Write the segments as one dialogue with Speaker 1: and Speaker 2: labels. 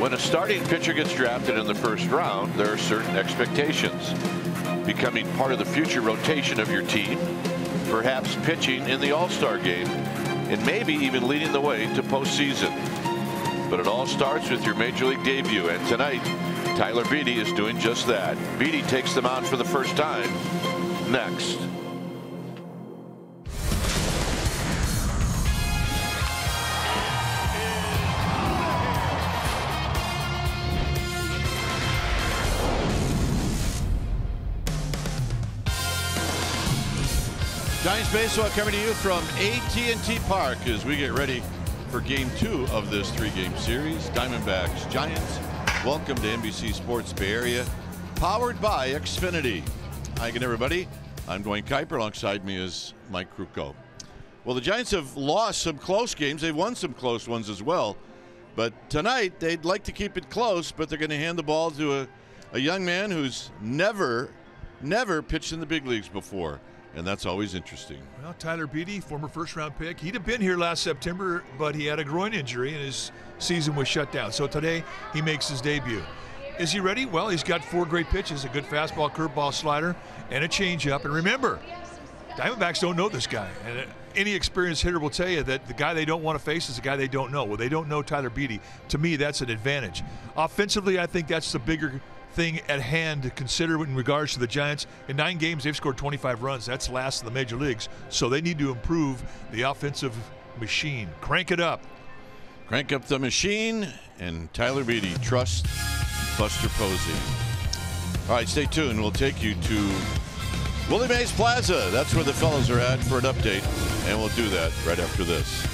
Speaker 1: When a starting pitcher gets drafted in the first round, there are certain expectations. Becoming part of the future rotation of your team, perhaps pitching in the All-Star game, and maybe even leading the way to postseason. But it all starts with your Major League debut, and tonight, Tyler Beede is doing just that. Beede takes them out for the first time. Next.
Speaker 2: Giants baseball coming to you from AT&T Park as we get ready for game 2 of this 3-game series. Diamondbacks, Giants. Welcome to NBC Sports Bay Area, powered by Xfinity. Hi again, everybody. I'm Dwayne Kuiper. Alongside me is Mike Krukow. Well, the Giants have lost some close games. They've won some close ones as well. But tonight, they'd like to keep it close, but they're going to hand the ball to a young man who's never pitched in the big leagues before. And that's always interesting.
Speaker 3: Well, Tyler Beede, former first-round pick. He'd have been here last September, but he had a groin injury and his season was shut down. So today, he makes his debut. Is he ready? Well, he's got 4 great pitches, a good fastball, curveball, slider, and a changeup. And remember, Diamondbacks don't know this guy. And any experienced hitter will tell you that the guy they don't want to face is the guy they don't know. Well, they don't know Tyler Beede. To me, that's an advantage. Offensively, I think that's the bigger thing at hand to consider in regards to the Giants. In 9 games, they've scored 25 runs. That's last in the major leagues. So they need to improve the offensive machine. Crank it up.
Speaker 2: Crank up the machine, and Tyler Beede, trust Buster Posey. All right, stay tuned. We'll take you to Willie Mays Plaza. That's where the fellas are at for an update, and we'll do that right after this.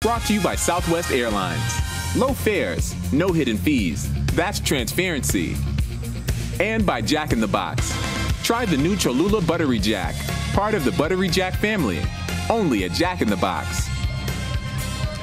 Speaker 4: Brought to you by Southwest Airlines. Low fares, no hidden fees. That's transparency. And by Jack in the Box. Try the new Cholula Buttery Jack, part of the Buttery Jack family. Only at Jack in the Box.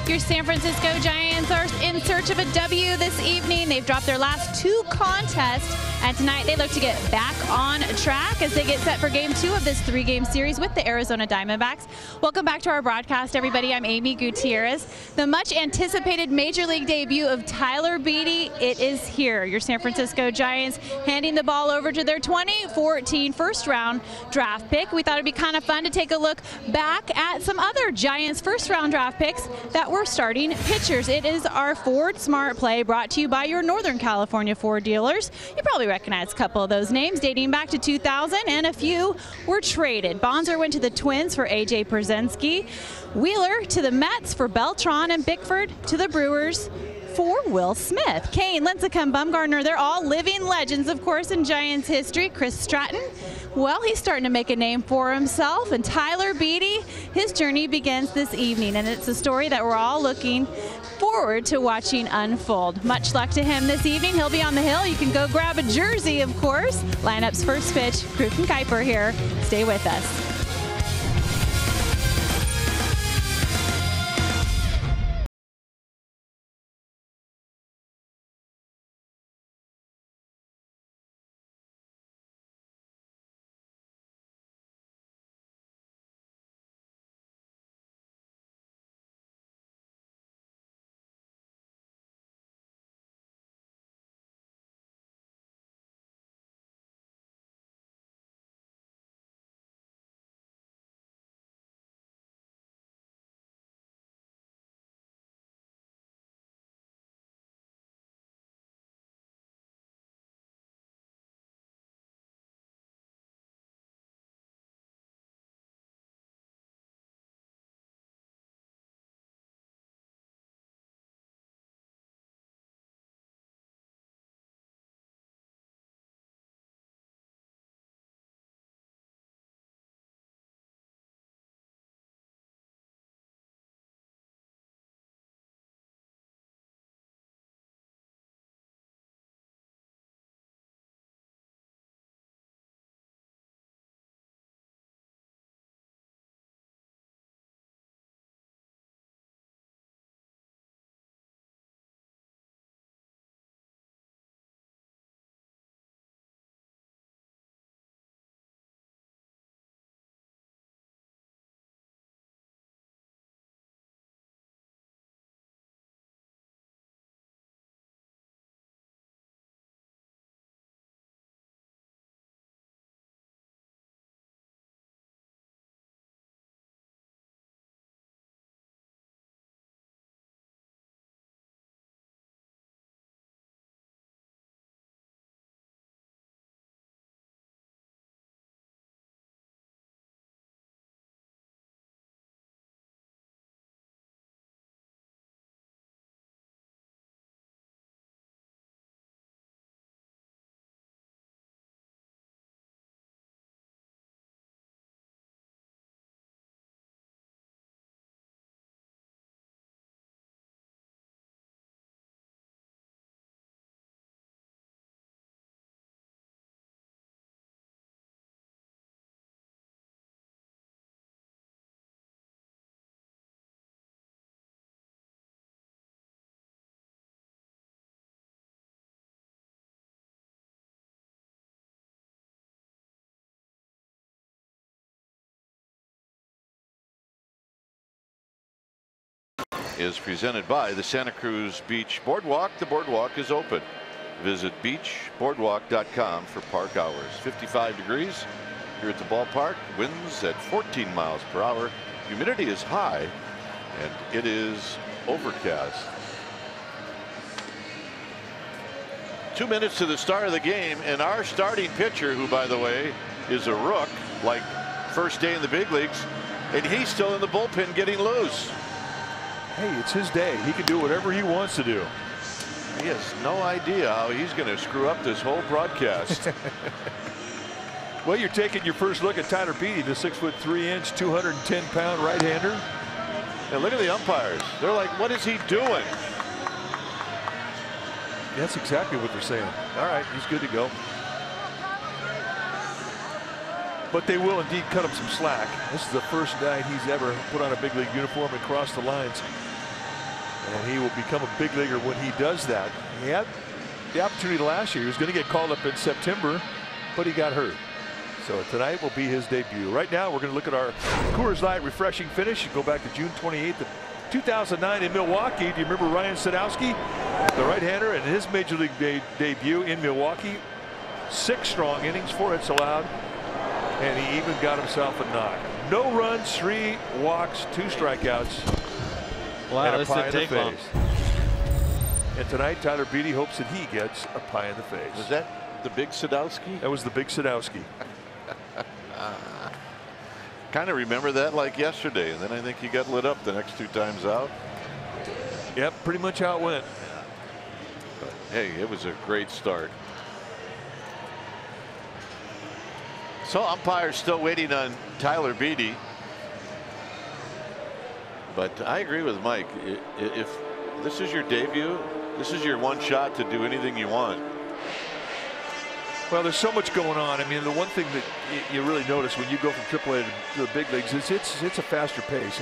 Speaker 5: Your San Francisco Giants are in search of a W this evening. They've dropped their last 2 contests, and tonight they look to get back on track as they get set for Game 2 of this 3-game series with the Arizona Diamondbacks. Welcome back to our broadcast, everybody. I'm Amy Gutierrez. The much-anticipated Major League debut of Tyler Beede, it is here. Your San Francisco Giants handing the ball over to their 2014 first-round draft pick. We thought it'd be kind of fun to take a look back at some other Giants first-round draft picks that were starting pitchers. It is our Ford Smart Play brought to you by your Northern California Ford dealers. You probably recognize a couple of those names dating back to 2000, and a few were traded. Bonser went to the Twins for A.J. Pierzynski, Wheeler to the Mets for Beltran, and Bickford to the Brewers for Will Smith. Kane, Lincecum, Bumgarner, they're all living legends, of course, in Giants history. Chris Stratton, well, he's starting to make a name for himself. And Tyler Beede, his journey begins this evening, and it's a story that we're all looking forward to watching unfold. Much luck to him this evening. He'll be on the hill. You can go grab a jersey, of course. Lineup's first pitch, Kruten Kuiper here. Stay with us.
Speaker 1: Is presented by the Santa Cruz Beach Boardwalk. The boardwalk is open. Visit beachboardwalk.com for park hours. 55 degrees here at the ballpark. Winds at 14 miles per hour. Humidity is high, and it is overcast. 2 minutes to the start of the game, and our starting pitcher, who, by the way, is a rook, like first day in the big leagues, and he's still in the bullpen getting loose.
Speaker 3: Hey, it's his day. He can do whatever he wants to do.
Speaker 1: He has no idea how he's going to screw up this whole broadcast.
Speaker 3: Well, you're taking your first look at Tyler Beede, the 6'3", 210-pound right-hander.
Speaker 1: And look at the umpires. They're like, what is he doing?
Speaker 6: That's exactly what they're saying. All right, he's good to go. But they will indeed cut him some slack. This is the first night he's ever put on a big league uniform and crossed the lines. And he will become a big leaguer when he does that. He had the opportunity last year. He was going to get called up in September, but he got hurt. So tonight will be his debut. Right now, we're going to look at our Coors Light refreshing finish. Go back to June 28th of 2009 in Milwaukee. Do you remember Ryan Sadowski, the right-hander, and his major league debut in Milwaukee? 6 strong innings, 4 hits allowed, and he even got himself a knock. No runs, 3 walks, 2 strikeouts,
Speaker 7: wow,
Speaker 6: and a pie in the
Speaker 7: take long.
Speaker 6: face. And tonight, Tyler Beede hopes that he gets a pie in the face.
Speaker 1: Was that the big Sadowski?
Speaker 6: That was the big Sadowski.
Speaker 1: Kind of remember that like yesterday, and then I think he got lit up the next 2 times out.
Speaker 6: Yep, pretty much how it went.
Speaker 1: But hey, it was a great start. So umpires still waiting on Tyler Beede. But I agree with Mike. If this is your debut, this is your one shot to do anything you want.
Speaker 6: Well, there's so much going on. I mean, the one thing that you really notice when you go from AAA to the big leagues is it's a faster pace.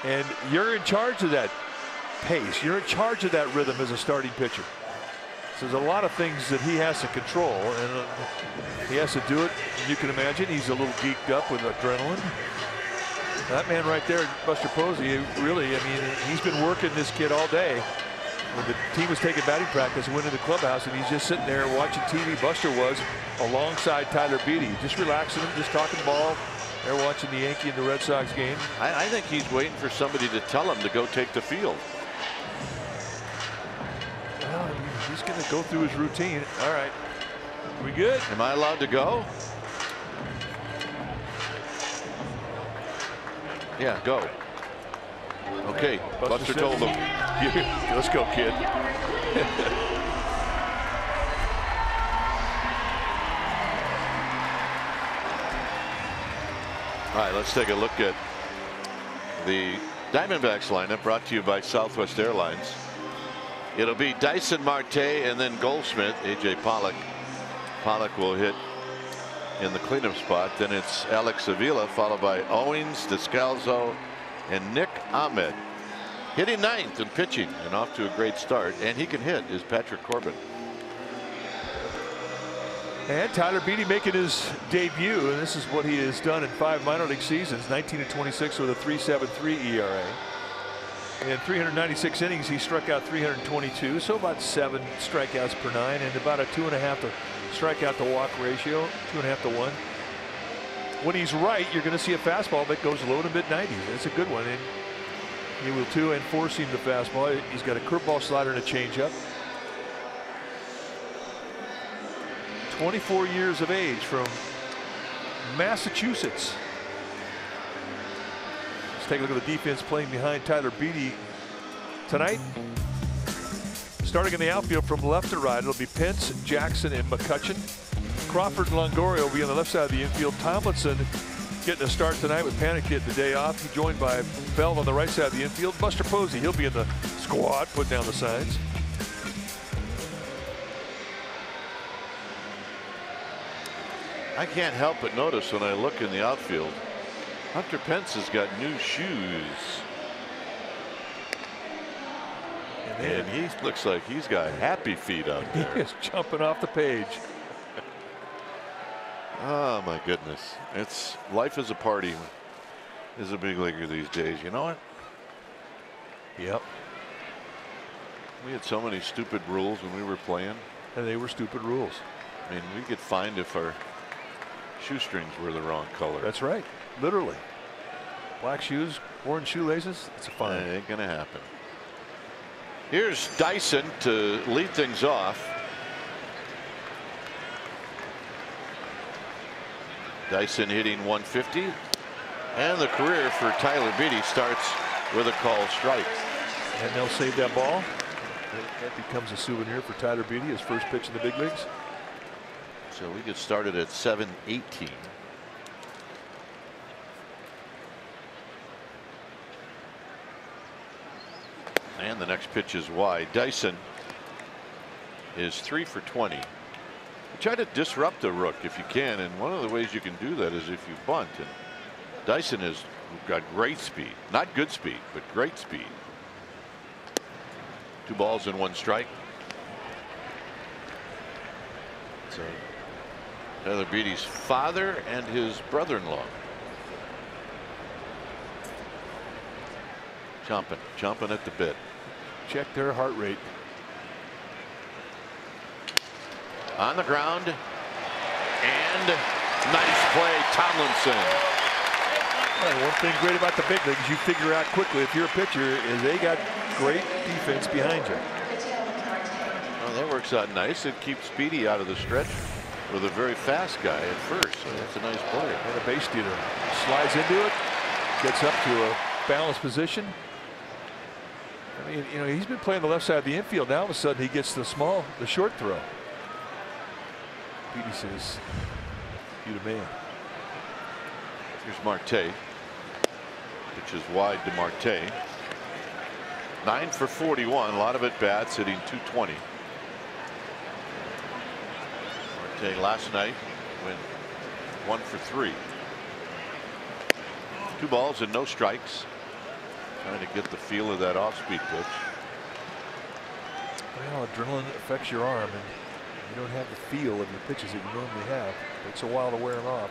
Speaker 6: And you're in charge of that pace. You're in charge of that rhythm as a starting pitcher. So there's a lot of things that he has to control, and he has to do it. You can imagine he's a little geeked up with adrenaline. That man right there, Buster Posey, really, I mean, he's been working this kid all day. When the team was taking batting practice, went in the clubhouse, and he's just sitting there watching TV. Buster was alongside Tyler Beede, just relaxing him, just talking ball. They're watching the Yankee and the Red Sox game.
Speaker 1: I think he's waiting for somebody to tell him to go take the field.
Speaker 6: Well, he's going to go through his routine. All right, we good?
Speaker 1: Am I allowed to go? Yeah, go. Okay, Buster told him.
Speaker 6: Let's go, kid.
Speaker 1: All right, let's take a look at the Diamondbacks lineup brought to you by Southwest Airlines. It'll be Dyson Marte and then Goldschmidt, AJ Pollock. Pollock will hit in the cleanup spot. Then it's Alex Avila, followed by Owings, Descalzo, and Nick Ahmed. Hitting 9th and pitching, and off to a great start. And he can hit, is Patrick Corbin.
Speaker 6: And Tyler Beede making his debut, and this is what he has done in 5 minor league seasons. 19-26 with a 3.73 ERA. In 396 innings, he struck out 322, so about 7 strikeouts per 9, and about a 2.5 to strikeout to walk ratio, 2.5 to 1. When he's right, you're going to see a fastball that goes low to mid-90s. That's a good one, and he will 2 and 4 seam the fastball. He's got a curveball, slider, and a changeup. 24 years of age, from Massachusetts. Let's take a look at the defense playing behind Tyler Beede tonight. Starting in the outfield from left to right, it'll be Pence, Jackson, and McCutcheon. Crawford and Longoria will be on the left side of the infield. Tomlinson getting a start tonight with Panic getting the day off. He's joined by Bell on the right side of the infield. Buster Posey, he'll be in the squad, putting down the signs.
Speaker 1: I can't help but notice when I look in the outfield, Hunter Pence has got new shoes. And he looks like he's got happy feet out there.
Speaker 6: He is jumping off the page.
Speaker 1: Oh my goodness. It's life is a party as a big leaguer these days. You know what?
Speaker 6: Yep.
Speaker 1: We had so many stupid rules when we were playing.
Speaker 6: And they were stupid rules.
Speaker 1: I mean, we get fined if our shoestrings were the wrong color.
Speaker 6: That's right. Literally. Black shoes, orange shoelaces, it's a fine.
Speaker 1: It ain't gonna happen. Here's Dyson to lead things off. Dyson hitting 150, and the career for Tyler Beede starts with a called strike.
Speaker 6: And they'll save that ball. That becomes a souvenir for Tyler Beede, his first pitch in the big leagues.
Speaker 1: So we get started at 7:18. And the next pitch is wide. Dyson is 3 for 20. Try to disrupt the rook if you can, and one of the ways you can do that is if you bunt. And Dyson has got great speed, not good speed, but great speed. 2 balls and 1 strike. So Tyler Beatty's father and his brother-in-law chomping at the bit.
Speaker 6: Check their heart rate.
Speaker 1: On the ground, and nice play, Tomlinson.
Speaker 6: One thing great about the big leagues, you figure out quickly if you're a pitcher, is they got great defense behind you.
Speaker 1: Well, that works out nice. It keeps Beatty out of the stretch with a very fast guy at first. So that's a nice play.
Speaker 6: And a base stealer slides into it, gets up to a balanced position. I mean, you know, he's been playing the left side of the infield. Now all of a sudden he gets the short throw. Beatty says, "You the man."
Speaker 1: Here's Marte. Pitch is wide to Marte. 9 for 41. A lot of at bats, hitting .220. Marte last night went 1 for 3. 2 balls and no strikes. Trying to get the feel of that off-speed pitch.
Speaker 6: Well, adrenaline affects your arm, and you don't have the feel of your pitches that you normally have. It takes a while to wear them off.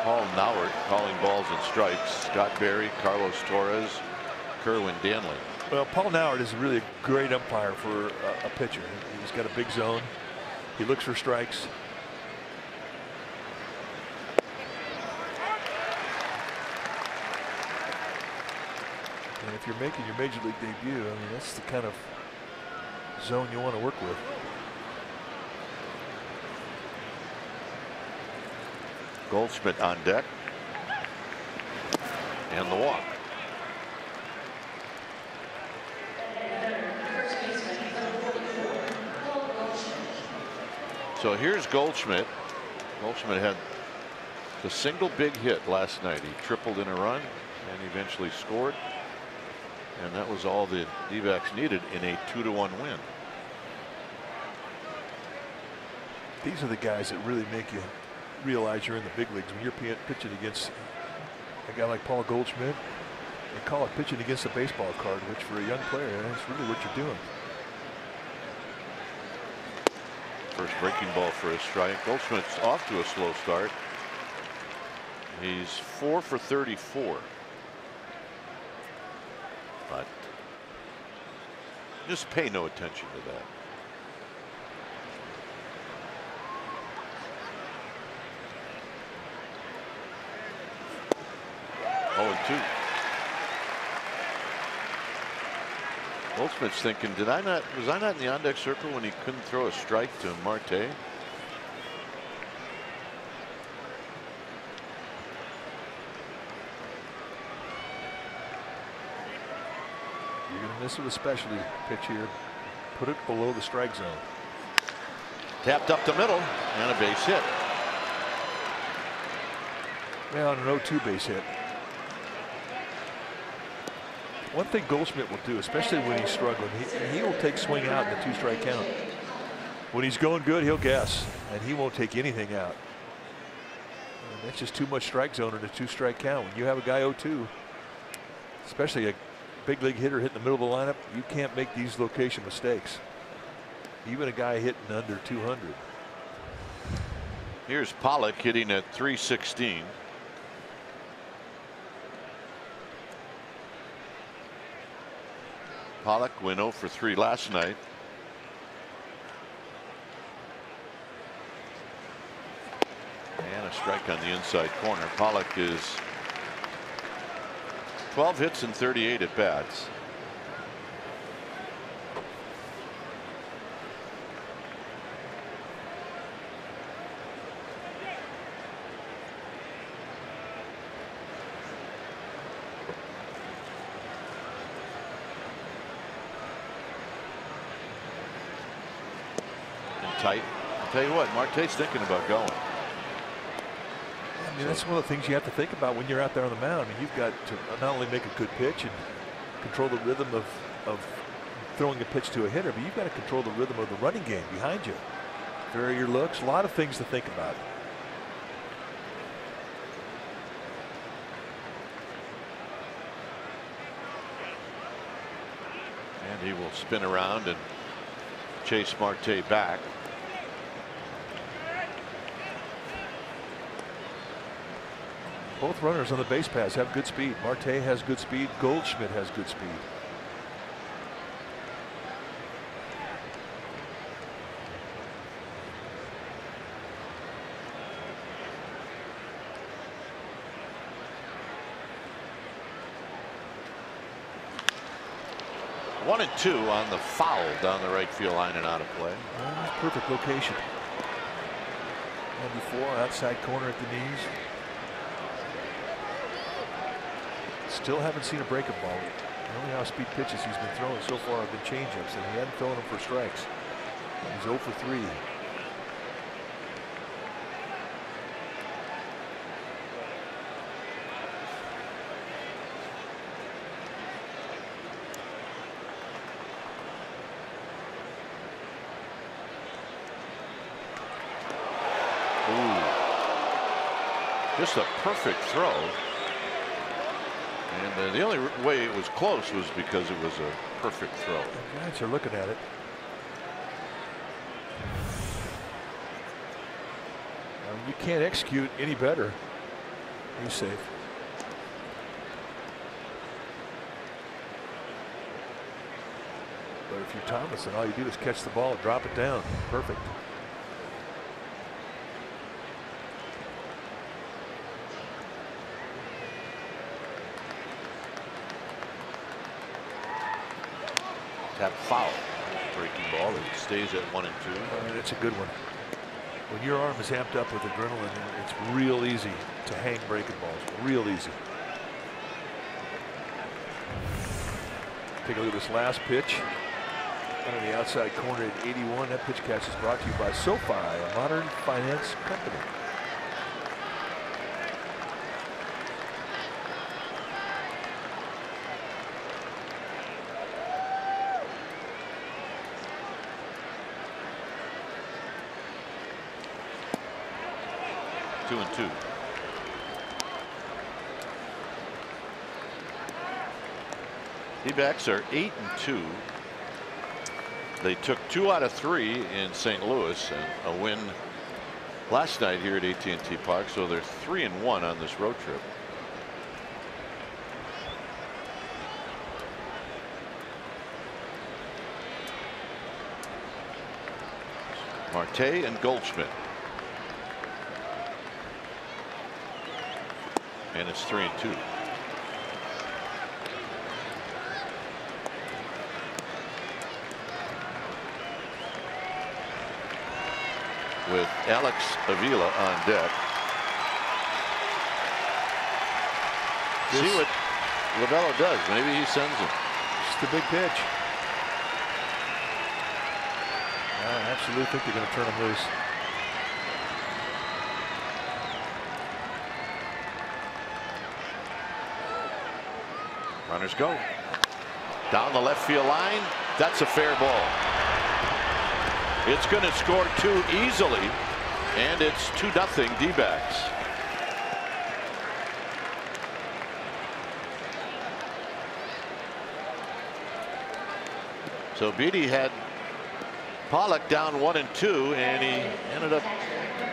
Speaker 1: Paul Nauert calling balls and strikes. Scott Berry, Carlos Torres, Kerwin Danley.
Speaker 6: Well, Paul Nauert is really a great umpire for a pitcher. He's got a big zone. He looks for strikes. And if you're making your major league debut, I mean, that's the kind of zone you want to work with.
Speaker 1: Goldschmidt on deck. And the walk. So here's Goldschmidt. Goldschmidt had the single big hit last night. He tripled in a run and eventually scored. And that was all the D-backs needed in a 2-1 win.
Speaker 6: These are the guys that really make you realize you're in the big leagues when you're pitching against a guy like Paul Goldschmidt. They call it pitching against a baseball card, which for a young player, that's really what you're doing.
Speaker 1: First breaking ball for a strike. Goldschmidt's off to a slow start. He's 4 for 34. But just pay no attention to that. Oh, 2. Goldschmidt's thinking, was I not in the on-deck circle when he couldn't throw a strike to Marte?
Speaker 6: You're going to miss it with a specialty pitch here. Put it below the strike zone.
Speaker 1: Tapped up the middle and a base hit.
Speaker 6: Well, on an 0-2 base hit. One thing Goldschmidt will do, especially when he's struggling, he will take swing out in the 2-strike count. When he's going good, he'll guess, and he won't take anything out. And that's just too much strike zone in a 2-strike count. When you have a guy 0-2, especially a big league hitter hitting the middle of the lineup, you can't make these location mistakes. Even a guy hitting under 200.
Speaker 1: Here's Pollock hitting at 316. Pollock went 0 for 3 last night. And a strike on the inside corner. Pollock is 12 hits and 38 at bats.
Speaker 6: Tight.
Speaker 1: I'll tell you what, Marte's thinking about going.
Speaker 6: I mean, that's one of the things you have to think about when you're out there on the mound. I mean, you've got to not only make a good pitch and control the rhythm of throwing a pitch to a hitter, but you've got to control the rhythm of the running game behind you. Vary your looks, a lot of things to think about.
Speaker 1: And he will spin around and chase Marte back.
Speaker 6: Both runners on the base paths have good speed. Marte has good speed. Goldschmidt has good speed.
Speaker 1: One and two on the foul down the right field line and out of play.
Speaker 6: Perfect location. 94 outside corner at the knees. Still haven't seen a breaking ball. The only off-speed pitches he's been throwing so far have been changeups, and he hadn't thrown them for strikes. He's 0 for 3.
Speaker 1: Just a perfect throw. And the only way it was close was because it was a perfect throw.
Speaker 6: The Giants are looking at it. You can't execute any better. He's safe. But if you're Thomason, all you do is catch the ball, drop it down. Perfect.
Speaker 1: Tap foul. Breaking ball. It stays at 1 and 2.
Speaker 6: And it's a good one. When your arm is amped up with adrenaline, it's real easy to hang breaking balls. Real easy. Take a look at this last pitch. Out on the outside corner at 81. That pitch catch is brought to you by SoFi, a modern finance company.
Speaker 1: And 2. D-backs are 8 and 2. They took 2 out of 3 in St. Louis and a win last night here at AT&T Park, so they're 3 and 1 on this road trip. Marte and Goldschmidt. And it's 3 and 2. With Alex Avila on deck. See what Lovello does. Maybe he sends him.
Speaker 6: Just a big pitch. I absolutely think they're going to turn him loose.
Speaker 1: Runners go. Down the left field line. That's a fair ball. It's going to score 2 easily. And it's 2-0 D-backs. So Beatty had Pollock down 1 and 2, and he ended up,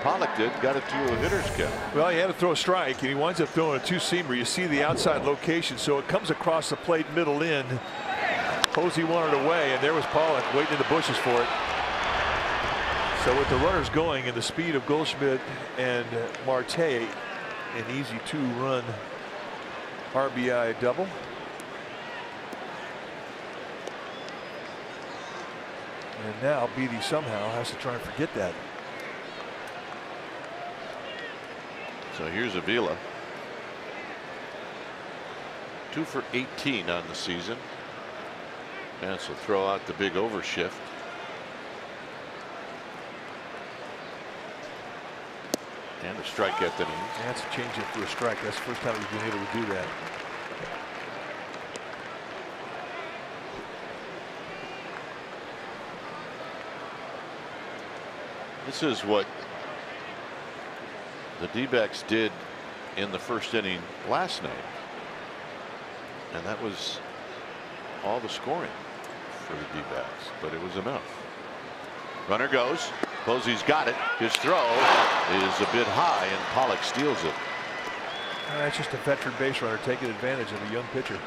Speaker 1: Pollock got it to a hitter's count.
Speaker 6: Well, he had to throw a strike, and he winds up throwing a 2-seamer. You see the outside location, so it comes across the plate, middle in. Posey wanted away, and there was Pollock waiting in the bushes for it. So with the runners going and the speed of Goldschmidt and Marte, an easy 2-run RBI double. And now Beatty somehow has to try and forget that.
Speaker 1: So here's Avila. 2 for 18 on the season. And so throw out the big overshift. And a strike at the knees.
Speaker 6: That's a changeup for a strike. That's the first time he's been able to do that.
Speaker 1: This is what the D-backs did in the first inning last night. And that was all the scoring for the D-backs, but it was enough. Runner goes. Posey's got it. His throw is a bit high, and Pollock steals it.
Speaker 6: That's just a veteran base runner taking advantage of a young pitcher.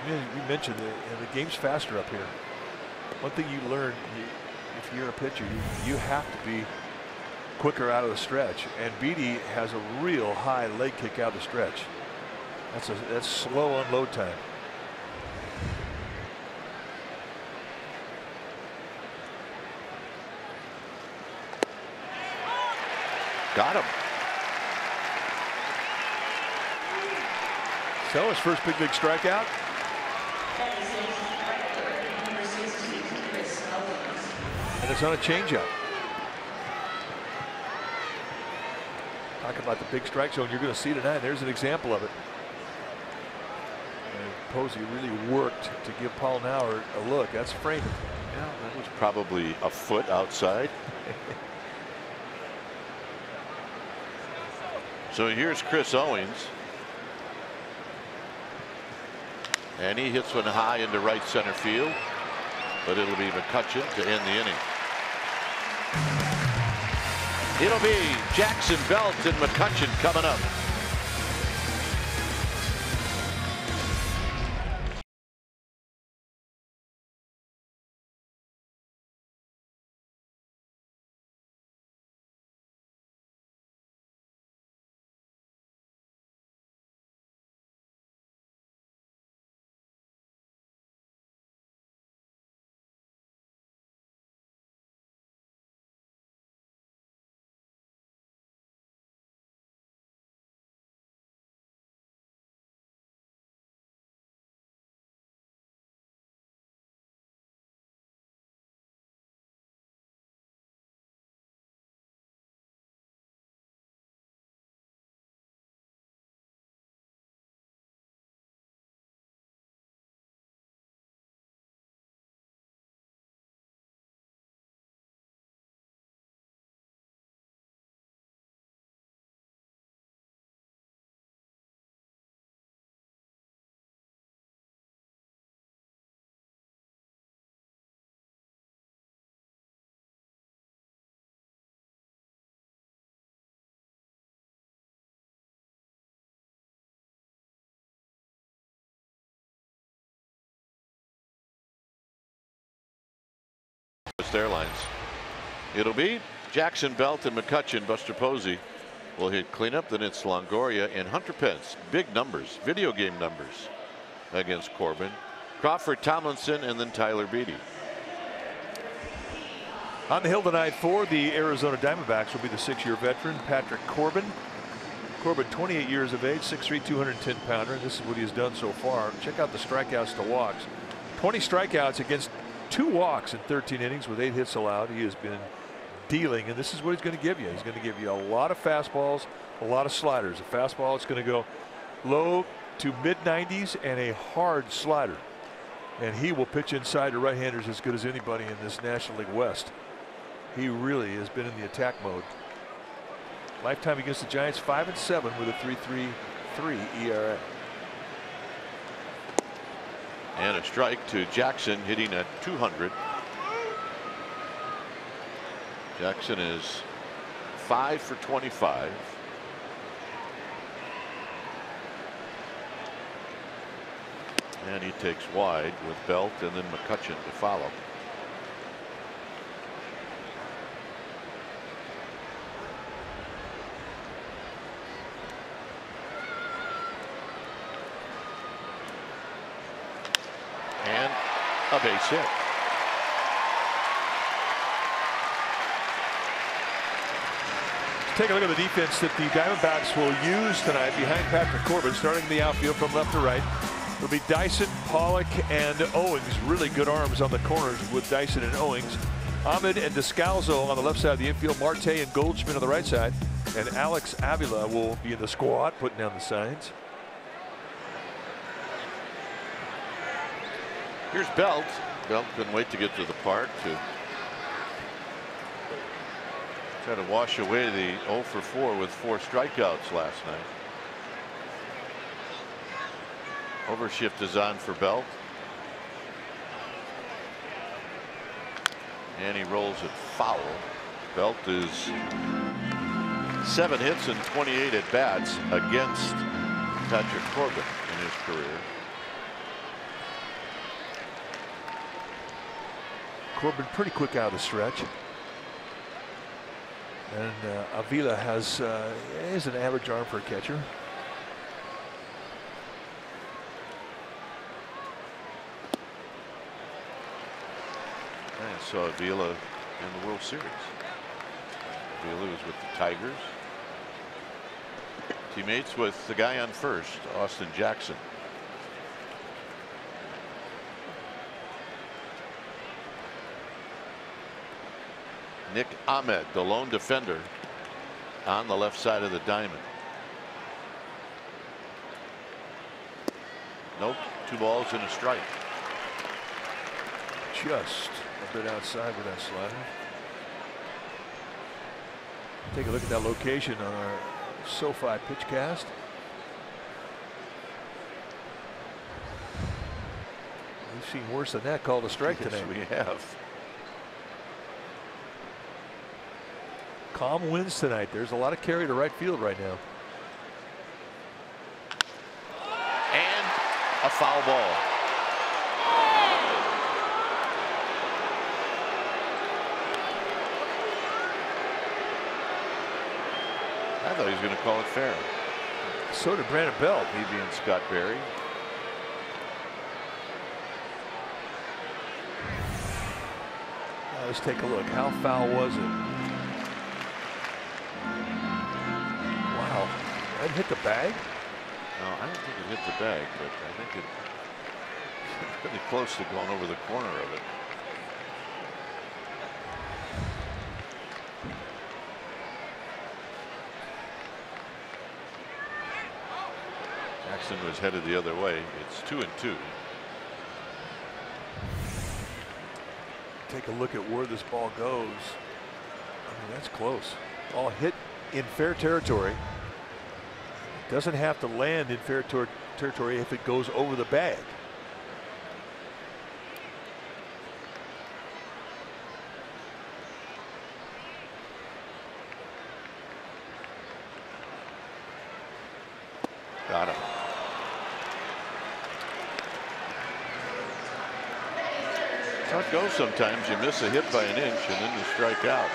Speaker 6: You mentioned the game's faster up here. One thing you learn, if you're a pitcher, you have to be quicker out of the stretch. And Beatty has a real high leg kick out of the stretch. That's slow unload time.
Speaker 1: Got him.
Speaker 6: So his first big league strikeout. And it's on a changeup. Talk about the big strike zone you're going to see tonight. There's an example of it. And Posey really worked to give Paul Nauer a look. That's framing.
Speaker 1: Yeah, that was probably a foot outside. So here's Chris Owings. And he hits one high into right center field. But it'll be McCutchen to end the inning. It'll be Jackson Belt and McCutchen coming up. Airlines. It'll be Jackson Belt and McCutchen. Buster Posey will hit cleanup. Then it's Longoria and Hunter Pence. Big numbers, video game numbers against Corbin. Crawford, Tomlinson, and then Tyler Beatty.
Speaker 6: On the hill tonight for the Arizona Diamondbacks will be the 6-year veteran Patrick Corbin. Corbin, 28 years of age, 6'3", 210-pounder. This is what he has done so far. Check out the strikeouts to walks. 20 strikeouts against 2 walks in 13 innings with 8 hits allowed. He has been dealing, and this is what he's going to give you. He's going to give you a lot of fastballs, a lot of sliders. A fastball, it's going to go low to mid-90s, and a hard slider. And he will pitch inside to right-handers as good as anybody in this National League West. He really has been in the attack mode. Lifetime against the Giants, 5-7 with a 3.33 ERA.
Speaker 1: And a strike to Jackson, hitting at 200. Jackson is 5 for 25. And he takes wide with Belt and then McCutchen to follow. And a base hit.
Speaker 6: Take a look at the defense that the Diamondbacks will use tonight behind Patrick Corbin, starting the outfield from left to right. It'll be Dyson, Pollock, and Owings. Really good arms on the corners with Dyson and Owings. Ahmed and Descalzo on the left side of the infield. Marte and Goldschmidt on the right side. And Alex Avila will be in the squad, putting down the signs.
Speaker 1: Here's Belt. Belt couldn't wait to get to the park to try to wash away the 0 for 4 with 4 strikeouts last night. Overshift is on for Belt. And he rolls it foul. Belt is 7 hits and 28 at bats against Patrick Corbin in his career.
Speaker 6: Corbin pretty quick out of the stretch. And Avila has is an average arm for a catcher.
Speaker 1: I saw Avila in the World Series. Avila was with the Tigers. Teammates with the guy on first, Austin Jackson. Nick Ahmed, the lone defender, on the left side of the diamond. Nope, 2 balls and a strike.
Speaker 6: Just a bit outside with that slider. Take a look at that location on our SoFi pitch cast. We've seen worse than that called a strike today.
Speaker 1: Yes, we have.
Speaker 6: Calm wins tonight. There's a lot of carry to right field right now.
Speaker 1: And a foul ball. I thought he was going to call it fair.
Speaker 6: So did Brandon Belt.
Speaker 1: Maybe and Scott Berry.
Speaker 6: Let's take a look. How foul was it? Wow. That hit the bag?
Speaker 1: No, I don't think it hit the bag, but I think it's pretty close to going over the corner of it. Jackson was headed the other way. It's 2-2.
Speaker 6: Take a look at where this ball goes. I mean, that's close. All hit in fair territory. It doesn't have to land in fair territory if it goes over the bag.
Speaker 1: Got him. That's how it goes sometimes. You miss a hit by an inch and then you strike out.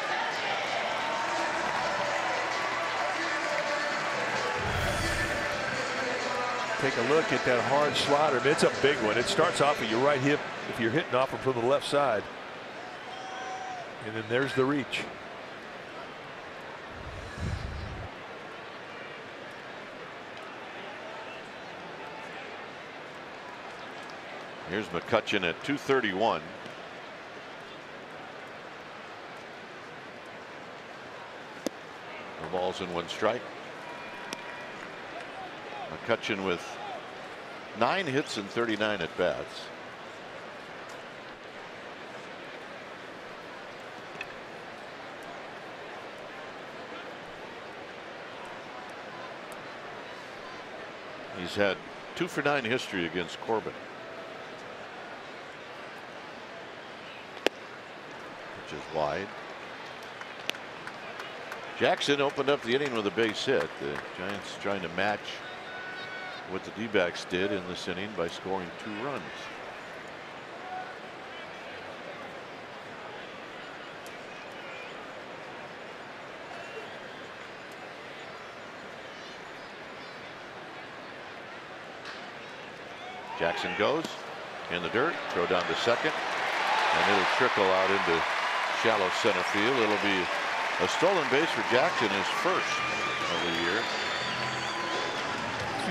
Speaker 6: Take a look at that hard slider. I mean, it's a big one. It starts off at your right hip if you're hitting off from the left side. And then there's the reach.
Speaker 1: Here's McCutcheon at 231. No balls and 1 strike. McCutcheon with 9 hits and 39 at bats. He's had 2 for 9 history against Corbin. Which is wide. Jackson opened up the inning with a base hit. The Giants trying to match what the D-backs did in this inning by scoring 2 runs. Jackson goes in the dirt, throw down to second, and it'll trickle out into shallow center field. It'll be a stolen base for Jackson, his first of the year.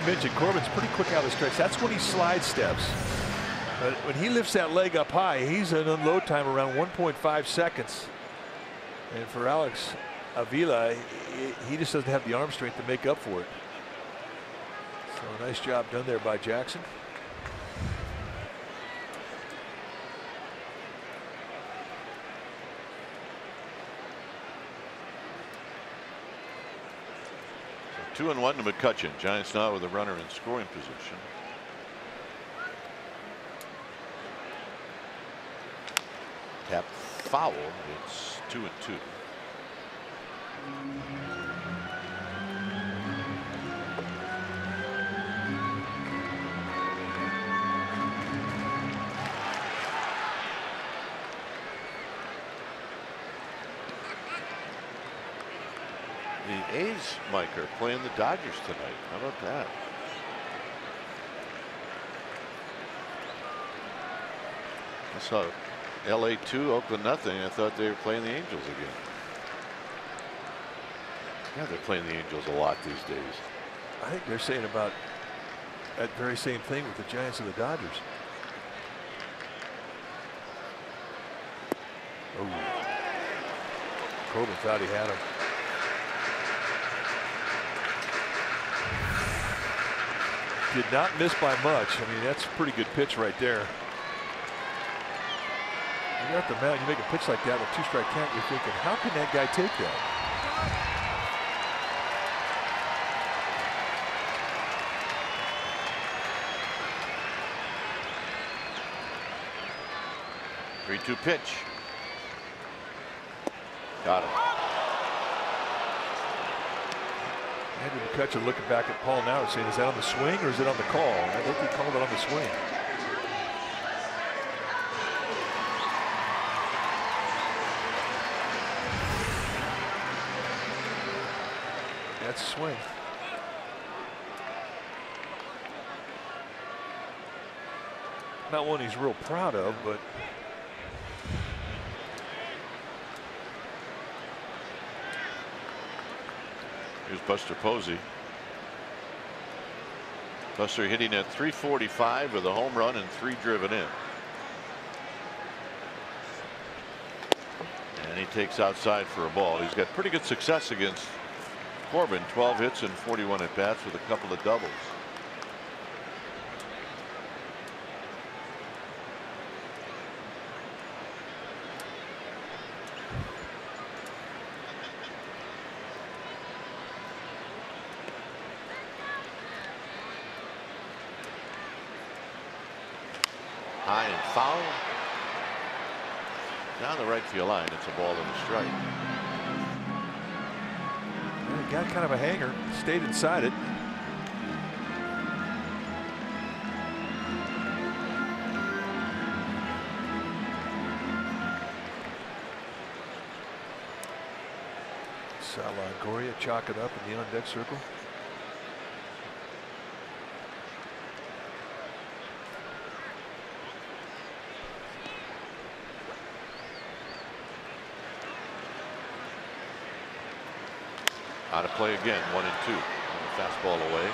Speaker 6: you mentioned, Corbin's pretty quick out of the stretch. That's when he slide steps. But when he lifts that leg up high, he's an unload time around 1.5 seconds. And for Alex Avila, he just doesn't have the arm strength to make up for it. So a nice job done there by Jackson.
Speaker 1: So 2-1 to McCutcheon. Giants now with a runner in scoring position. Tap foul. It's 2-2. The A's, Mike, are playing the Dodgers tonight. How about that? I saw LA 2, Oakland nothing. I thought they were playing the Angels again. Yeah, they're playing the Angels a lot these days.
Speaker 6: I think they're saying about that very same thing with the Giants and the Dodgers. Oh. Corbin thought he had him. Did not miss by much. I mean, that's a pretty good pitch right there. When you're at the mound, you make a pitch like that with 2-strike count, you're thinking, how can that guy take that?
Speaker 1: Three-two pitch. Got him.
Speaker 6: Andrew McCutcheon looking back at Paul now and saying, is that on the swing or is it on the call? I think he called it on the swing. That's a swing. Not one he's real proud of, but
Speaker 1: here's Buster Posey. Buster hitting at .345 with a home run and 3 driven in. And he takes outside for a ball. He's got pretty good success against Corbin. 12 hits and 41 at bats with a couple of doubles. High and foul. Down the right field line. It's a ball and a strike.
Speaker 6: Yeah, got kind of a hanger. Stayed inside it. Longoria chalk it up in the on-deck circle.
Speaker 1: Out of play again, 1-2. Fastball away.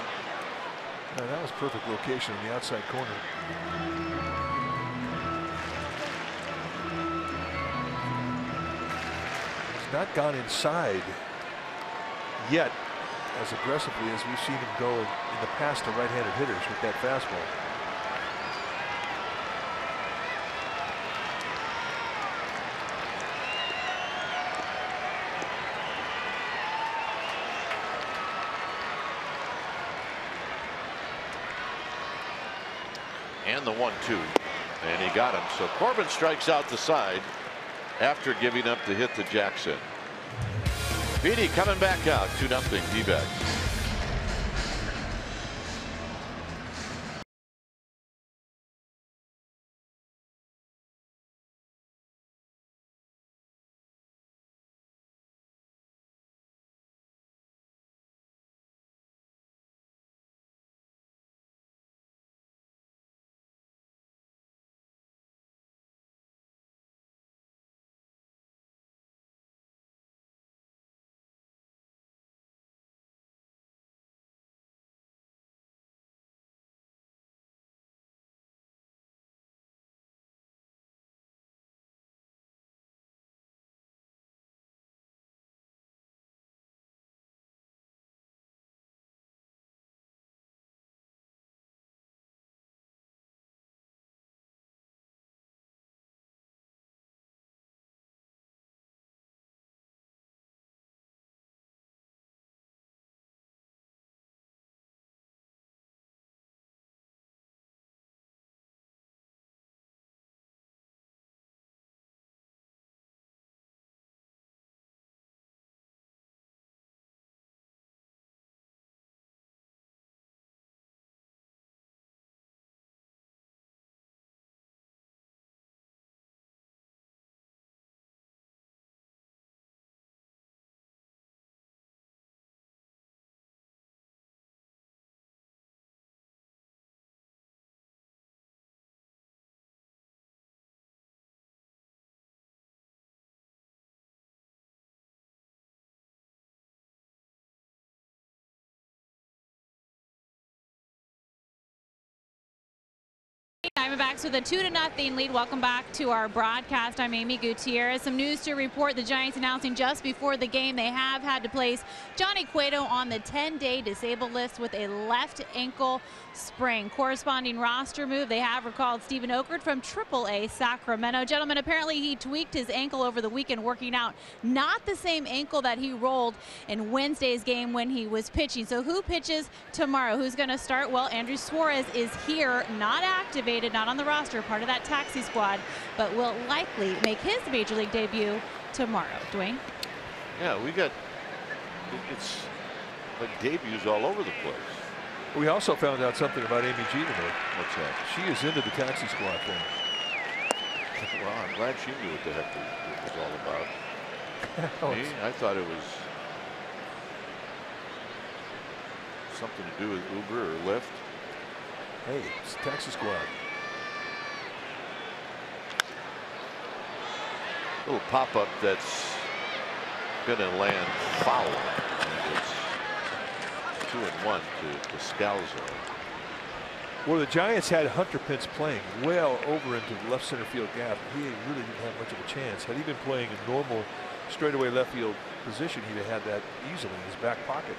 Speaker 6: Yeah, that was perfect location in the outside corner. He's not gone inside yet as aggressively as we've seen him go in the past to right-handed hitters with that fastball.
Speaker 1: And the 1-2, and he got him. So Corbin strikes out the side after giving up the hit to Jackson. Beatty coming back out, 2-0 D-backs.
Speaker 5: Diamondbacks with a 2-0 lead. Welcome back to our broadcast. I'm Amy Gutierrez. Some news to report. The Giants announcing just before the game they have had to place Johnny Cueto on the 10-day disabled list with a left ankle sprain. Corresponding roster move, they have recalled Stephen Okert from AAA Sacramento. Gentlemen, apparently he tweaked his ankle over the weekend working out. Not the same ankle that he rolled in Wednesday's game when he was pitching. So who pitches tomorrow? Who's going to start? Well, Andrew Suarez is here, not activated, not on the roster, part of that taxi squad, but will likely make his major league debut tomorrow. Dwayne?
Speaker 1: Yeah, it's like debuts all over the place.
Speaker 6: We also found out something about Amy G today.
Speaker 1: What's that?
Speaker 6: She is into the taxi squad thing.
Speaker 1: Well, I'm glad she knew what the heck it was all about. Me, I thought it was something to do with Uber or Lyft.
Speaker 6: Hey, it's a taxi squad.
Speaker 1: Little pop-up that's going to land foul. And it's 2-1 to Scalzo.
Speaker 6: Well, the Giants had Hunter Pence playing well over into the left center field gap. He really didn't have much of a chance. Had he been playing a normal straightaway left field position, he'd have had that easily in his back pocket.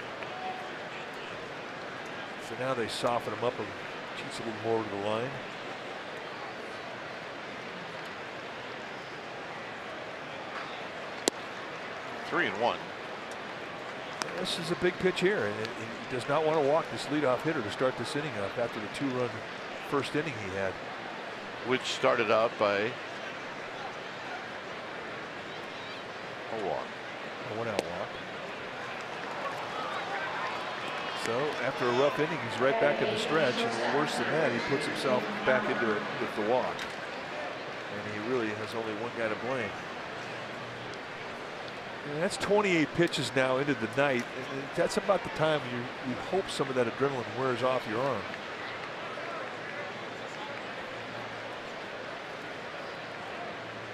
Speaker 6: So now they soften him up and cheats a little more to the line.
Speaker 1: Three and one.
Speaker 6: This is a big pitch here, and he does not want to walk this leadoff hitter to start this inning off after the 2-run first inning he had.
Speaker 1: Which started out by a walk.
Speaker 6: A one-out walk. So after a rough inning, he's right back in the stretch, and worse than that, he puts himself back into it with the walk. And he really has only one guy to blame. And that's 28 pitches now into the night, and that's about the time you hope some of that adrenaline wears off your arm.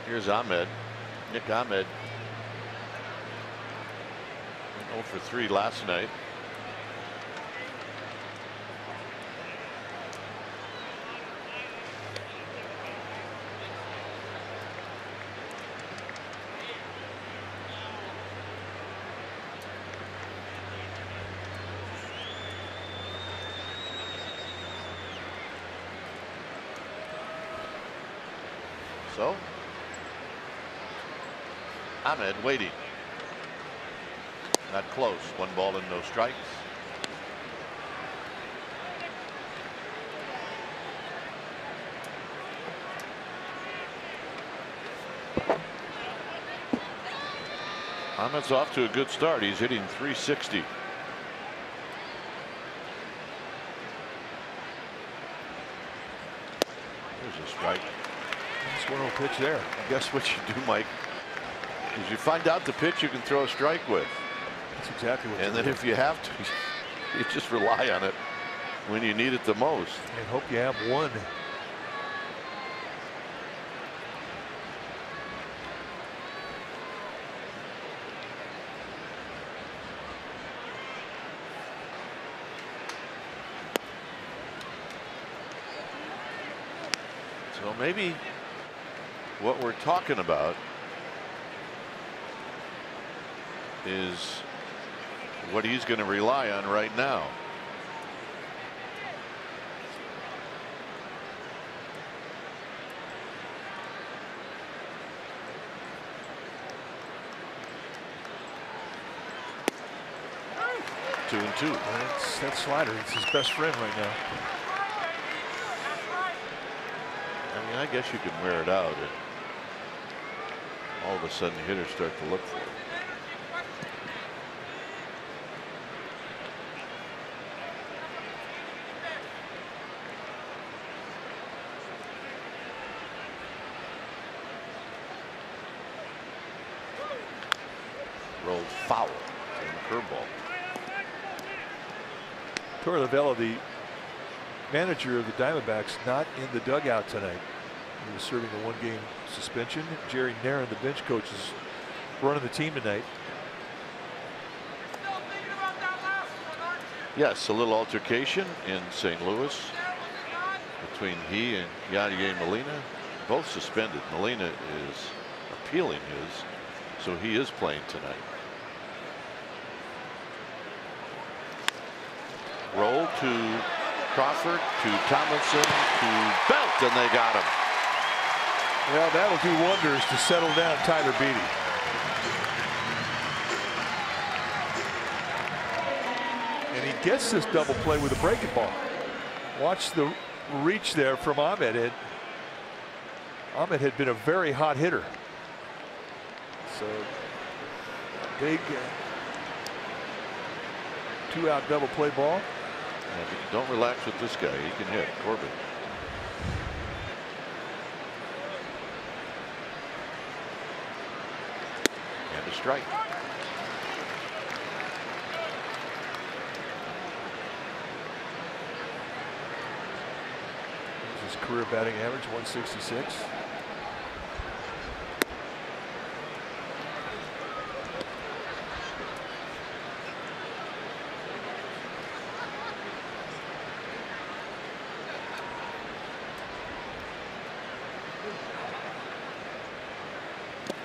Speaker 1: Here's Ahmed. Nick Ahmed. 0 for 3 last night. So Ahmed waiting. Not close. 1 ball and no strikes. Ahmed's off to a good start. He's hitting .360. There's a strike.
Speaker 6: Nice 1-0 pitch there.
Speaker 1: Guess what you do, Mike, is you find out the pitch you can throw a strike with.
Speaker 6: That's exactly what.
Speaker 1: And then if you have to, you just rely on it when you need it the most.
Speaker 6: And hope you have one.
Speaker 1: So maybe what we're talking about is what he's going to rely on right now. Two and two.
Speaker 6: That slider, it's his best friend right now.
Speaker 1: I mean, I guess you can wear it out and all of a sudden hitters start to look for it. Rolled foul and curveball.
Speaker 6: Torey Lovullo, the manager of the Diamondbacks, not in the dugout tonight. He was serving a 1-game suspension. Jerry Narin, the bench coach, is running the team tonight.
Speaker 1: Yes, a little altercation in St. Louis. between he and Yadier Molina, both suspended. Molina is appealing his, so he is playing tonight. Roll to Crawford, to Tomlinson, to Belt, and they got him.
Speaker 6: Well, that'll do wonders to settle down Tyler Beatty. And he gets this double play with a breaking ball. Watch the reach there from Ahmed. Ahmed had been a very hot hitter. So big 2-out double play ball.
Speaker 1: Don't relax with this guy. He can hit. Corbin. And a strike.
Speaker 6: His career batting average 166.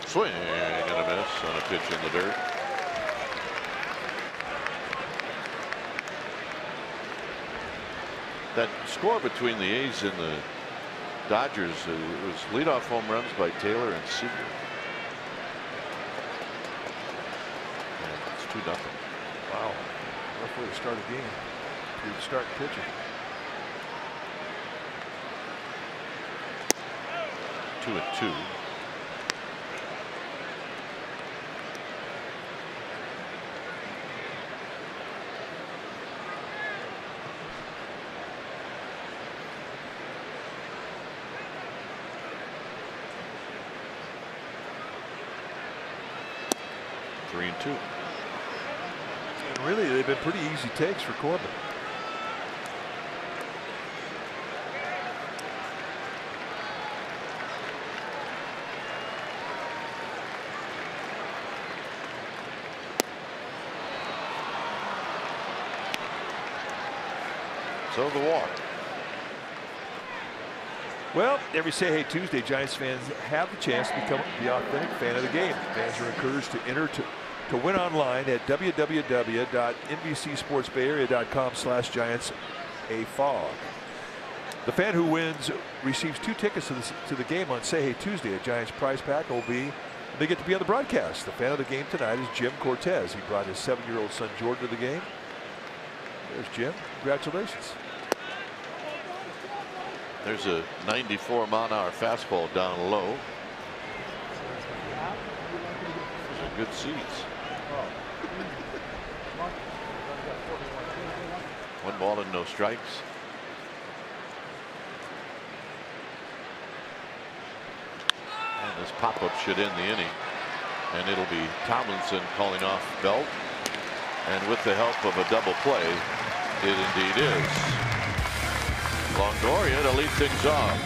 Speaker 1: Swing and a miss on a pitch in the dirt. That score between the A's and the Dodgers was leadoff home runs by Taylor and Seager. And it's 2-0.
Speaker 6: Wow. Rough way to start a game. You start pitching.
Speaker 1: 2-2. And 2.
Speaker 6: And really, they've been pretty easy takes for Corbin.
Speaker 1: So the walk.
Speaker 6: Well, every Say Hey Tuesday, Giants fans have the chance to become the authentic fan of the game. Fans are encouraged to enter to win online at www.nbcsportsbayarea.com/GiantsAFog. The fan who wins receives 2 tickets to the game on Say Hey Tuesday. A Giants prize pack will be, they get to be on the broadcast. The fan of the game tonight is Jim Cortez. He brought his 7-year-old son Jordan to the game. There's Jim. Congratulations.
Speaker 1: There's a 94-mile-an-hour fastball down low. Good seats. 1 ball and no strikes. And this pop-up should end the inning. And it'll be Tomlinson calling off Belt. And with the help of a double play, it indeed is. Longoria to lead things off.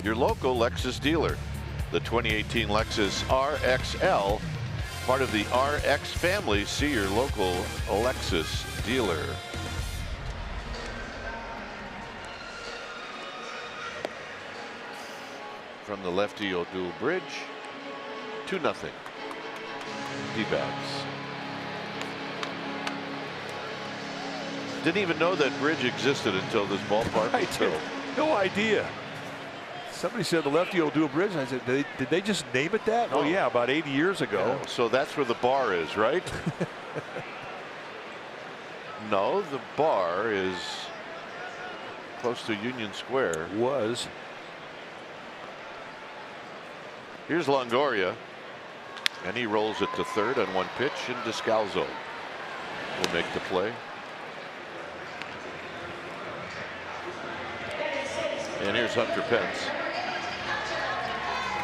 Speaker 1: your local Lexus dealer. The 2018 Lexus RXL, part of the RX family. See your local Lexus dealer. From the lefty dual bridge, 2-0. D-backs. Didn't even know that bridge existed until this ballpark.
Speaker 6: I did. No idea. Somebody said the lefty will do a bridge. I said, did they just name it that?
Speaker 1: No.
Speaker 6: Oh yeah, about 80 years ago.
Speaker 1: Yeah, so that's where the bar is, right? No, the bar is close to Union Square.
Speaker 6: Was.
Speaker 1: Here's Longoria, and he rolls it to third on one pitch, and Descalzo will make the play. And here's Hunter Pence.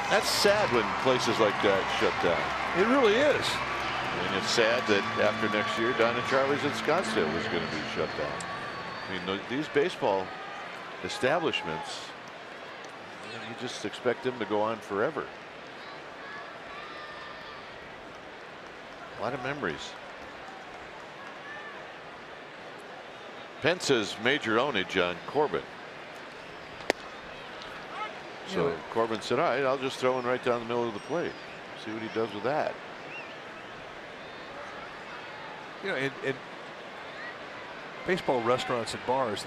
Speaker 1: That's sad when places like that shut down.
Speaker 6: It really is.
Speaker 1: And it's sad that after next year, Don and Charlie's at Scottsdale is going to be shut down. I mean, these baseball establishments, you just expect them to go on forever. A lot of memories. Pence's major ownage on Corbin. So Corbin said, all right, I'll just throw him right down the middle of the plate. See what he does with that.
Speaker 6: You know, in baseball restaurants and bars,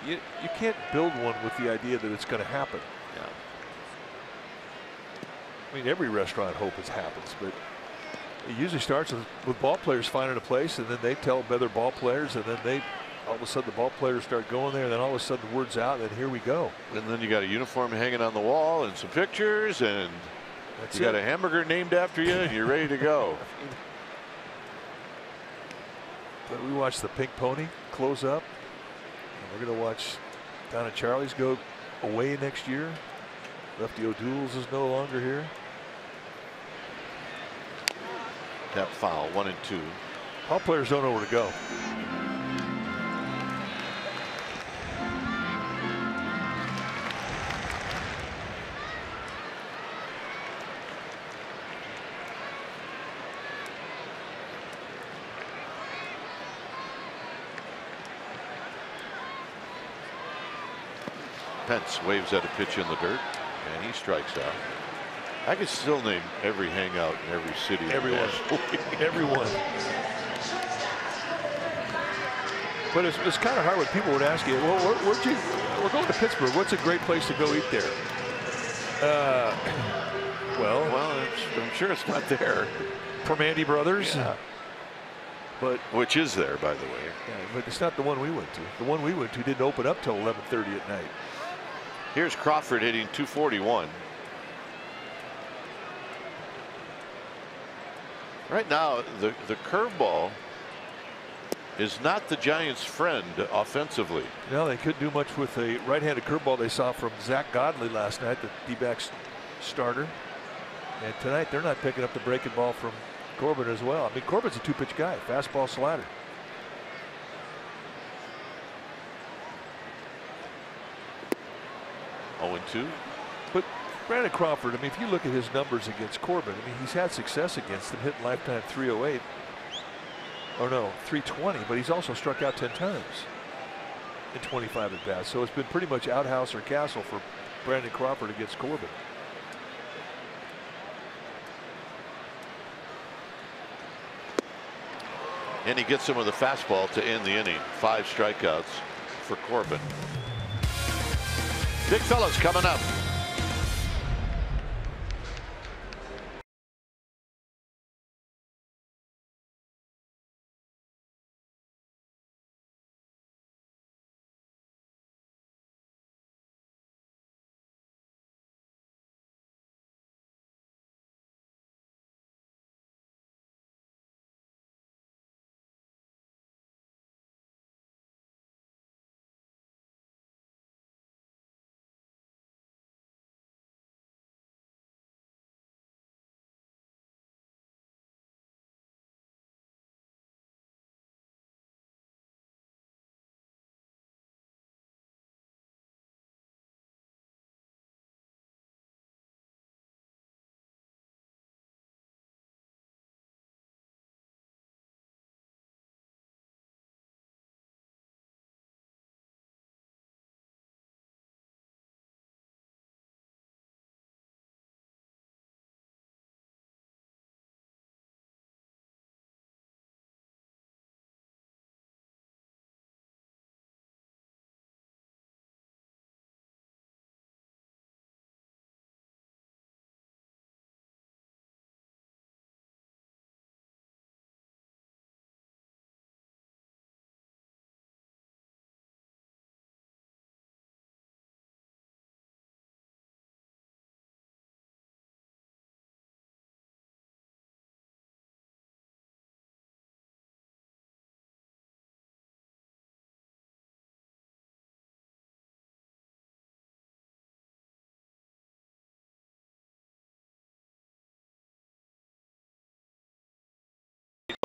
Speaker 6: you can't build one with the idea that it's going to happen.
Speaker 1: Yeah.
Speaker 6: I mean, every restaurant hope it happens, but it usually starts with ball players finding a place, and then they tell other ball players, and then all of a sudden the ball players start going there, and then all of a sudden the word's out, and then here we go.
Speaker 1: And then you got a uniform hanging on the wall and some pictures, and you got a hamburger named after you, and you're ready to go.
Speaker 6: But we watched the Pink Pony close up, and we're going to watch Don and Charlie's go away next year. Lefty O'Doul's is no longer here.
Speaker 1: Tap foul, 1-2.
Speaker 6: Ball players don't know where to go.
Speaker 1: Pence waves at a pitch in the dirt, and he strikes out. I could still name every hangout in every city.
Speaker 6: Everyone. Everyone. But it's kind of hard when people would ask you, well, we're going to Pittsburgh. What's a great place to go eat there? Well,
Speaker 1: I'm sure it's not there.
Speaker 6: Permeating Brothers.
Speaker 1: Yeah.
Speaker 6: But
Speaker 1: which is there, by the way.
Speaker 6: Yeah, but it's not the one we went to. The one we went to didn't open up till 11:30 at night.
Speaker 1: Here's Crawford hitting .241. Right now, the curveball is not the Giants' friend offensively.
Speaker 6: No, they couldn't do much with a right-handed curveball they saw from Zach Godley last night, the D-backs starter. And tonight they're not picking up the breaking ball from Corbin as well. I mean, Corbin's a two-pitch guy, fastball, slider.
Speaker 1: Oh, 0-2.
Speaker 6: But Brandon Crawford, I mean, if you look at his numbers against Corbin, I mean, he's had success against him, hitting lifetime .308. Or no, .320, but he's also struck out 10 times in 25 at bats. So it's been pretty much outhouse or castle for Brandon Crawford against Corbin.
Speaker 1: And he gets him with a fastball to end the inning. 5 strikeouts for Corbin. Big fellas coming up.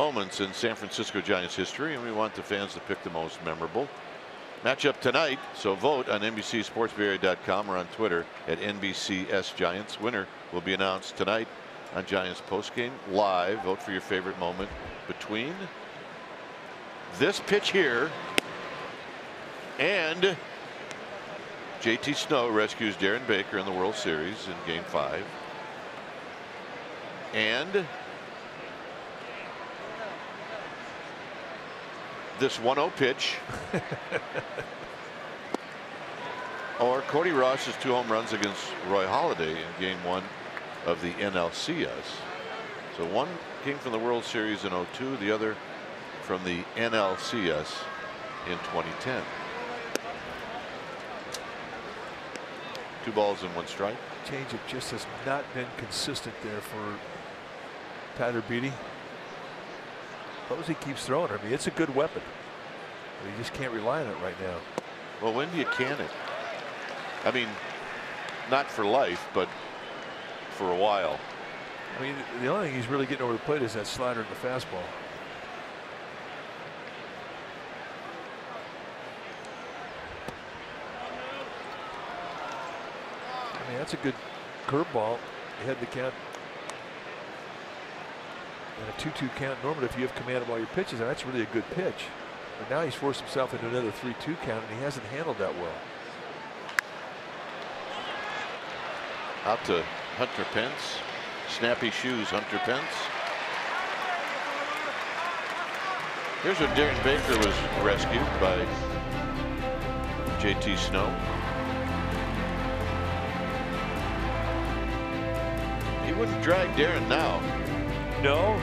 Speaker 1: moments in San Francisco Giants history, and we want the fans to pick the most memorable. Matchup tonight, so vote on NBCSportsBayArea.com or on Twitter at NBCSGiants. Winner will be announced tonight on Giants postgame live. Vote for your favorite moment between this pitch here and JT Snow rescues Darren Baker in the World Series in Game 5. And this 1-0 pitch. Or Cody Ross's 2 home runs against Roy Halladay in Game 1 of the NLCS. So one came from the World Series in 2002, the other from the NLCS in 2010. 2 balls and 1 strike.
Speaker 6: Changeup just has not been consistent there for Tyler Beede. Suppose he keeps throwing it. I mean, it's a good weapon, but he just can't rely on it right now.
Speaker 1: Well, when do you can it? I mean, not for life, but for a while.
Speaker 6: I mean, the only thing he's really getting over the plate is that slider and the fastball. I mean, that's a good curveball. He had the count. And a 2-2 count normally if you have command of all your pitches, and that's really a good pitch. But now he's forced himself into another 3-2 count, and he hasn't handled that well.
Speaker 1: Out to Hunter Pence. Snappy shoes, Hunter Pence. Here's when Darren Baker was rescued by JT Snow. He wouldn't drag Darren now.
Speaker 6: No.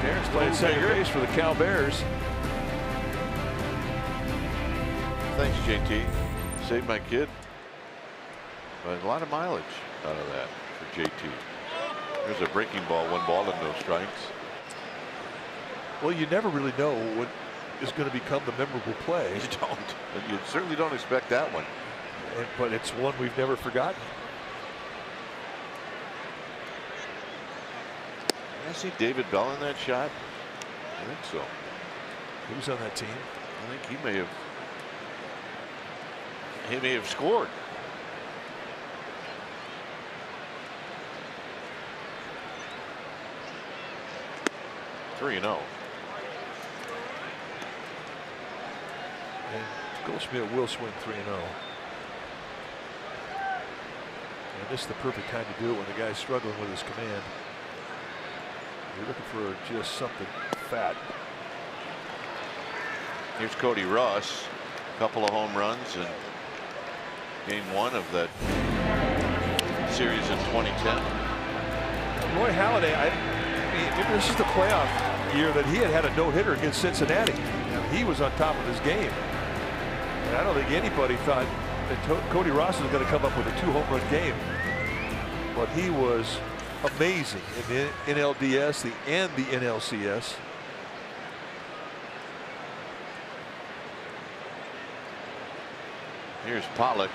Speaker 6: Darren's playing second base for the Cal Bears.
Speaker 1: Thanks, JT. Saved my kid. But a lot of mileage out of that for JT. There's a breaking ball, 1 ball and no strikes.
Speaker 6: Well, you never really know what is going to become the memorable play.
Speaker 1: You don't. And you certainly don't expect that one.
Speaker 6: But it's one we've never forgotten.
Speaker 1: I see David Bell in that shot. I think so.
Speaker 6: He was on that team.
Speaker 1: I think he may have scored. (3-0).
Speaker 6: And Goldschmidt will swing 3-0. And this is the perfect time to do it when the guy's struggling with his command. You're looking for just something fat.
Speaker 1: Here's Cody Ross, a couple of home runs in Game 1 of that series in 2010.
Speaker 6: Roy Halladay, I mean, this is the playoff year that he had a no-hitter against Cincinnati. He was on top of his game. And I don't think anybody thought that Cody Ross was going to come up with a 2-home-run game. But he was amazing in the NLDS and the NLCS.
Speaker 1: Here's Pollock.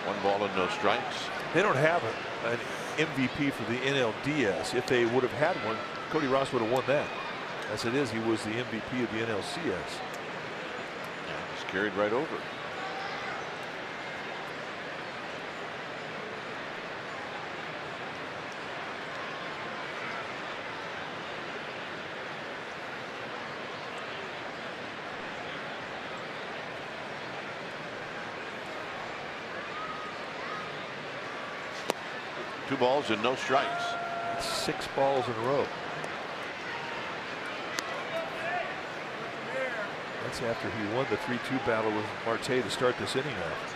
Speaker 1: 1 ball and no strikes.
Speaker 6: They don't have an MVP for the NLDS. If they would have had one, Cody Ross would have won that. As it is, he was the MVP of the NLCS.
Speaker 1: Yeah, he's carried right over. Two balls and no strikes.
Speaker 6: 6 balls in a row. That's after he won the 3-2 battle with Marte to start this inning off.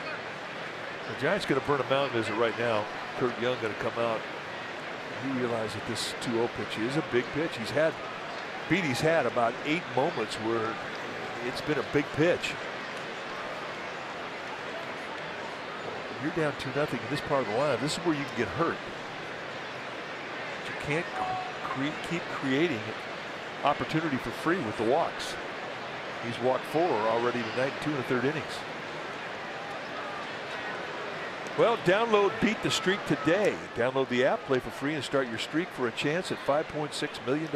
Speaker 6: The Giants going to burn a mountain visit right now. Kurt Young going to come out. He realized that this 2-0 pitch is a big pitch. Beede's had about 8 moments where it's been a big pitch. You're down 2-0 in this part of the line. This is where you can get hurt. But you can't keep creating opportunity for free with the walks. He's walked 4 already tonight in 2 1/3 innings. Well, download Beat the Streak today. Download the app, play for free, and start your streak for a chance at $5.6 million.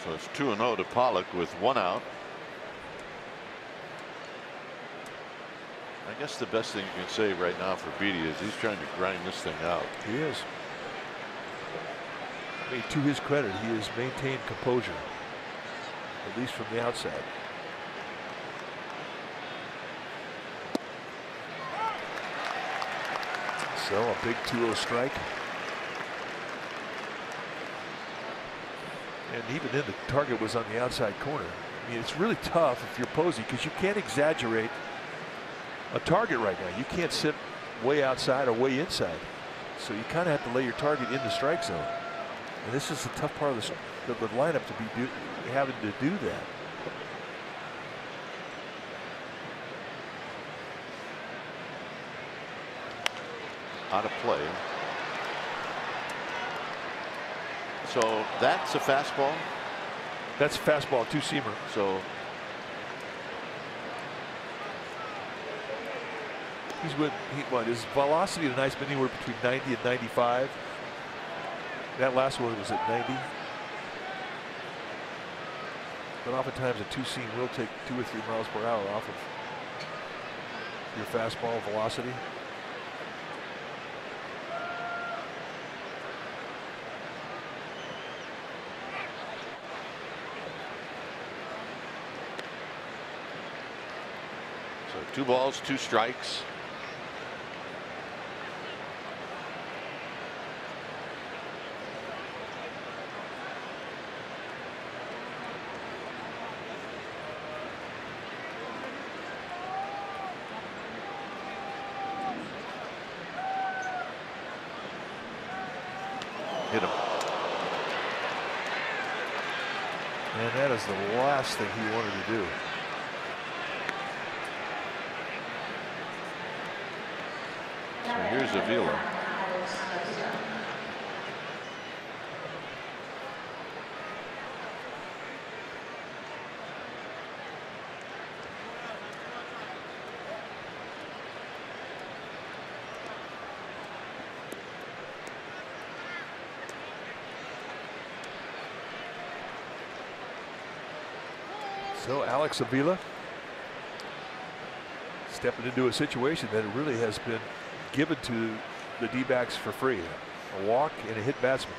Speaker 1: So it's 2-0 to Pollock with 1 out. I guess the best thing you can say right now for Beatty is he's trying to grind this thing out.
Speaker 6: He is. I mean, to his credit, he has maintained composure, at least from the outside. So a big 2-0 strike. And even then, the target was on the outside corner. I mean, it's really tough if you're Posey because you can't exaggerate a target right now. You can't sit way outside or way inside. So you kind of have to lay your target in the strike zone. And this is a tough part of the lineup to be having to do that.
Speaker 1: Out of play. So that's a fastball.
Speaker 6: That's a fastball, 2-seamer.
Speaker 1: So
Speaker 6: he's with what his velocity tonight's been anywhere between 90 and 95. That last one was at 90. But oftentimes a 2-seam will take 2 or 3 miles per hour off of your fastball velocity.
Speaker 1: So 2 balls, 2 strikes. Hit him.
Speaker 6: And that is the last thing he wanted to do.
Speaker 1: So here's Avila.
Speaker 6: So Alex Avila stepping into a situation that really has been given to the D-backs for free. A walk and a hit batsman.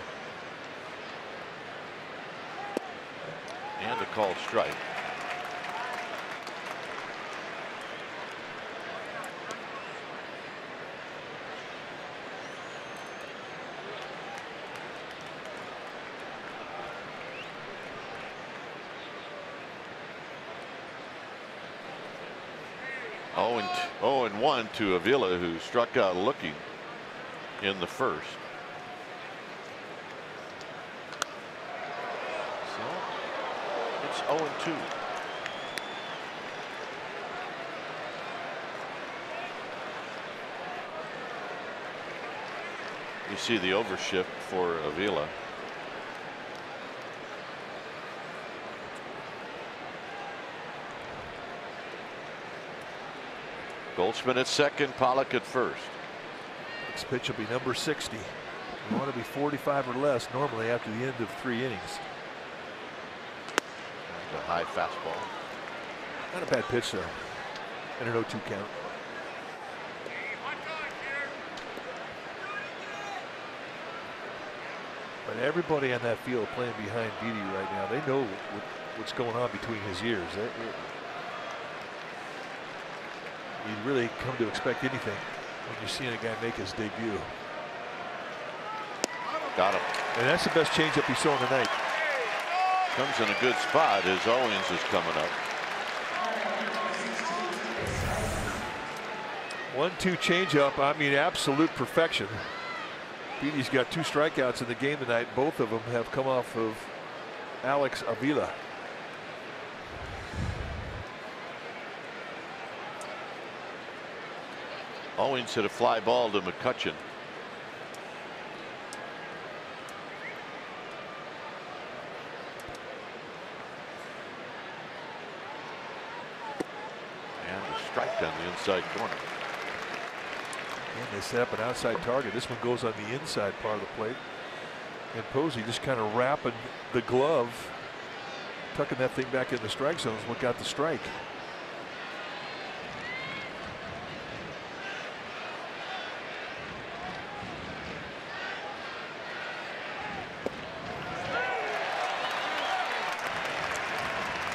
Speaker 1: And a called strike. Oh, and 1 to Avila, who struck out looking in the first. So it's 0-2. You see the overshift for Avila. Goldschmidt at second, Pollock at first.
Speaker 6: Next pitch will be number 60. You want to be 45 or less normally after the end of 3 innings.
Speaker 1: A high fastball.
Speaker 6: Not a bad pitch though. And an 0-2 count. But everybody on that field playing behind Beatty right now, they know what's going on between his ears. You really come to expect anything when you're seeing a guy make his debut.
Speaker 1: Got him.
Speaker 6: And that's the best changeup he saw tonight.
Speaker 1: Comes in a good spot as Owens is coming up.
Speaker 6: 1-2 changeup. I mean, absolute perfection. Beatty's got 2 strikeouts in the game tonight. Both of them have come off of Alex Avila.
Speaker 1: Owens hit a fly ball to McCutcheon. on the inside corner.
Speaker 6: And they set up an outside target. This one goes on the inside part of the plate. And Posey just kind of wrapping the glove, tucking that thing back in the strike zone is what got the strike.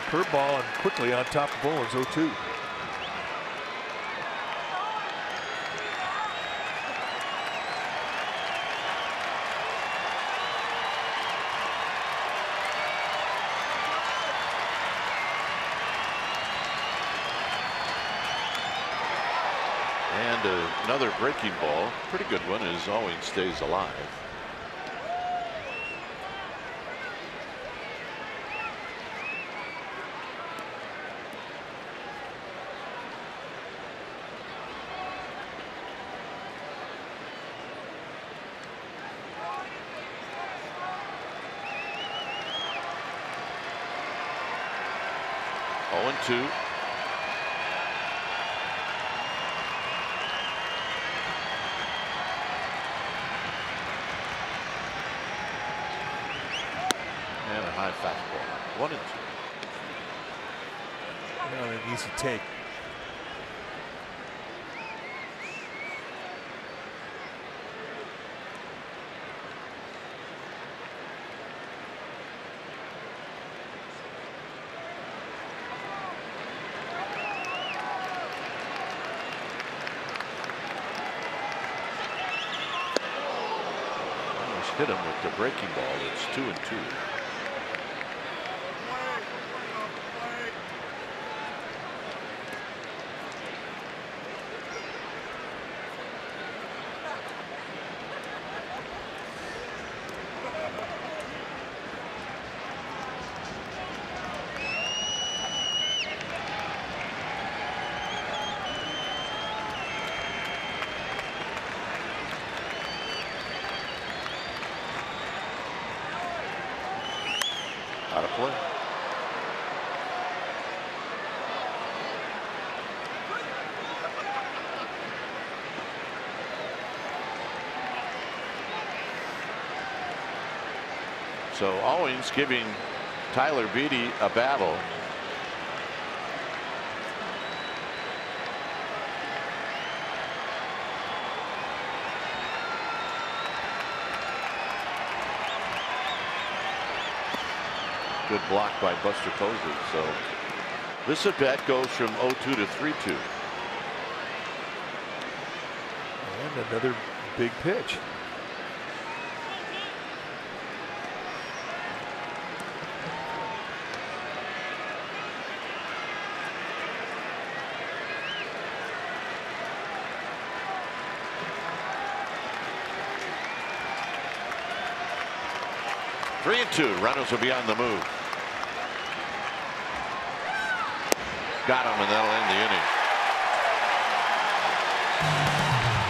Speaker 6: Curveball and quickly on top of Owens, 0-2.
Speaker 1: And another breaking ball, pretty good one, as Owens stays alive. Oh, and 2. And a high fastball. 1 and 2.
Speaker 6: Not an easy take.
Speaker 1: Hit him with the breaking ball. It's 2 and 2. Out of play. So Owens giving Tyler Beatty a battle. Good block by Buster Posey. So this at bat goes from 0-2 to 3-2.
Speaker 6: And another big pitch.
Speaker 1: Three and 2. Runners will be on the move. Got him, and that'll end the inning.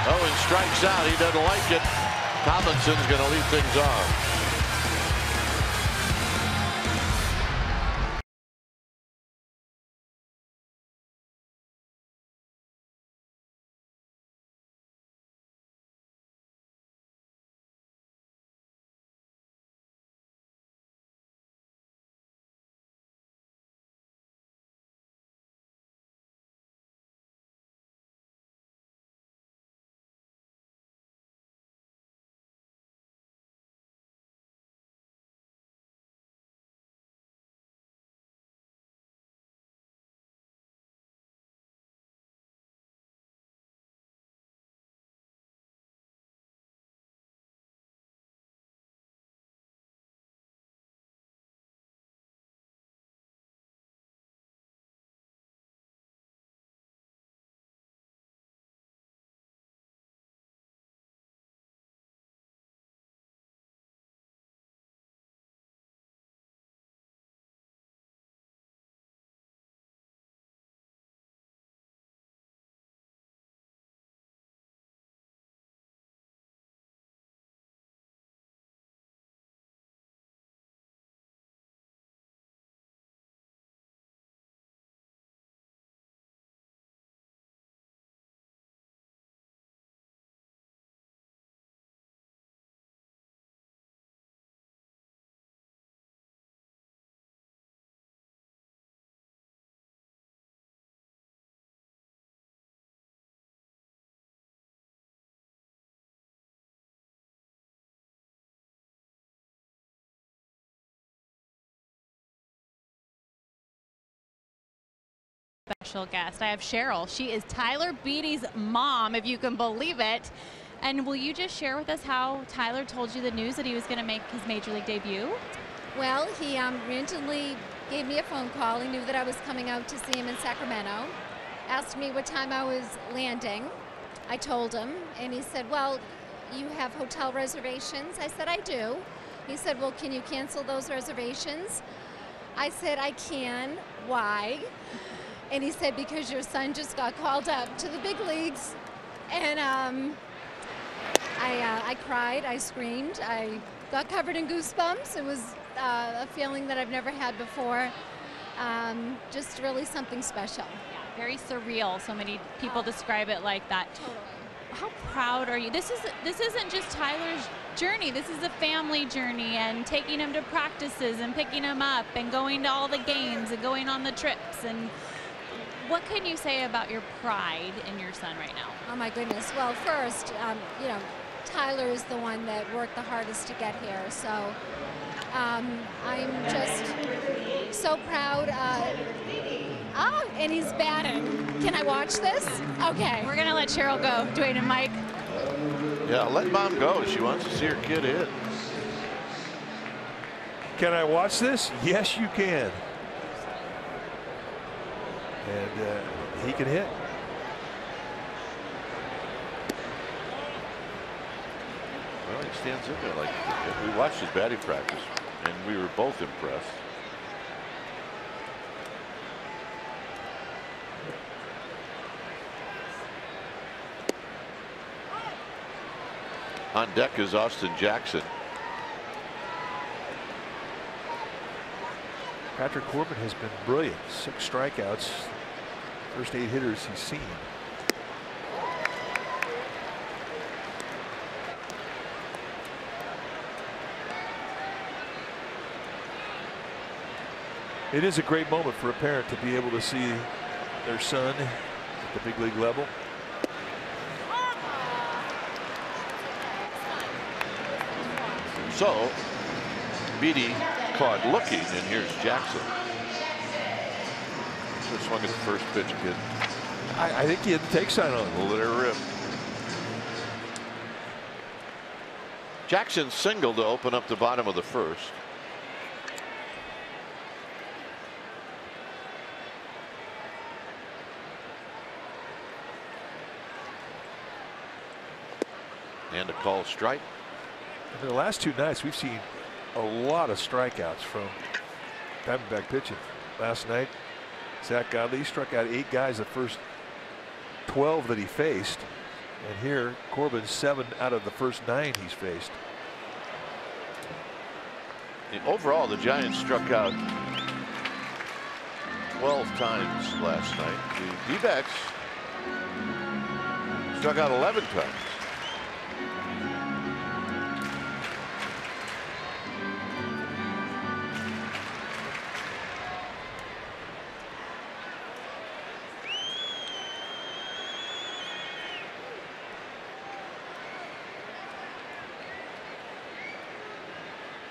Speaker 1: Owens strikes out. He doesn't like it. Tobinson's going to lead things off.
Speaker 5: special guest. I have Cheryl. She is Tyler Beattie's mom, if you can believe it. And will you just share with us how Tyler told you the news that he was going to make his Major League debut?
Speaker 7: Well, he randomly gave me a phone call. He knew that I was coming out to see him in Sacramento. Asked me what time I was landing. I told him, and he said, well, you have hotel reservations? I said, I do. He said, well, can you cancel those reservations? I said, I can. Why? And he said, because your son just got called up to the big leagues. And I cried, I screamed, I got covered in goosebumps. It was a feeling that I've never had before. Just really something special.
Speaker 5: Yeah, very surreal. So many people describe it like that.
Speaker 7: Totally.
Speaker 5: How proud are you? This isn't just Tyler's journey. This is a family journey, and taking him to practices and picking him up and going to all the games and going on the trips. And what can you say about your pride in your son right now?
Speaker 7: Oh my goodness. Well, first, you know, Tyler is the one that worked the hardest to get here. So I'm just so proud. Oh, and he's batting. Can I watch this? Okay.
Speaker 5: We're going to let Cheryl go. Dwayne and Mike.
Speaker 1: Yeah, let mom go. She wants to see her kid hit.
Speaker 6: Can I watch this? Yes, you can. And he can hit.
Speaker 1: Well, he stands in there like we watched his batting practice, and we were both impressed. On deck is Austin Jackson.
Speaker 6: Patrick Corbin has been brilliant. 6 strikeouts. First 8 hitters he's seen. It is a great moment for a parent to be able to see their son at the big league level.
Speaker 1: So Beattie caught looking, and here's Jackson. Just swung at the first pitch, kid.
Speaker 6: I think he had the take sign on.
Speaker 1: Let her rip. Jackson singled to open up the bottom of the first. And a call strike.
Speaker 6: In the last 2 nights, we've seen a lot of strikeouts from Diamondback pitching. Last night, Zach Godley struck out 8 guys the first 12 that he faced. And here, Corbin 7 out of the first 9 he's faced.
Speaker 1: And overall, the Giants struck out 12 times last night. The D-backs struck out 11 times.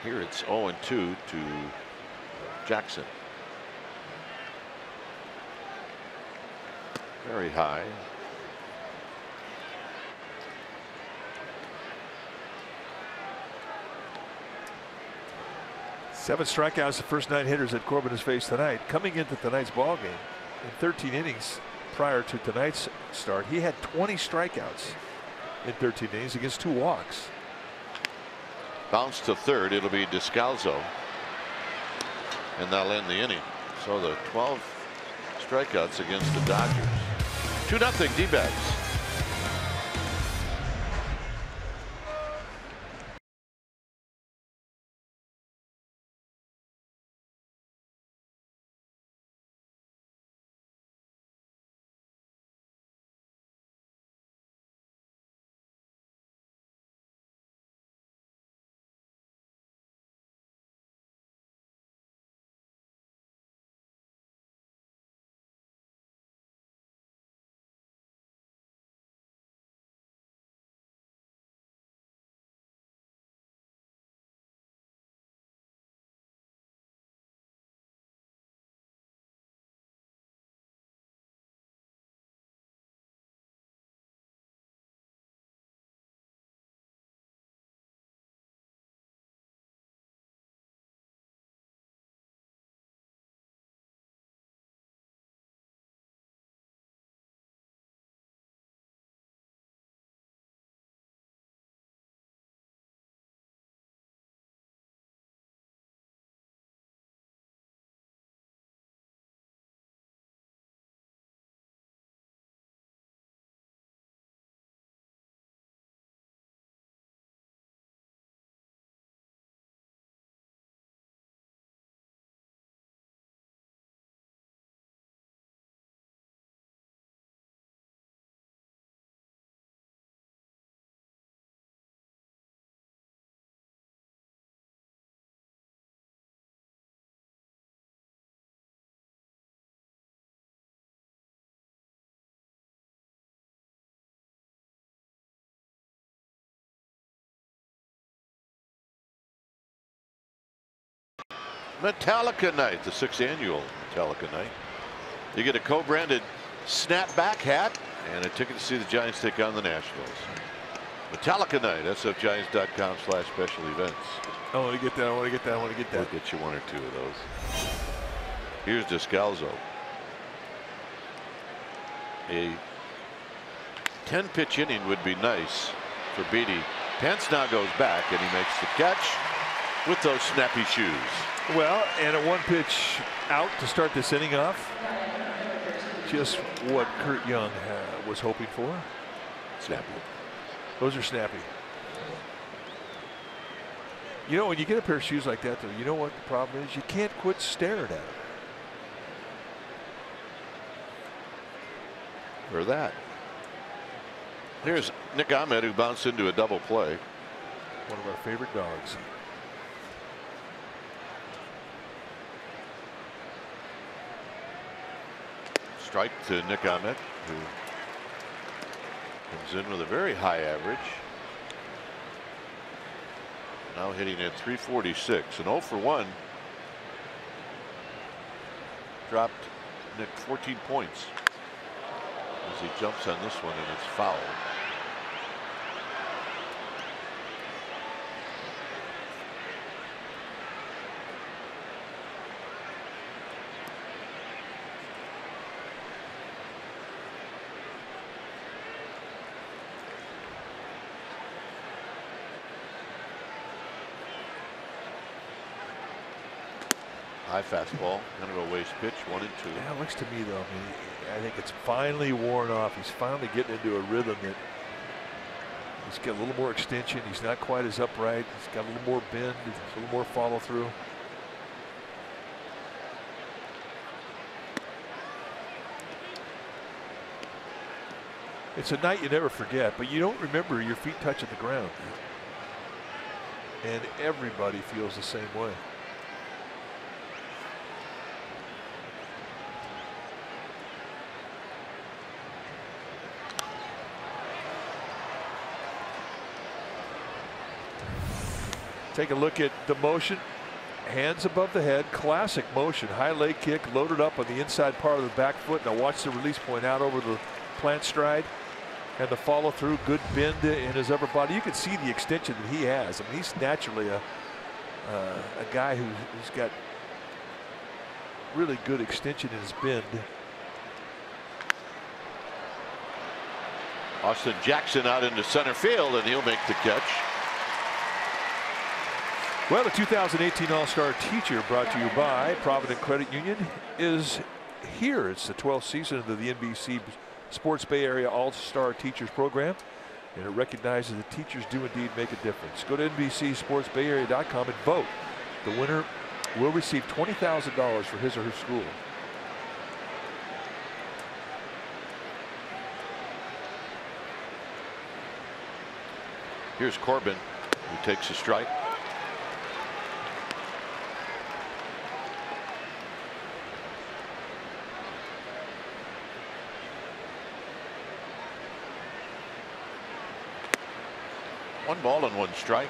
Speaker 1: Here it's 0-2 to Jackson. Very high.
Speaker 6: Seven strikeouts the first 9 hitters that Corbin has faced tonight. Coming into tonight's ball game, in 13 innings prior to tonight's start, he had 20 strikeouts in 13 innings against 2 walks.
Speaker 1: Bounce to third. It'll be Descalzo, and that'll end the inning. So the 12 strikeouts against the Dodgers. 2-0 D-backs. Metallica Night, the 6th annual Metallica Night. You get a co-branded snapback hat and a ticket to see the Giants take on the Nationals. Metallica Night, sfgiants.com/special events.
Speaker 6: I want to get that. I want to get that. I want to get that.
Speaker 1: We'll get you 1 or 2 of those. Here's Descalzo. A 10-pitch inning would be nice for Beatty. Pence now goes back and he makes the catch with those snappy shoes.
Speaker 6: Well, and a 1-pitch out to start this inning off. Just what Kurt Young was hoping for.
Speaker 1: Snappy.
Speaker 6: Those are snappy. You know, when you get a pair of shoes like that, though, you know what the problem is? You can't quit staring at them.
Speaker 1: Or that. Here's Nick Ahmed, who bounced into a double play.
Speaker 6: One of our favorite dogs.
Speaker 1: Strike to Nick Ahmed, who comes in with a very high average. Now hitting at 346, and 0 for 1. Dropped Nick 14 points as he jumps on this one, and it's foul. High fastball, kind of a waste pitch, 1 and 2.
Speaker 6: Yeah, it looks to me though, I think it's finally worn off. He's finally getting into a rhythm that he's got a little more extension. He's not quite as upright. He's got a little more bend, a little more follow through. It's a night you never forget, but you don't remember your feet touching the ground. And everybody feels the same way. Take a look at the motion. Hands above the head, classic motion. High leg kick loaded up on the inside part of the back foot. Now watch the release point out over the plant stride. And the follow through, good bend in his upper body. You can see the extension that he has. I mean, he's naturally a guy who's got really good extension in his bend.
Speaker 1: Austin Jackson out into center field, and he'll make the catch.
Speaker 6: Well, the 2018 All-Star Teacher, brought to you by Provident Credit Union, is here. It's the 12th season of the NBC Sports Bay Area All-Star Teachers Program, and it recognizes that teachers do indeed make a difference. Go to NBCSportsBayArea.com and vote. The winner will receive $20,000 for his or her school.
Speaker 1: Here's Corbin, who takes a strike. One ball and one strike.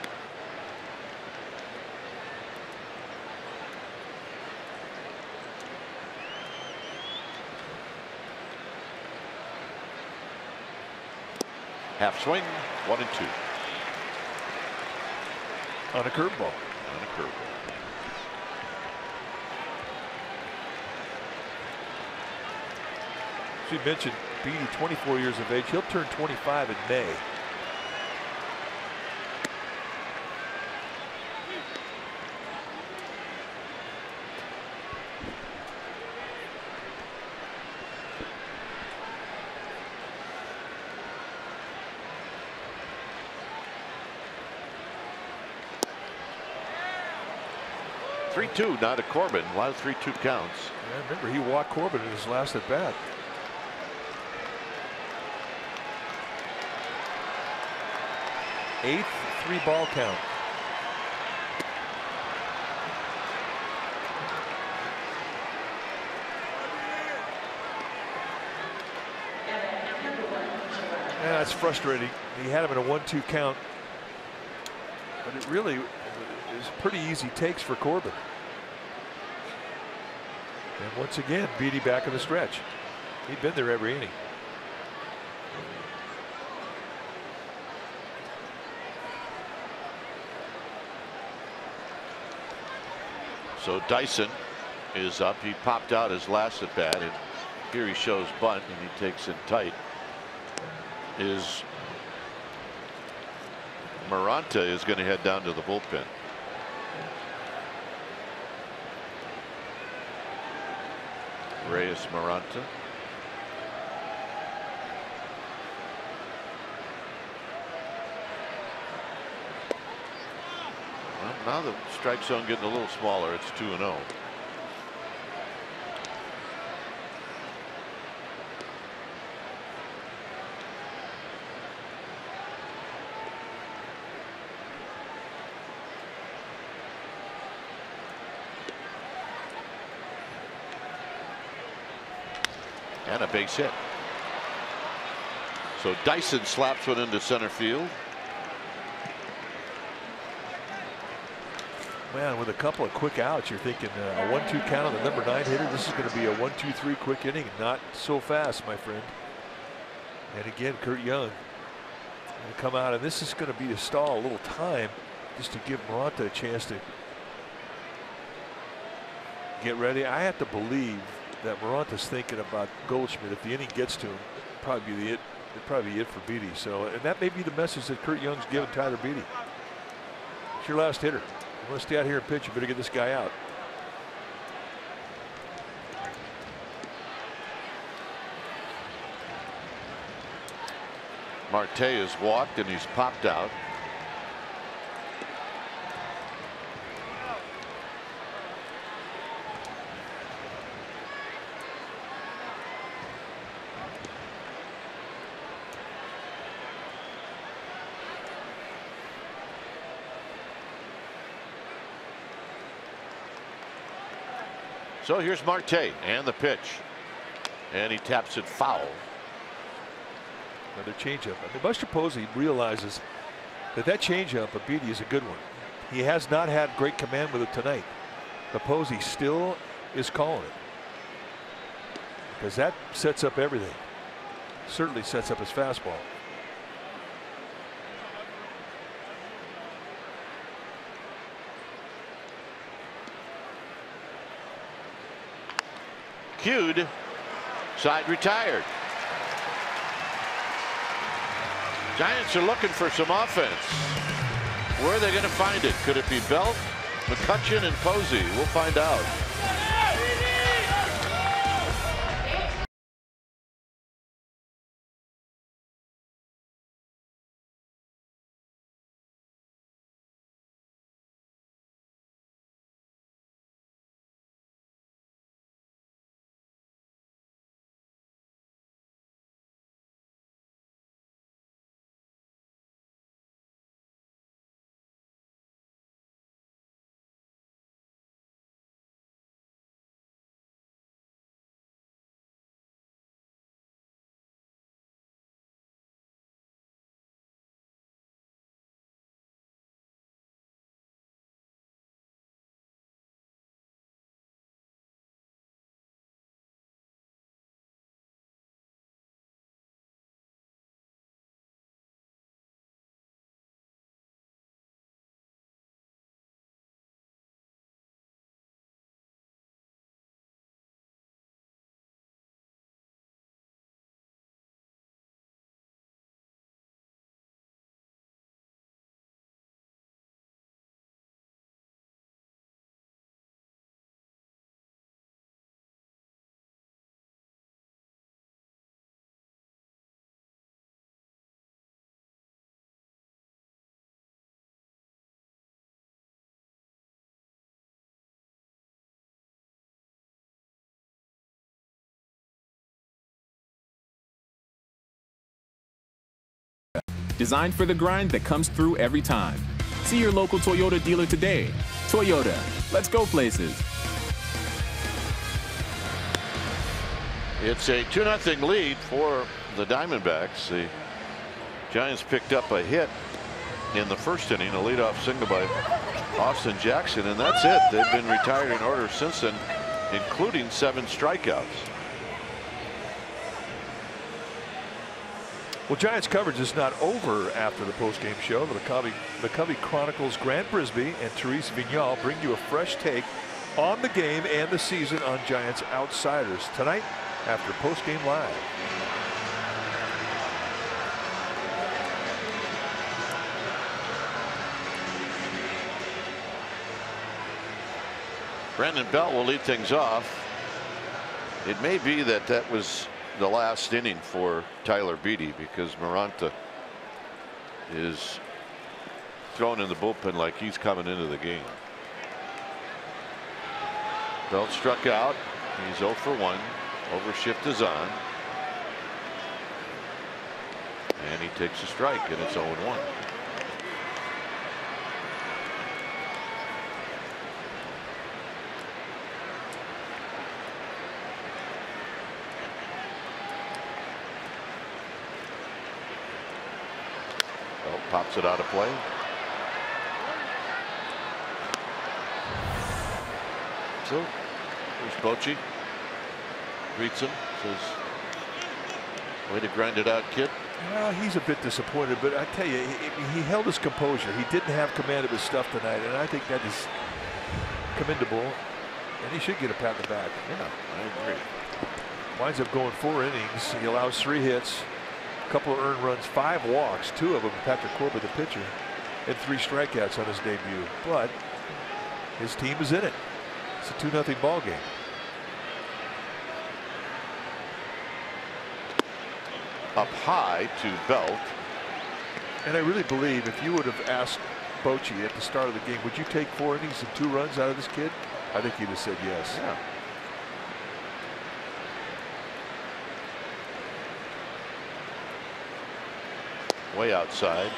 Speaker 1: Half swing, 1 and 2.
Speaker 6: On a curveball.
Speaker 1: On a curveball.
Speaker 6: As you mentioned, Beatty, 24 years of age. He'll turn 25 in May.
Speaker 1: Two, now to Corbin. A lot of 3-2 counts.
Speaker 6: Yeah, remember, he walked Corbin in his last at bat. Eighth 3-ball count. Yeah, that's frustrating. He had him in a 1-2 count, but it really is pretty easy takes for Corbin. And once again, Beatty back in the stretch. He'd been there every inning.
Speaker 1: So Dyson is up. He popped out his last at bat, and here he shows bunt, and he takes it tight. Is Maranta is going to head down to the bullpen. Reyes Maranta. Well, now the strike zone getting a little smaller. It's 2-0. And a base hit. So Dyson slaps one into center field.
Speaker 6: Man, with a couple of quick outs, you're thinking a 1-2 count on the number 9 hitter. This is going to be a 1-2-3 quick inning. Not so fast, my friend. And again, Kurt Young going to come out, and this is going to be to stall a little time just to give Maranta a chance to get ready. I have to believe that Maranta's thinking about Goldschmidt. If the inning gets to him, probably be it. It'd probably be it for Beatty. So, and that may be the message that Kurt Young's giving Tyler Beatty. It's your last hitter. You want to stay out here and pitch, you better get this guy out.
Speaker 1: Marte has walked and he's popped out. So here's Marte and the pitch, and he taps it foul.
Speaker 6: Another changeup. I mean, Buster Posey realizes that changeup of Beatty is a good one. He has not had great command with it tonight, but Posey still is calling it because that sets up everything. Certainly sets up his fastball.
Speaker 1: Cued, side retired. Giants are looking for some offense. Where are they going to find it? Could it be Belt, McCutchen, and Posey? We'll find out.
Speaker 4: Designed for the grind that comes through every time. See your local Toyota dealer today. Toyota, let's go places.
Speaker 1: It's a 2-0 lead for the Diamondbacks. The Giants picked up a hit in the first inning, a leadoff single by Austin Jackson, and that's it. They've been retired in order since then. including 7 strikeouts.
Speaker 6: Well, Giants coverage is not over after the postgame show. The McCovey Chronicles Grant Brisbee and Therese Vignal bring you a fresh take on the game and the season on Giants Outsiders tonight after postgame live.
Speaker 1: Brandon Belt will lead things off. It may be that was the last inning for Tyler Beatty, because Maranta is thrown in the bullpen like he's coming into the game. Belt struck out. He's 0 for 1. Overshift is on. And he takes a strike, and it's 0-1. Belt pops it out of play. So there's Bochy. Greets him, says, "Way to grind it out, kid."
Speaker 6: Well, he's a bit disappointed, but I tell you, he held his composure. He didn't have command of his stuff tonight, and I think that is commendable. And he should get a pat on the back.
Speaker 1: Yeah, I agree.
Speaker 6: Winds up going 4 innings. He allows 3 hits, a couple of earned runs, 5 walks, 2 of them Patrick Corbin, the pitcher, and 3 strikeouts on his debut. But his team is in it. It's a 2-0 ball game.
Speaker 1: Up high to Belt.
Speaker 6: And I really believe if you would have asked Bochy at the start of the game, would you take 4 innings and 2 runs out of this kid? I think he'd have said yes.
Speaker 1: Yeah. Way outside.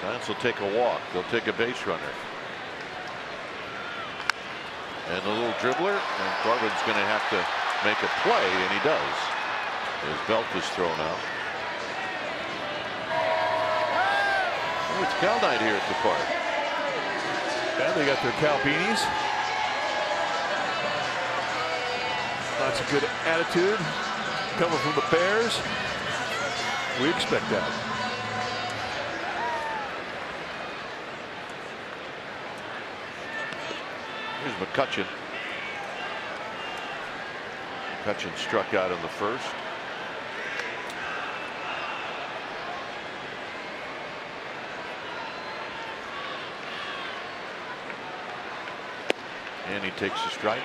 Speaker 1: Giants will take a walk. They'll take a base runner. And a little dribbler. And Corbin's going to have to make a play, and he does. His Belt is thrown out. Oh, it's Cal night here at the park.
Speaker 6: And they got their Cal beanies. Lots of good attitude coming from the Bears. We expect that.
Speaker 1: Here's McCutcheon. McCutcheon struck out in the first. And he takes a strike.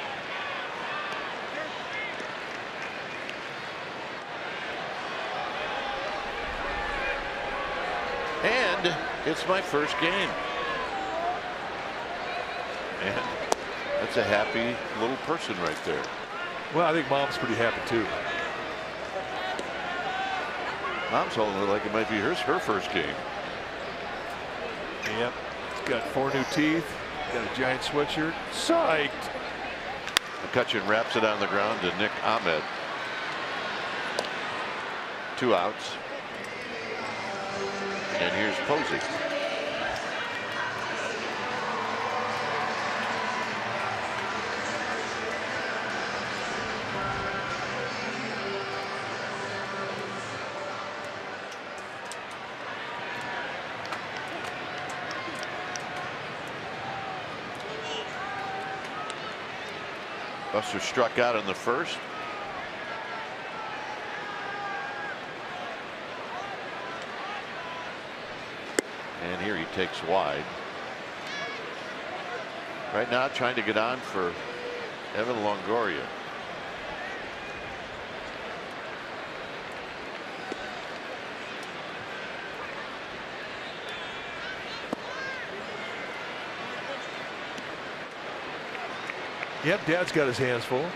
Speaker 1: And it's my first game. And that's a happy little person right there.
Speaker 6: Well, I think Mom's pretty happy too.
Speaker 1: Mom's holding it like it might be her first game.
Speaker 6: Yep. He's got 4 new teeth. Got a Giant sweatshirt. Psyched.
Speaker 1: McCutcheon wraps it on the ground to Nick Ahmed. 2 outs. And here's Posey. Buster struck out in the first. And here he takes wide. Right now trying to get on for Evan Longoria.
Speaker 6: Yep, Dad's got his hands full.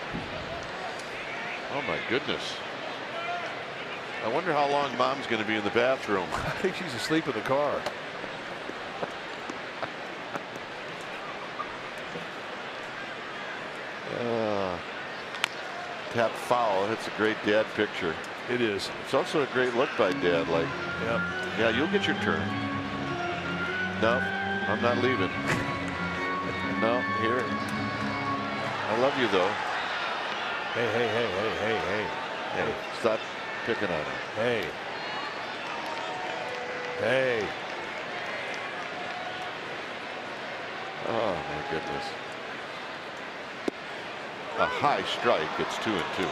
Speaker 1: Oh my goodness. I wonder how long Mom's going to be in the bathroom.
Speaker 6: I think she's asleep in the car.
Speaker 1: tap foul. It's a great dad picture.
Speaker 6: It is.
Speaker 1: It's also a great look by Dad. Like, yeah, you'll get your turn. No, I'm not leaving. No, here. I love you though. Hey, stop picking on him.
Speaker 6: Hey.
Speaker 1: Oh my goodness. A high strike. It's 2-2.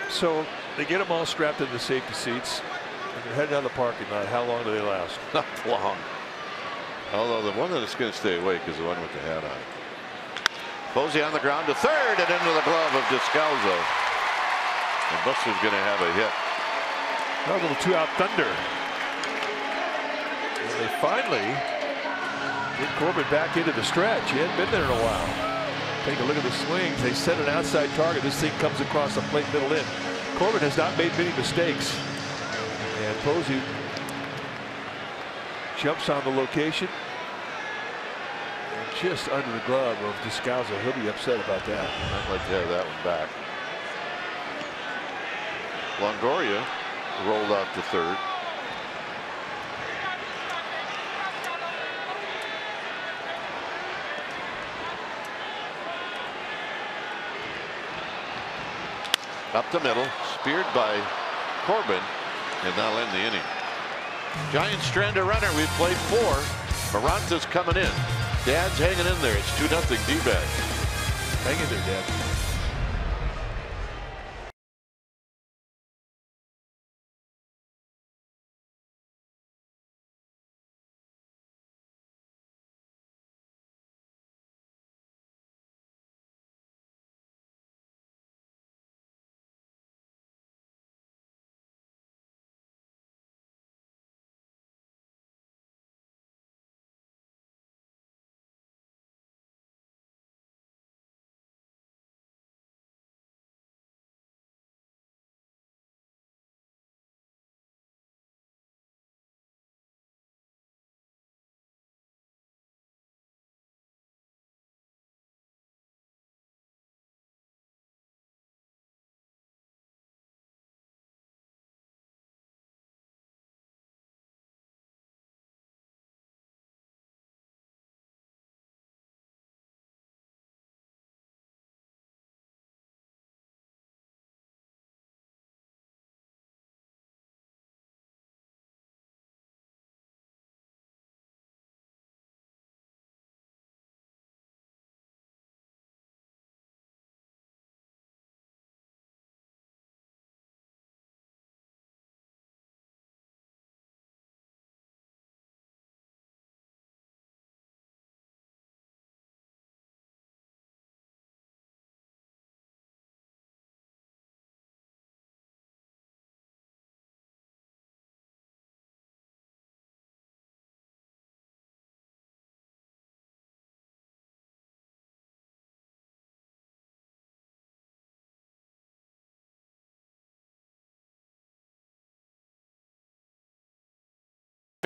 Speaker 6: So they get them all strapped into safety seats, and they're heading down the parking lot. How long do they last?
Speaker 1: Not long. Although the one that's going to stay awake is the one with the hat on. Posey on the ground to third and into the glove of Descalzo. And Buster's going to have a hit.
Speaker 6: A little 2-out thunder. And they finally get Corbin back into the stretch. He hadn't been there in a while. Take a look at the swings. They set an outside target. This thing comes across the plate middle in. Corbin has not made many mistakes. And Posey jumps on the location. And just under the glove of Descalzo. He'll be upset about that.
Speaker 1: I'd like to have that one back. Longoria rolled out to third. Up the middle, speared by Corbin, and that'll end the inning. Giants strand a runner. We've played 4. Maranta's coming in. Dad's hanging in there. It's 2-0 D-backs.
Speaker 6: Hang in there, Dad.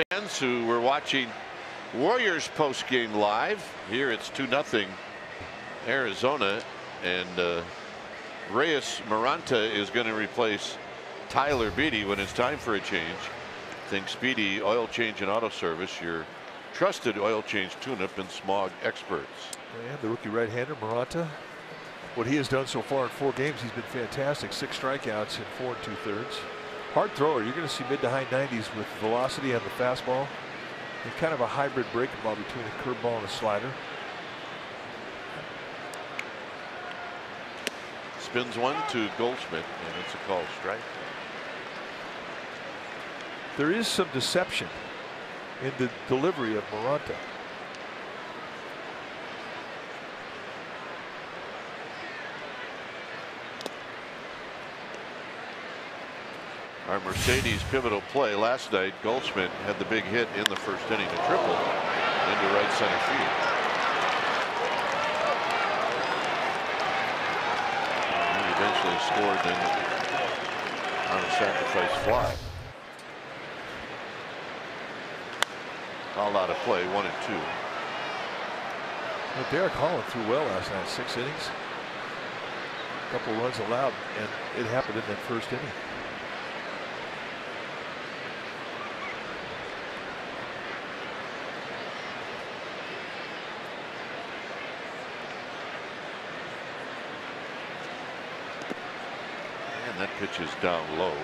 Speaker 1: Fans who were watching Warriors post-game live, here it's 2-0 Arizona, and Reyes Maranta is going to replace Tyler Beatty when it's time for a change. Think Speedy Oil Change and Auto Service, your trusted oil change tune-up and smog experts.
Speaker 6: And the rookie right-hander Maranta, what he has done so far in 4 games, he's been fantastic. 6 strikeouts in 4 2/3. Hard thrower. You're going to see mid to high 90s with velocity on the fastball. And kind of a hybrid breaking ball between a curveball and a slider.
Speaker 1: Spins one to Goldschmidt, and it's a called strike.
Speaker 6: There is some deception in the delivery of Maranta.
Speaker 1: Our Mercedes pivotal play last night. Goldschmidt had the big hit in the first inning, a triple into right center field. He eventually scored then on a sacrifice fly. All out of play, 1-2.
Speaker 6: Well, Derek Holland threw well last night, 6 innings. A couple runs allowed, and it happened in that first inning.
Speaker 1: And that pitch is down low.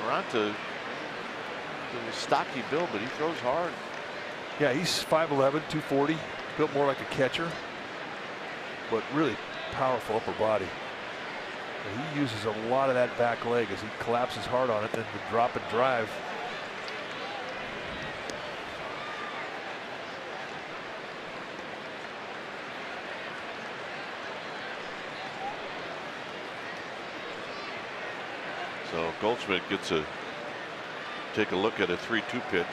Speaker 1: Moranta, a stocky build, but he throws hard.
Speaker 6: Yeah, he's 5'11", 240, built more like a catcher, but really powerful upper body. And he uses a lot of that back leg as he collapses hard on it, then the drop and drive.
Speaker 1: So Goldschmidt gets a take a look at a 3-2 pitch.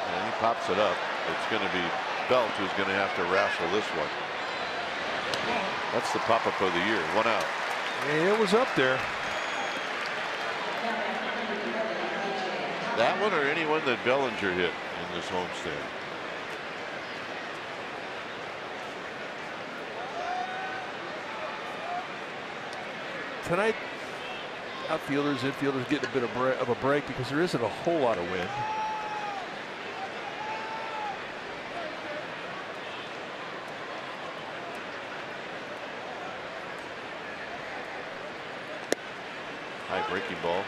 Speaker 1: And he pops it up. It's going to be Belt who's going to have to wrestle this one. That's the pop-up of the year. 1 out.
Speaker 6: It was up there.
Speaker 1: That one or anyone that Bellinger hit in this homestand.
Speaker 6: Tonight, outfielders, infielders getting a bit of a break because there isn't a whole lot of wind.
Speaker 1: High breaking ball.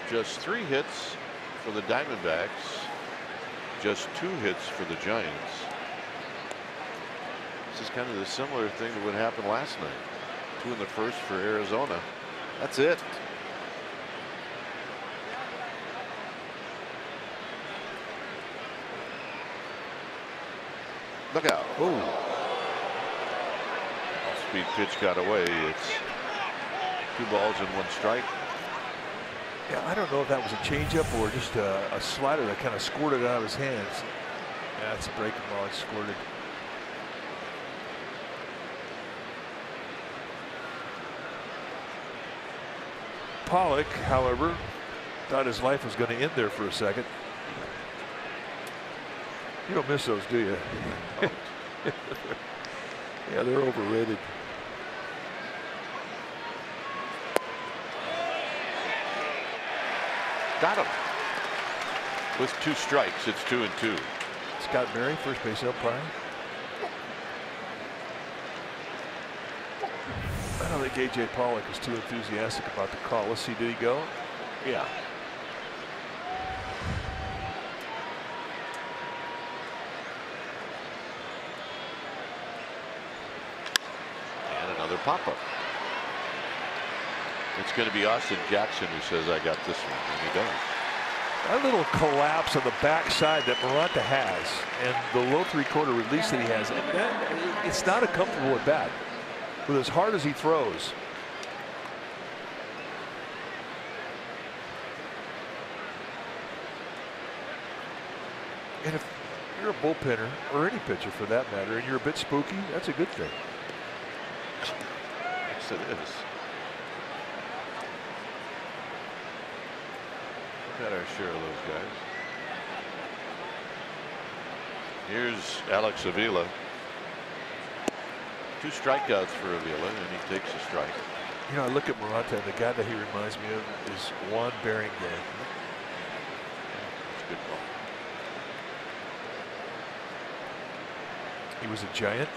Speaker 1: Just 3 hits for the Diamondbacks, just 2 hits for the Giants. This is kind of the similar thing that would happen last night. 2 in the first for Arizona. That's it. Look out.
Speaker 6: Oh.
Speaker 1: Speed pitch got away. It's 2 balls and 1 strike.
Speaker 6: Yeah, I don't know if that was a changeup or just a slider that kind of squirted out of his hands. Yeah, it's a breaking ball. It squirted. Pollock, however, thought his life was going to end there for a second. You don't miss those, do you? Yeah, they're overrated.
Speaker 1: Got him. With 2 strikes, it's 2-2.
Speaker 6: Scott Berry, first base umpire. I don't think A.J. Pollock is too enthusiastic about the call. Let's see, did he go? Yeah.
Speaker 1: And another pop-up. It's going to be Austin Jackson who says, I got this one, and he does.
Speaker 6: That little collapse on the backside that Moranta has and the low 3/4 release that he has, and that, it's not a comfortable at bat with as hard as he throws. And if you're a bullpenner or any pitcher for that matter and you're a bit spooky, that's a good thing.
Speaker 1: Yes, it is. Got our share of those guys. Here's Alex Avila. 2 strikeouts for Avila, and he takes a strike.
Speaker 6: You know, I look at Moranta, and the guy that he reminds me of is Juan Barrington.
Speaker 1: That's a good ball.
Speaker 6: He was a Giant.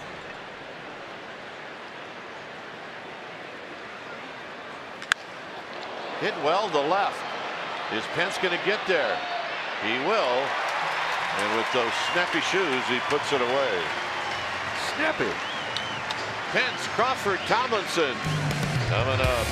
Speaker 1: Hit well to left. Is Pence going to get there? He will. And with those snappy shoes, he puts it away.
Speaker 6: Snappy.
Speaker 1: Pence, Crawford, Tomlinson coming up.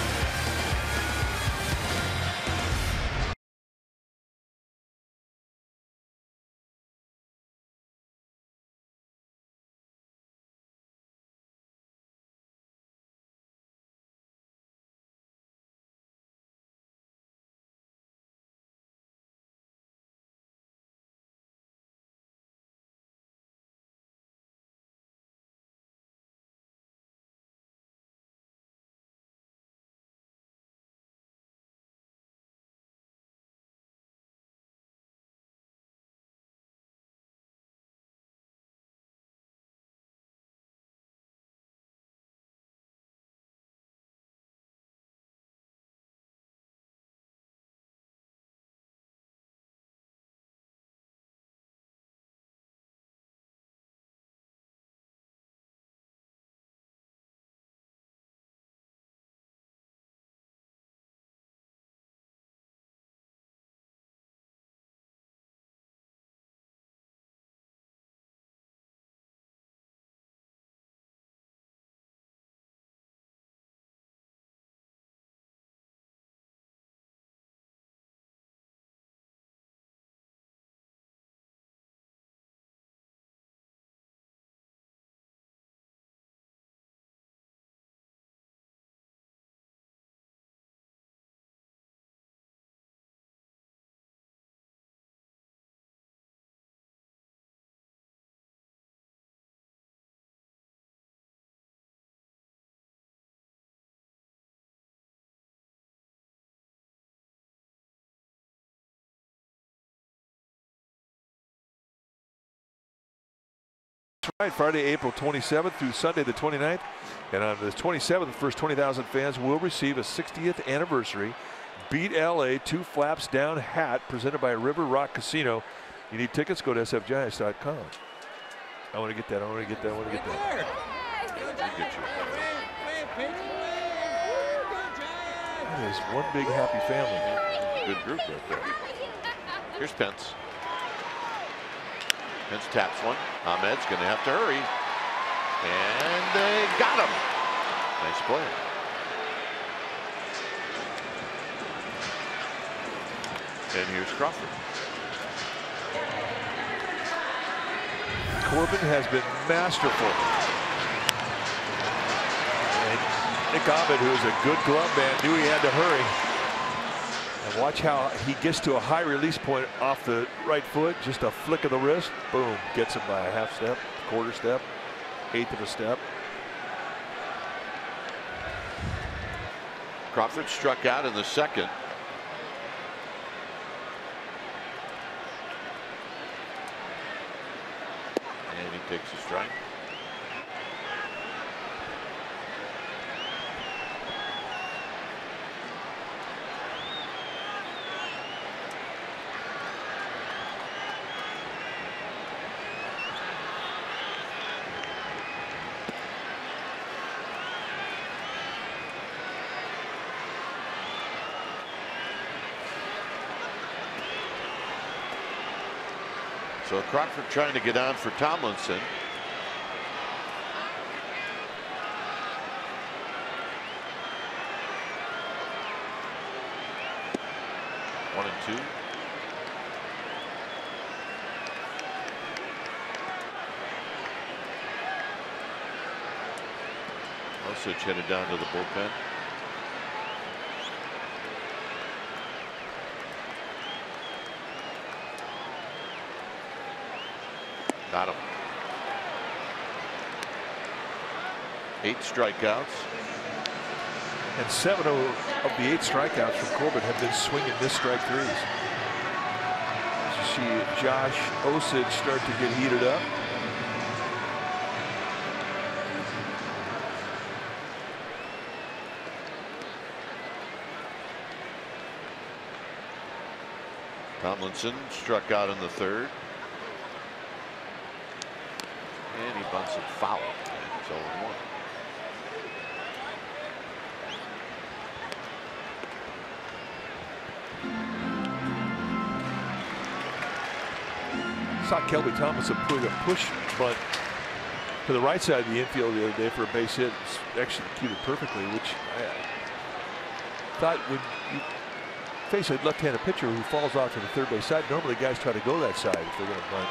Speaker 6: Friday, April 27th through Sunday the 29th. And on the 27th, the first 20,000 fans will receive a 60th anniversary Beat LA 2 Flaps Down hat presented by River Rock Casino. You need tickets, go to sfgiants.com. I want to get that. I want to get that. I want to get that. That is one big happy family.
Speaker 1: Good group right there. Here's Pence. Pence taps one. Ahmed's going to have to hurry. And they got him. Nice play. And here's Crawford.
Speaker 6: Corbin has been masterful. And Nick Ahmed, who is a good glove man, knew he had to hurry. And watch how he gets to a high release point off the right foot. Just a flick of the wrist. Boom. Gets him by a half step, quarter step, eighth of a step.
Speaker 1: Crawford struck out in the second. And he takes a strike. So Crawford trying to get on for Tomlinson. One and two. Osich headed down to the bullpen. Got him. 8 strikeouts.
Speaker 6: And 7 of the 8 strikeouts from Corbin have been swinging miss strike threes. As you see Josh Osich start to get heated up.
Speaker 1: Tomlinson struck out in the third. And he bunts it foul. It's 0-1.
Speaker 6: Saw Kelby Tomlinson put a push bunt to the right side of the infield the other day for a base hit. It's executed perfectly, which I thought when you face a left-handed pitcher who falls off to the third base side, normally guys try to go that side if they're going to bunt.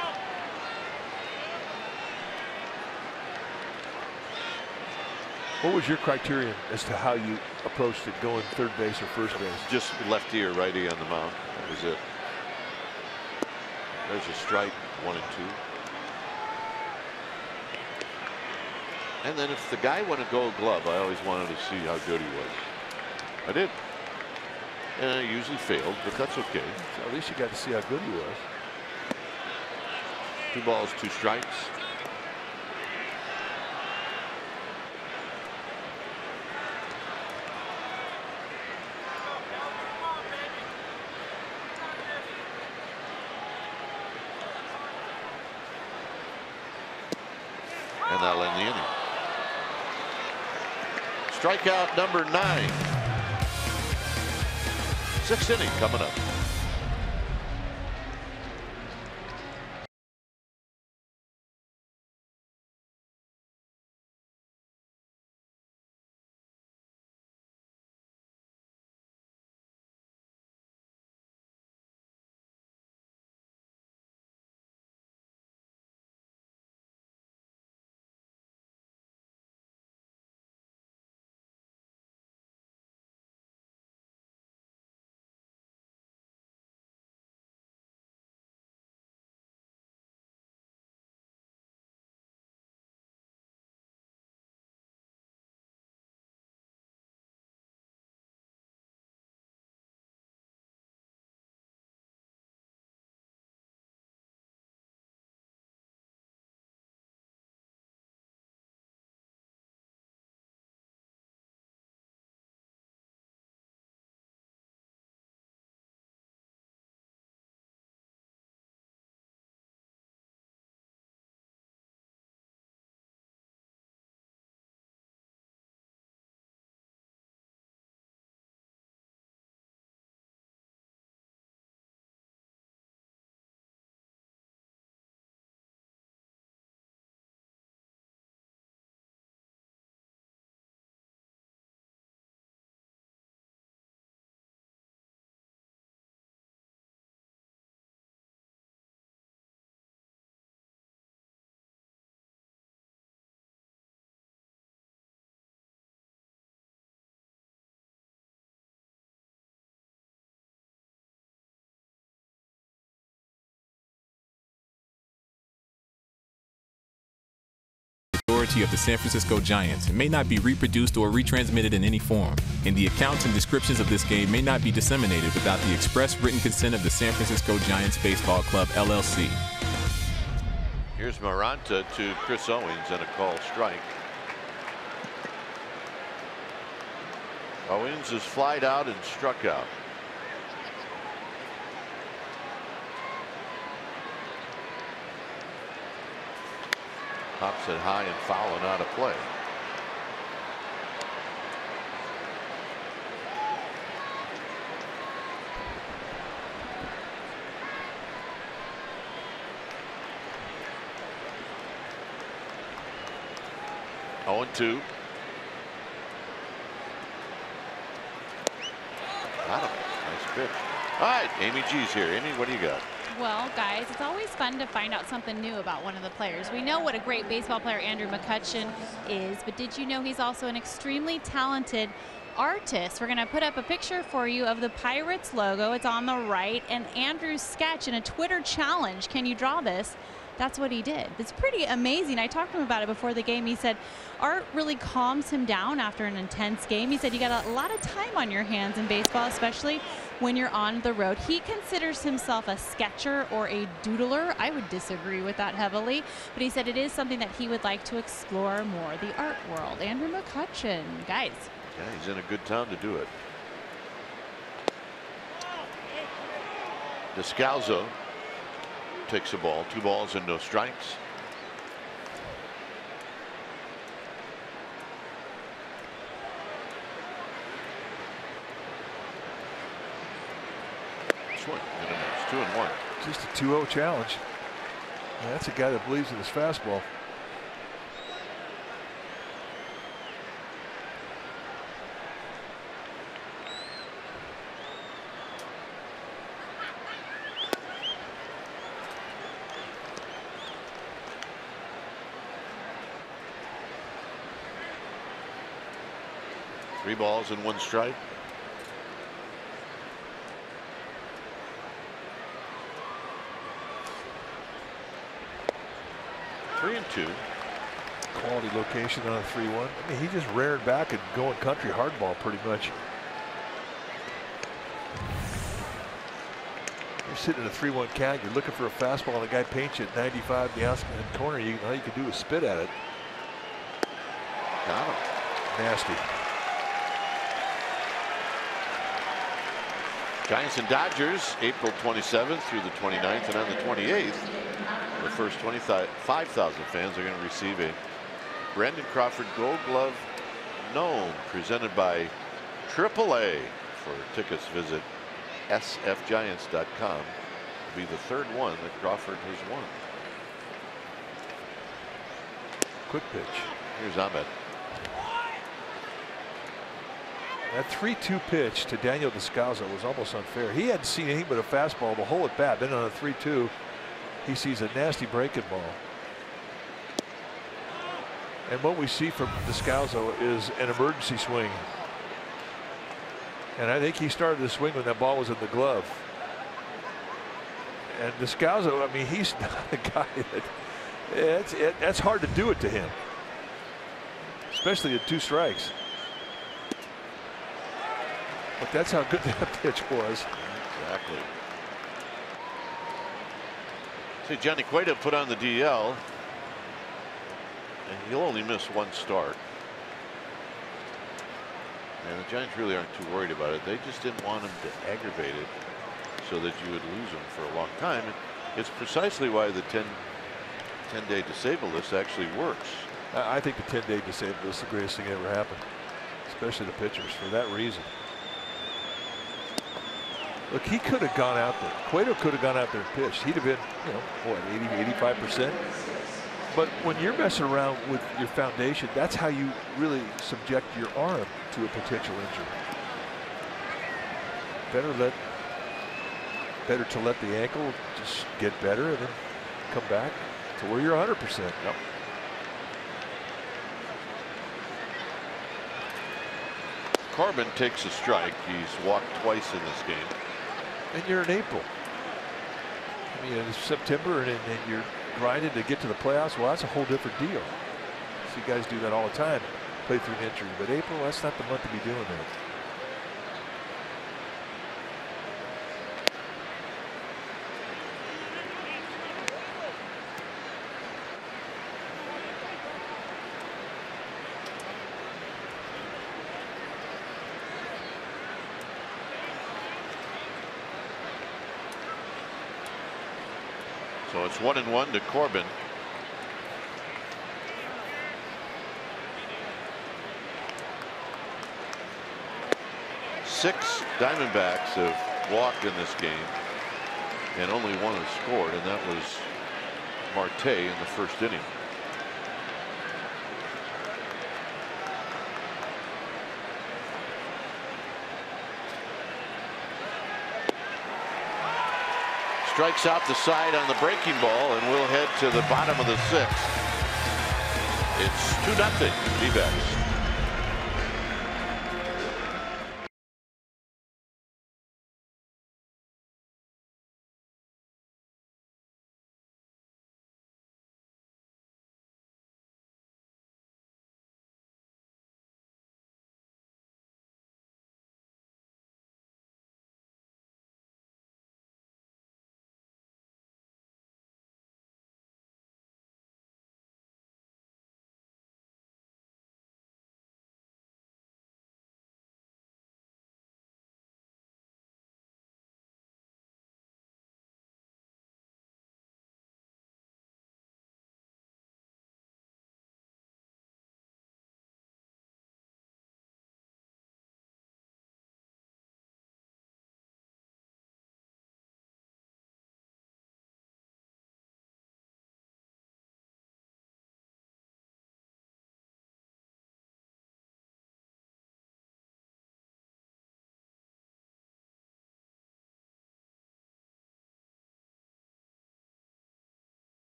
Speaker 6: What was your criterion as to how you approached it going third base or first base?
Speaker 1: Just lefty or righty on the mound. That was it. There's a strike, 1 and 2. And then if the guy went to Gold Glove, I always wanted to see how good he was. I did. And I usually failed, but that's okay.
Speaker 6: So at least you got to see how good he was.
Speaker 1: 2 balls, 2 strikes. And that'll end the inning. Strikeout number 9. 6th inning coming up.
Speaker 4: authority of the San Francisco Giants and may not be reproduced or retransmitted in any form, and the accounts and descriptions of this game may not be disseminated without the express written consent of the San Francisco Giants Baseball Club, LLC.
Speaker 1: Here's Maranta to Chris Owings and a called strike. Owings is flied out and struck out. Pops it high and foul and out of play. Oh, 2. Got him. Nice pitch. All right, Amy G's here. Amy, what do you got?
Speaker 5: Well, guys, it's always fun to find out something new about one of the players. We know what a great baseball player Andrew McCutchen is, but did you know he's also an extremely talented artist? We're going to put up a picture for you of the Pirates logo. It's on the right, and Andrew's sketch in a Twitter challenge. Can you draw this? That's what he did. It's pretty amazing. I talked to him about it before the game. He said art really calms him down after an intense game. He said you got a lot of time on your hands in baseball, especially when you're on the road. He considers himself a sketcher or a doodler. I would disagree with that heavily, but he said it is something that he would like to explore more, the art world. Andrew McCutchen, guys.
Speaker 1: Yeah, he's in a good town to do it. Descalzo takes a ball, 2 balls and no strikes. Swing and a miss. 2-1.
Speaker 6: Just a 2-0 challenge. And that's a guy that believes in his fastball.
Speaker 1: Three balls and 1 strike. Three and 2.
Speaker 6: Quality location on a 3-1. I mean, he just reared back and going country hardball pretty much. You're sitting in a 3-1 count. You're looking for a fastball, and the guy paints you at 95 in the outside corner. All you can do is spit at it.
Speaker 1: Got him.
Speaker 6: Nasty.
Speaker 1: Giants and Dodgers, April 27th through the 29th, and on the 28th, the first 25,000 fans are going to receive a Brandon Crawford Gold Glove Gnome presented by AAA. For tickets, visit sfgiants.com. It'll be the 3rd one that Crawford has won.
Speaker 6: Quick pitch.
Speaker 1: Here's Ahmed.
Speaker 6: That 3-2 pitch to Daniel Descalzo was almost unfair. He hadn't seen anything but a fastball the whole at bat. Then on a 3-2, he sees a nasty breaking ball. And what we see from Descalzo is an emergency swing. And I think he started the swing when that ball was in the glove. And Descalzo, I mean, he's not a guy that that's hard to do it to him, especially at 2 strikes. But that's how good that pitch was.
Speaker 1: Exactly. See, Johnny Cueto put on the DL, and he'll only miss 1 start. And the Giants really aren't too worried about it. They just didn't want him to aggravate it so that you would lose him for a long time. And it's precisely why the 10-day disable list actually works.
Speaker 6: I think the 10-day disable list is the greatest thing that ever happened, especially the pitchers, for that reason. Look, he could have gone out there. Cueto could have gone out there and pitched. He'd have been, you know, what, 80, 85%. But when you're messing around with your foundation, that's how you really subject your arm to a potential injury. Better to let the ankle just get better and then come back to where you're 100%.
Speaker 1: Yep. Corbin takes a strike. He's walked twice in this game.
Speaker 6: And you're in April. I mean, it's September and you're grinding to get to the playoffs. Well, that's a whole different deal. See guys do that all the time, play through an injury. But April, that's not the month to be doing that.
Speaker 1: So it's 1-1 to Corbin. Six Diamondbacks have walked in this game, and only one has scored, and that was Marte in the first inning. Strikes out the side on the breaking ball, and we'll head to the bottom of the sixth. It's 2-0 D-backs.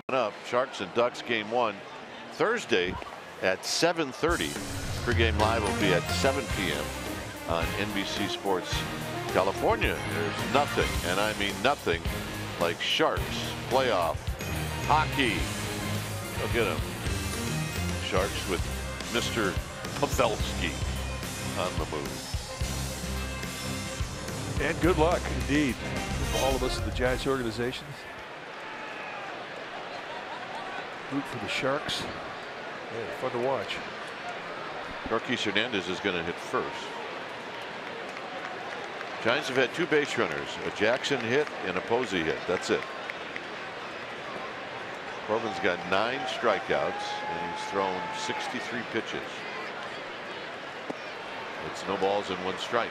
Speaker 1: Coming up, Sharks and Ducks game 1 Thursday at 7:30. Pregame live will be at 7 p.m. on NBC Sports California. There's nothing, and I mean nothing, like Sharks playoff hockey. Go get them. Sharks with Mr. Pavelski on the move.
Speaker 6: And good luck, indeed, for all of us in the Giants organization. Root for the Sharks. Yeah, fun to watch.
Speaker 1: Marquise Hernandez is going to hit first. Giants have had 2 base runners, a Jackson hit and a Posey hit. That's it. Corbin's got 9 strikeouts and he's thrown 63 pitches. It's no balls and 1 strike.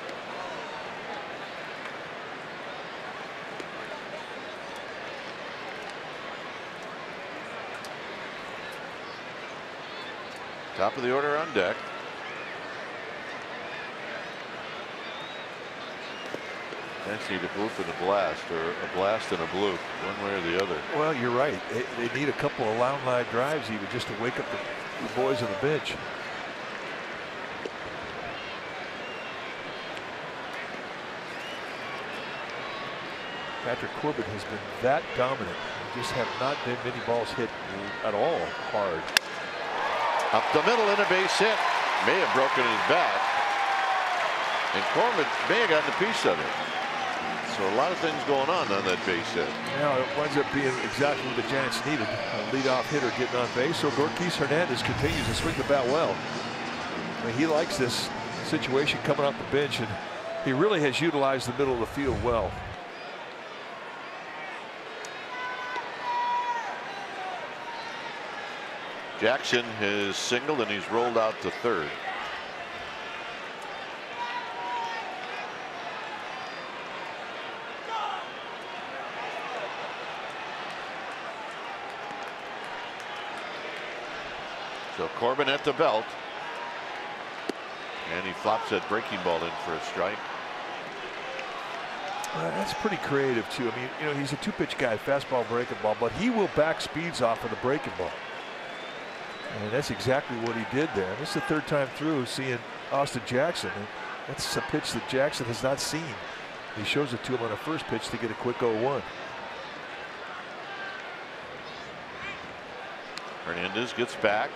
Speaker 1: Top of the order on deck. Giants need a bloop and a blast, or a blast and a bloop, one way or the other.
Speaker 6: Well, you're right. They need a couple of line drives even just to wake up the boys on the bench. Patrick Corbin has been that dominant. Just have not been many balls hit at all hard.
Speaker 1: Up the middle and a base hit. May have broken his back. And Corbin may have gotten a piece of it. So a lot of things going on that base hit.
Speaker 6: Now it winds up being exactly what the Giants needed. A leadoff hitter getting on base. So Marquise Hernandez continues to swing the bat well. I mean, he likes this situation coming off the bench, and he really has utilized the middle of the field well.
Speaker 1: Jackson has singled and he's rolled out to third. So Corbin at the belt. And he flops that breaking ball in for a strike.
Speaker 6: That's pretty creative too. I mean, you know, he's a two-pitch guy, fastball, breaking ball, but he will back speeds off of the breaking ball. And that's exactly what he did there. And this is the third time through seeing Austin Jackson. And that's a pitch that Jackson has not seen. He shows it to him on the first pitch to get a quick 0-1.
Speaker 1: Hernandez gets back.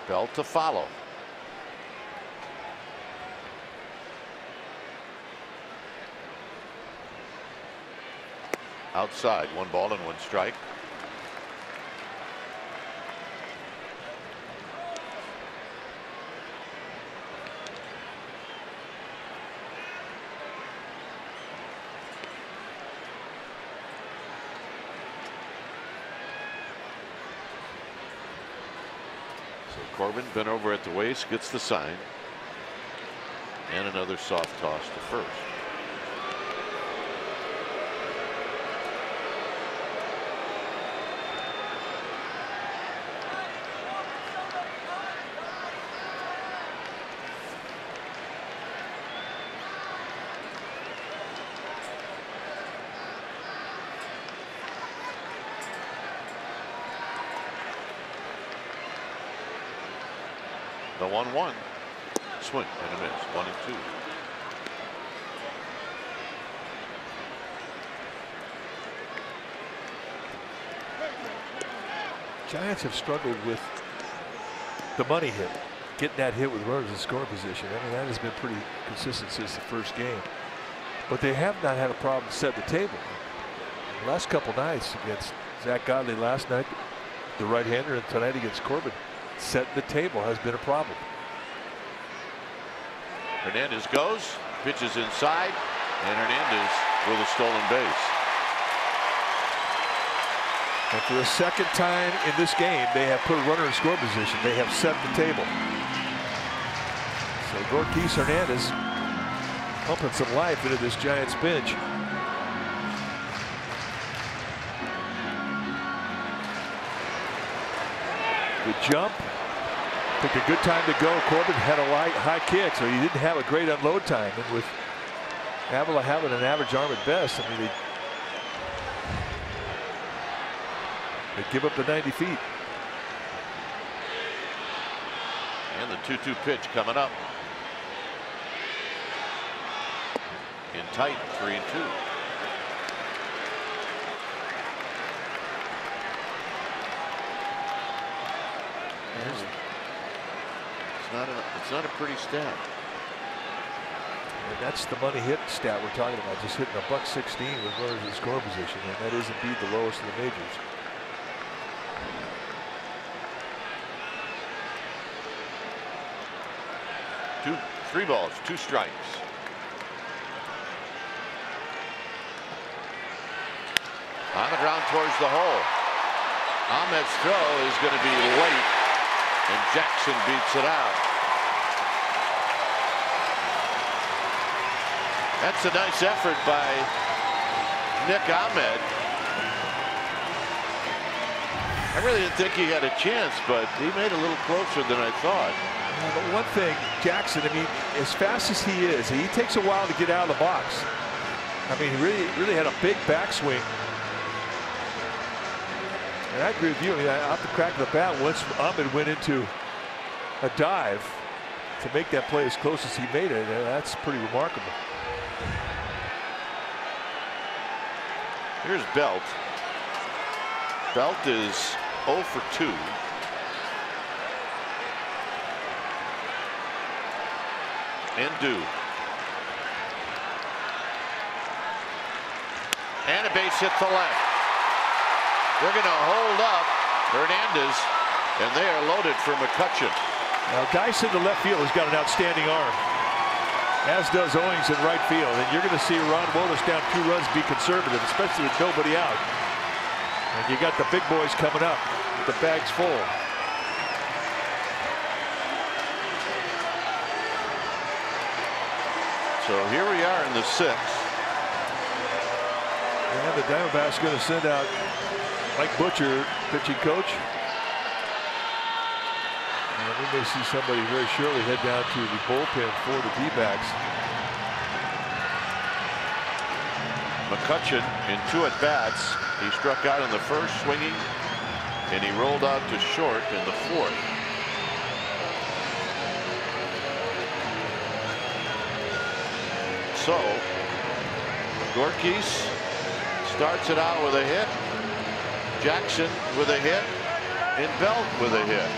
Speaker 1: Belt to follow. Outside, 1 ball and 1 strike. Corbin bent over at the waist, gets the sign, and another soft toss to first. The 1-1 swing and a miss. 1-2.
Speaker 6: Giants have struggled with the money hit, getting that hit with runners in scoring position. I mean, that has been pretty consistent since the first game. But they have not had a problem setting the table. The last couple nights against Zach Godley last night, the right-hander, and tonight against Corbin, setting the table has been a problem.
Speaker 1: Hernandez goes, pitches inside, and Hernandez with a stolen base.
Speaker 6: And for the second time in this game, they have put a runner in score position. They have set the table. So Gorkis Hernandez pumping some life into this Giants bench. Good jump. Took a good time to go. Corbin had a high kick, so he didn't have a great unload time. And with Avila having an average arm at best, I mean, they give up the 90 feet.
Speaker 1: And the 2-2 pitch coming up. In tight, 3-2. It's not a pretty stat.
Speaker 6: And that's the money hit stat we're talking about, just hitting a $116 with runners in score position, and that is indeed the lowest in the majors.
Speaker 1: Three balls, 2 strikes. On the ground towards the hole. Ahmed's throw is going to be late, and Jackson beats it out. That's a nice effort by Nick Ahmed. I really didn't think he had a chance, but he made it a little closer than I thought.
Speaker 6: But one thing, Jackson, I mean, as fast as he is, he takes a while to get out of the box. I mean, he really had a big backswing. And I agree with you. I mean, off the crack of the bat, once Ahmed went into a dive to make that play as close as he made it, that's pretty remarkable.
Speaker 1: Here's Belt. Belt is 0 for 2. And a base hit to left. They're going to hold up Hernandez, and they are loaded for McCutcheon.
Speaker 6: Now, Geis in the left field has got an outstanding arm, as does Owings in right field. And you're going to see Ron Wotos down 2 runs be conservative, especially with nobody out. And you got the big boys coming up with the bags full.
Speaker 1: So here we are in the 6th.
Speaker 6: And the Diamondbacks going to send out Mike Butcher, pitching coach. And we may see somebody very shortly head down to the bullpen for the D-backs.
Speaker 1: McCutcheon in 2 at-bats. He struck out in the first swinging, and he rolled out to short in the 4th. So Gorkis starts it out with a hit. Jackson with a hit, and Belt with a hit.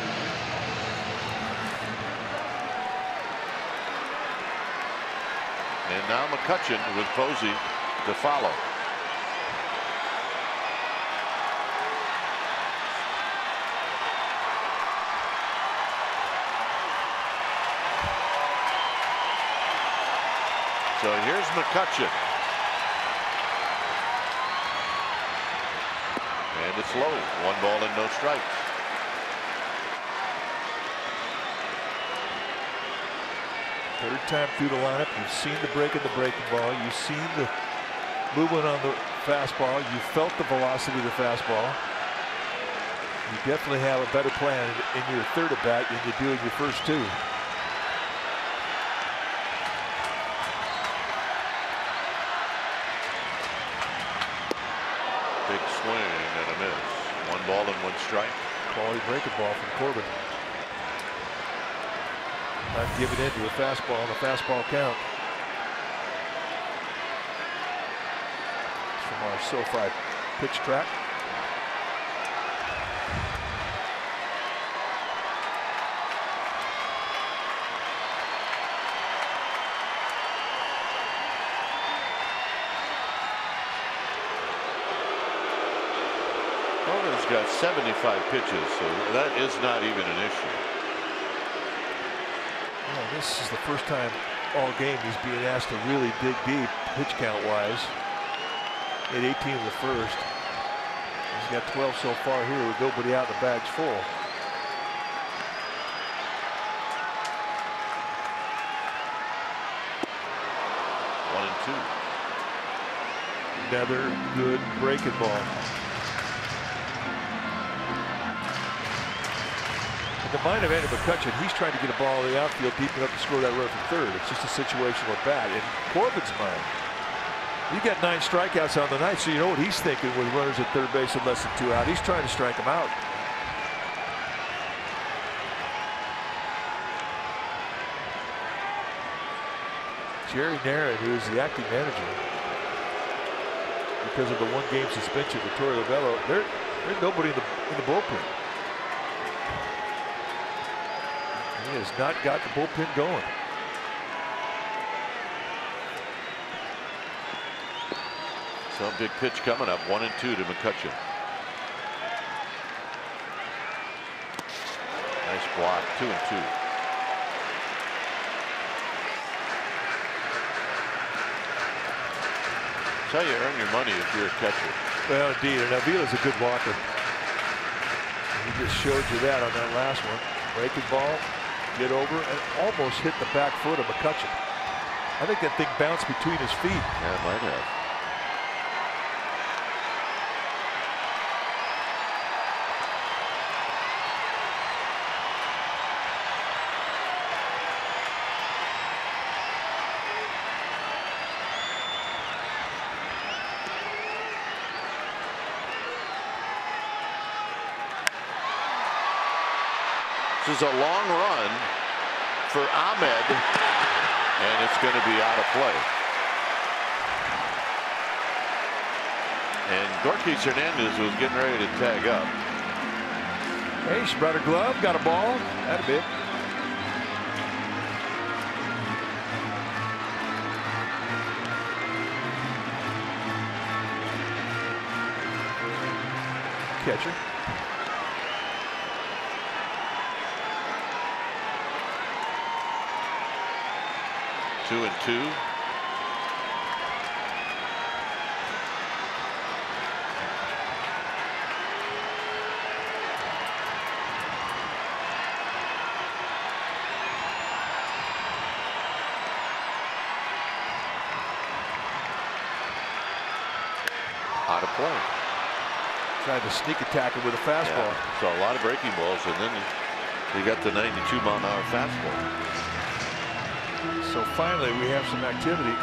Speaker 1: And now McCutcheon with Posey to follow. So here's McCutcheon. And it's low. 1 ball and no strikes.
Speaker 6: Third time through the lineup. You've seen the break in the breaking ball. You've seen the movement on the fastball. You felt the velocity of the fastball. You definitely have a better plan in your 3rd at bat than you do in your first 2.
Speaker 1: Big swing and a miss. 1 ball and 1 strike.
Speaker 6: Quality breaking ball from Corbin. Not giving in to a fastball on the fastball count. It's from our SoFi pitch track.
Speaker 1: Corbin's got 75 pitches, so that is not even an issue.
Speaker 6: Well, this is the first time all game he's being asked to really dig deep pitch count wise. At 18 in the first. He's got 12 so far here with nobody out, the bag's full.
Speaker 1: One and 2.
Speaker 6: Another good breaking ball. The mind of Andy McCutcheon, he's trying to get a ball in the outfield deep enough to score that run from 3rd. It's just a situational bat. In Corbin's mind, you got 9 strikeouts on the night, so you know what he's thinking with runners at 3rd base and less than 2 out. He's trying to strike them out. Jerry Narron, who is the acting manager, because of the 1-game suspension with Torey Lovullo, there's nobody in the bullpen. He has not got the bullpen going.
Speaker 1: So big pitch coming up. 1 and 2 to McCutcheon. Nice block. 2 and 2. That's how you earn your money if you're a catcher.
Speaker 6: Well, indeed. And Avila's a good walker. He just showed you that on that last one. Breaking ball. Get over and almost hit the back foot of McCutcheon. I think that thing bounced between his feet.
Speaker 1: Yeah, it might have. This is a long run for Ahmed, and it's going to be out of play. And Gorkis Hernandez was getting ready to tag up.
Speaker 6: Hey, she brought her glove, got a ball, that a bit. Catcher.
Speaker 1: Two and 2. of play.
Speaker 6: Trying to sneak attack him with a fastball.
Speaker 1: Yeah, so a lot of breaking balls, and then you got the 92-mile-an-hour fastball.
Speaker 6: So finally, we have some activity.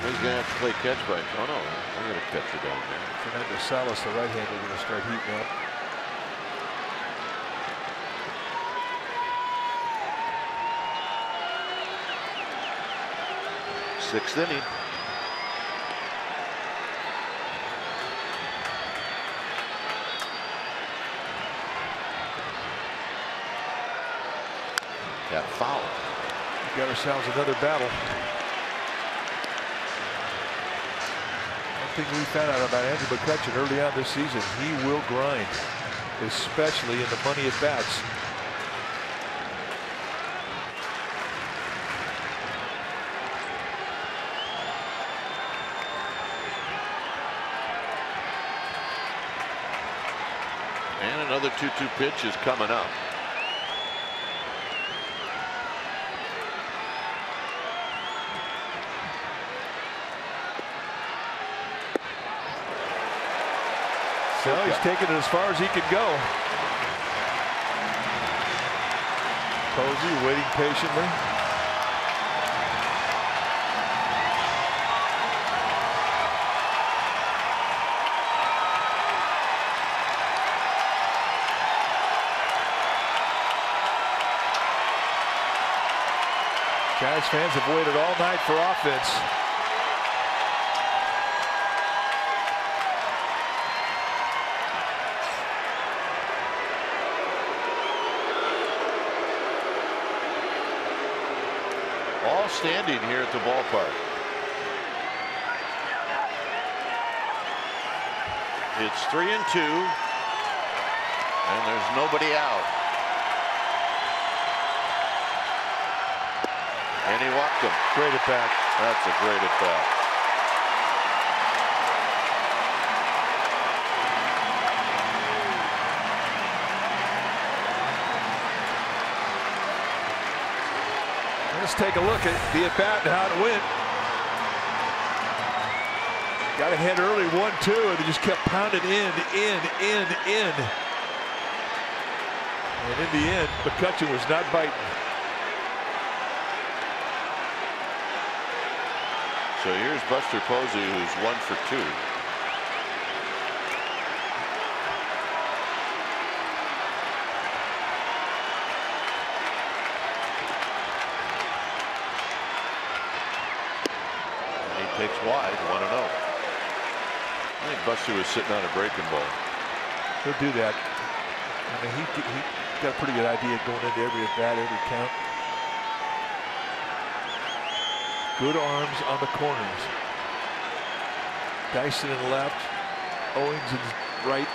Speaker 1: He's going to have to play catch by. Oh no, I got a catcher down there.
Speaker 6: Fernando Salas, the right-hander, going to start heating up.
Speaker 1: Sixth inning. Got foul.
Speaker 6: We got ourselves another battle. One thing we found out about Andrew McCutcheon early on this season, he will grind, especially in the money at bats.
Speaker 1: And another 2-2 pitch is coming up.
Speaker 6: So he's taking it as far as he can go. Posey waiting patiently. Giants fans have waited all night for offense.
Speaker 1: All standing here at the ballpark. It's 3-2, and there's nobody out. And he walked him.
Speaker 6: Great at bat.
Speaker 1: That's a great at bat.
Speaker 6: Let's take a look at the at bat and how it went. Got ahead early, 1-2, and they just kept pounding in. And in the end, McCutcheon was not biting.
Speaker 1: So here's Buster Posey, who's 1 for 2. And he takes wide, 1-0. I think Buster was sitting on a breaking ball.
Speaker 6: He'll do that. I mean, he got a pretty good idea going into every at bat, every count. Good arms on the corners. Dyson in the left, Owings in the right.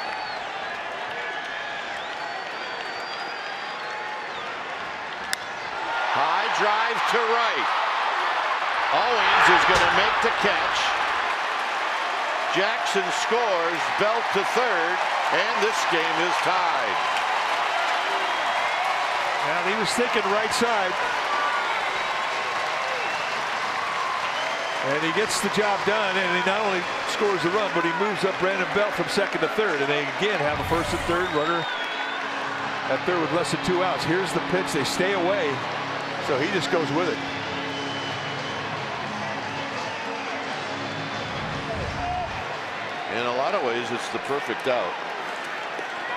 Speaker 1: High drive to right. Owings is going to make the catch. Jackson scores, Belt to third, and this game is tied.
Speaker 6: Now he was thinking right side. And he gets the job done, and he not only scores the run, but he moves up Brandon Belt from second to third. And they again have a first and third runner at third with less than 2 outs. Here's the pitch. They stay away, so he just goes with it.
Speaker 1: In a lot of ways, it's the perfect out.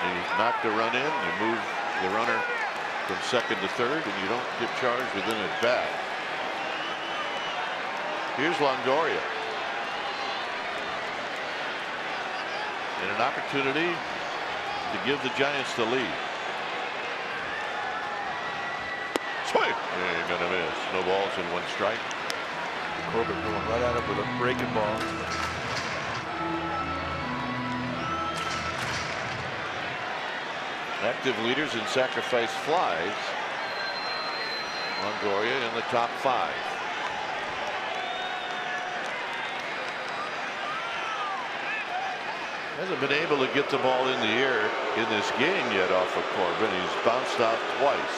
Speaker 1: You knock the run in, you move the runner from second to third, and you don't get charged with an at bat. Here's Longoria. And an opportunity to give the Giants the lead. Swing! Ain't gonna miss. No balls and 1 strike.
Speaker 6: Corbin going right at him with a breaking ball.
Speaker 1: Active leaders in sacrifice flies. Longoria in the top 5. Hasn't been able to get the ball in the air in this game yet off of Corbin. He's bounced out twice.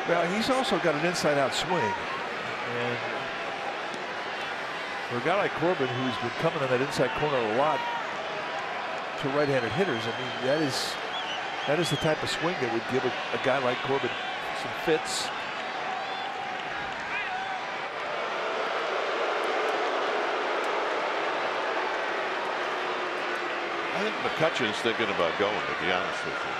Speaker 6: Well, he's also got an inside-out swing, and For a guy like Corbin, who's been coming on that inside corner a lot to right-handed hitters, I mean, that is the type of swing that would give a guy like Corbin some fits.
Speaker 1: I think McCutcheon's thinking about going, to be honest with you.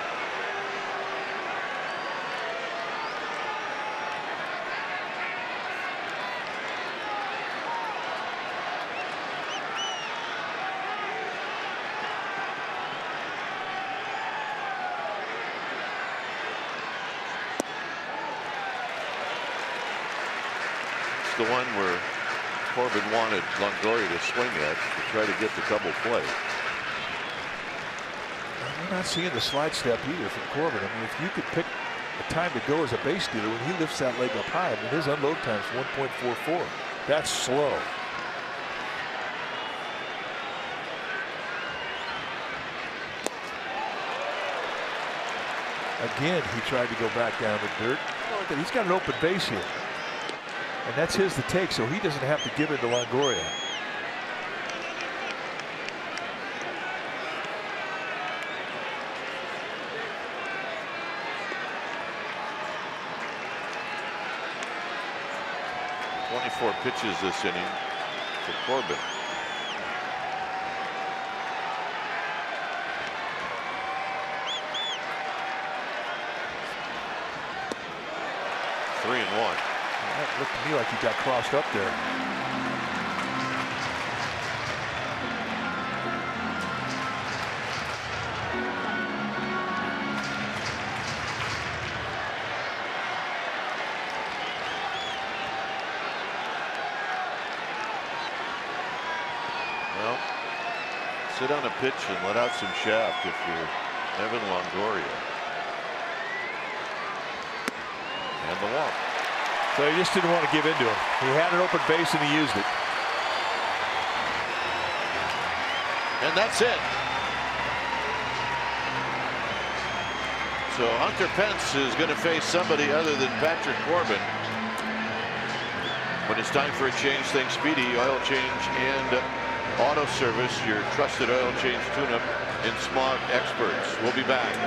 Speaker 1: The one where Corbin wanted Longoria to swing at to try to get the double play.
Speaker 6: I'm not seeing the slide step either from Corbin. I mean, if you could pick a time to go as a base stealer when he lifts that leg up high, I mean, his unload time is 1.44. That's slow. Again, he tried to go back down the dirt. He's got an open base here. And that's his to take, so he doesn't have to give it to Longoria.
Speaker 1: .24 pitches this inning to Corbin. Three and one.
Speaker 6: That looked to me like he got crossed up there.
Speaker 1: Well, sit on a pitch and let out some shaft if you're Evan Longoria. And the walk.
Speaker 6: So he just didn't want to give in to him. He had an open base and he used it.
Speaker 1: And that's it. So Hunter Pence is going to face somebody other than Patrick Corbin. When it's time for a change, think Speedy Oil Change and Auto Service, your trusted oil change tune-up and smog experts. We'll be back.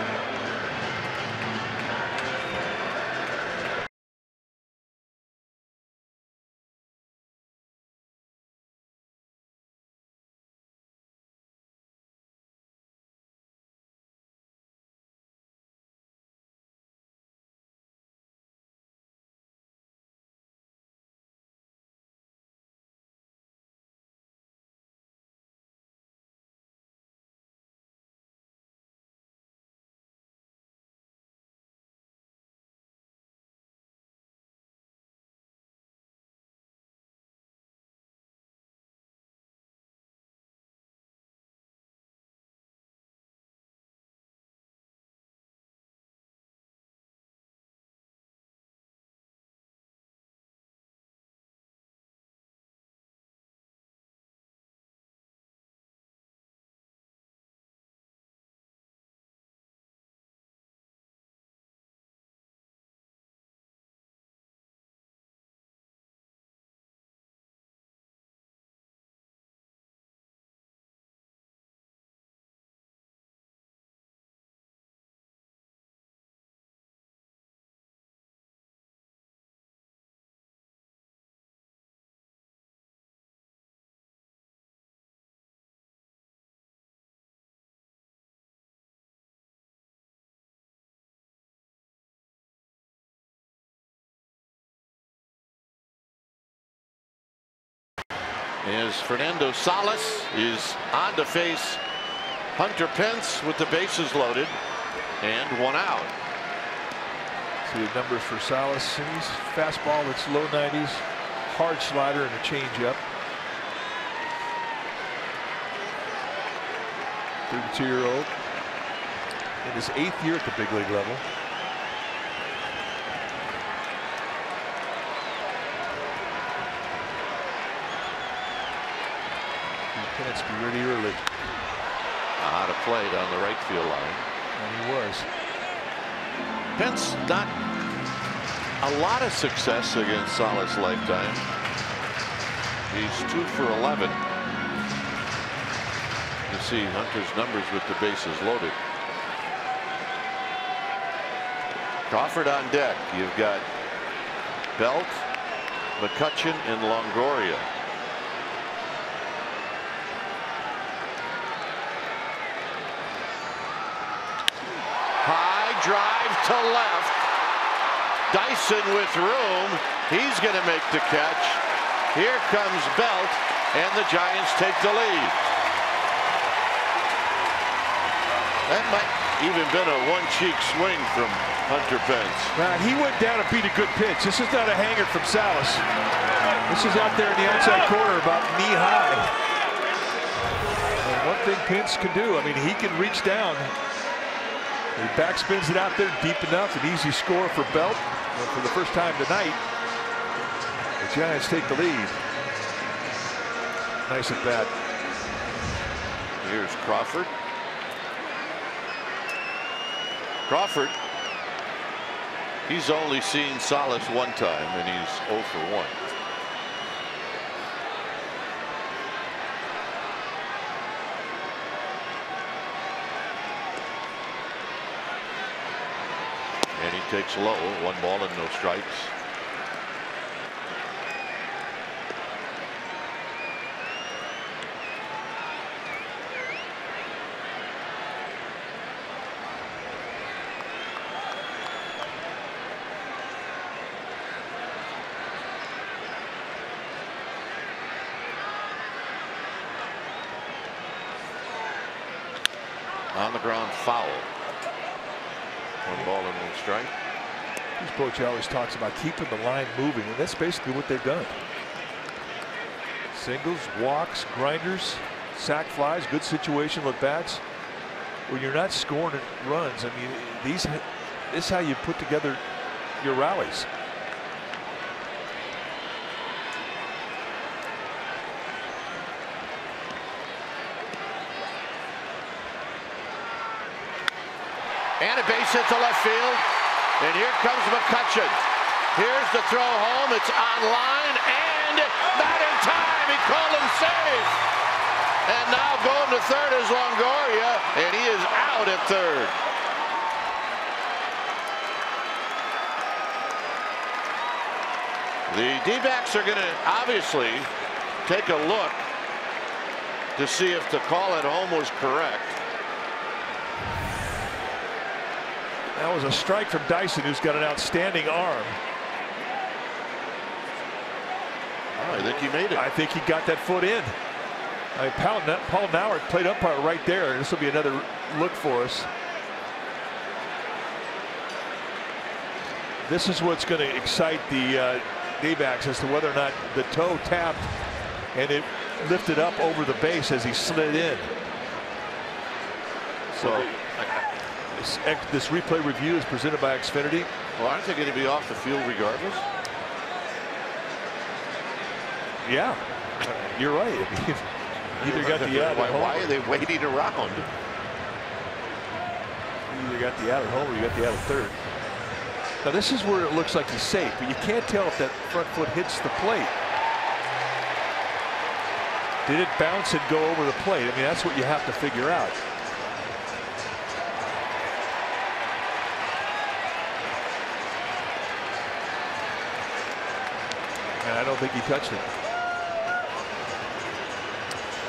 Speaker 1: As Fernando Salas is on to face Hunter Pence with the bases loaded and one out.
Speaker 6: See the numbers for Salas. He's fastball that's low 90s, hard slider and a changeup. 32-year-old in his 8th year at the big league level. Pence be ready early.
Speaker 1: Out of play down the right field line.
Speaker 6: And he was.
Speaker 1: Pence not a lot of success against Salas lifetime. He's 2 for 11. You see Hunter's numbers with the bases loaded. Crawford on deck. You've got Belt, McCutchen, and Longoria. High drive to left. Dyson with room. He's going to make the catch. Here comes Belt, and the Giants take the lead. That might even been a one-cheek swing from Hunter Pence.
Speaker 6: He went down and beat a good pitch. This is not a hanger from Salas. This is out there in the outside corner about knee high. And one thing Pence can do, I mean, he can reach down. He backspins it out there deep enough, an easy score for Belt. And for the first time tonight, the Giants take the lead. Nice at bat.
Speaker 1: Here's Crawford. Crawford, he's only seen Salas one time, and he's 0 for 1. And he takes low, 1 ball and no strikes. On the ground, foul. 1 ball and 1 strike.
Speaker 6: This coach always talks about keeping the line moving, and that's basically what they've done. Singles, walks, grinders, sac flies, good situational at bats. When you're not scoring runs, I mean, this is how you put together your rallies.
Speaker 1: And a base hit to left field. And here comes McCutchen. Here's the throw home. It's on line, and not in time. He called him safe. And now going to third is Longoria, and he is out at third. The D-backs are going to obviously take a look to see if the call at home was correct.
Speaker 6: That was a strike from Dyson, who's got an outstanding arm.
Speaker 1: Oh, I think he made it.
Speaker 6: I think he got that foot in. I mean, Paul Nauert played umpire right there. This will be another look for us. This is what's going to excite the D-backs as to whether or not the toe tapped and it lifted up over the base as he slid in. So this replay review is presented by Xfinity.
Speaker 1: Well, aren't they going to be off the field regardless?
Speaker 6: Yeah, you're right. I mean, either got the out at home.
Speaker 1: Why are they waiting around?
Speaker 6: You either got the out at home or you got the out at third. Now this is where it looks like he's safe, but you can't tell if that front foot hits the plate. Did it bounce and go over the plate? I mean, that's what you have to figure out. And I don't think he touched it.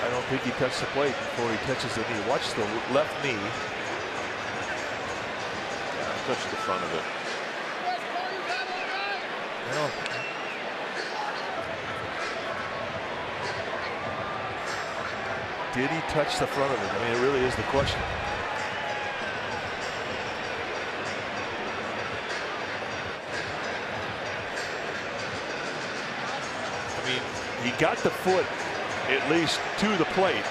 Speaker 6: I don't think he touched the plate before he touches the knee. Watch the left knee.
Speaker 1: Yeah, touched the front of it.
Speaker 6: Well, did he touch the front of it? I mean, it really is the question. I mean, he got the foot at least to the plate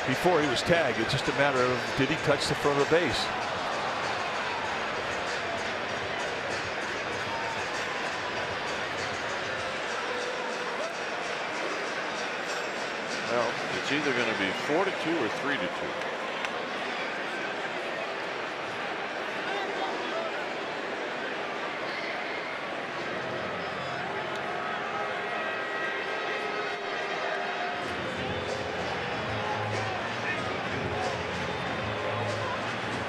Speaker 6: before he was tagged. It's just a matter of, did he touch the front of the base?
Speaker 1: Well, it's either going to be 4-2 or 3-2.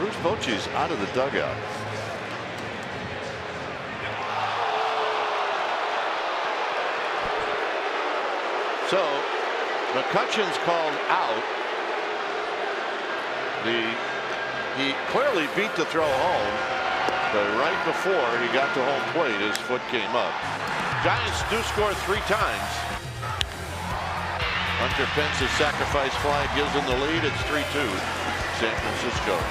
Speaker 1: Bruce Bochy's out of the dugout. So McCutcheon's called out. He clearly beat the throw home, but right before he got to home plate, his foot came up. Giants do score 3 times. Hunter Pence's sacrifice fly gives them the lead. It's 3-2 San Francisco.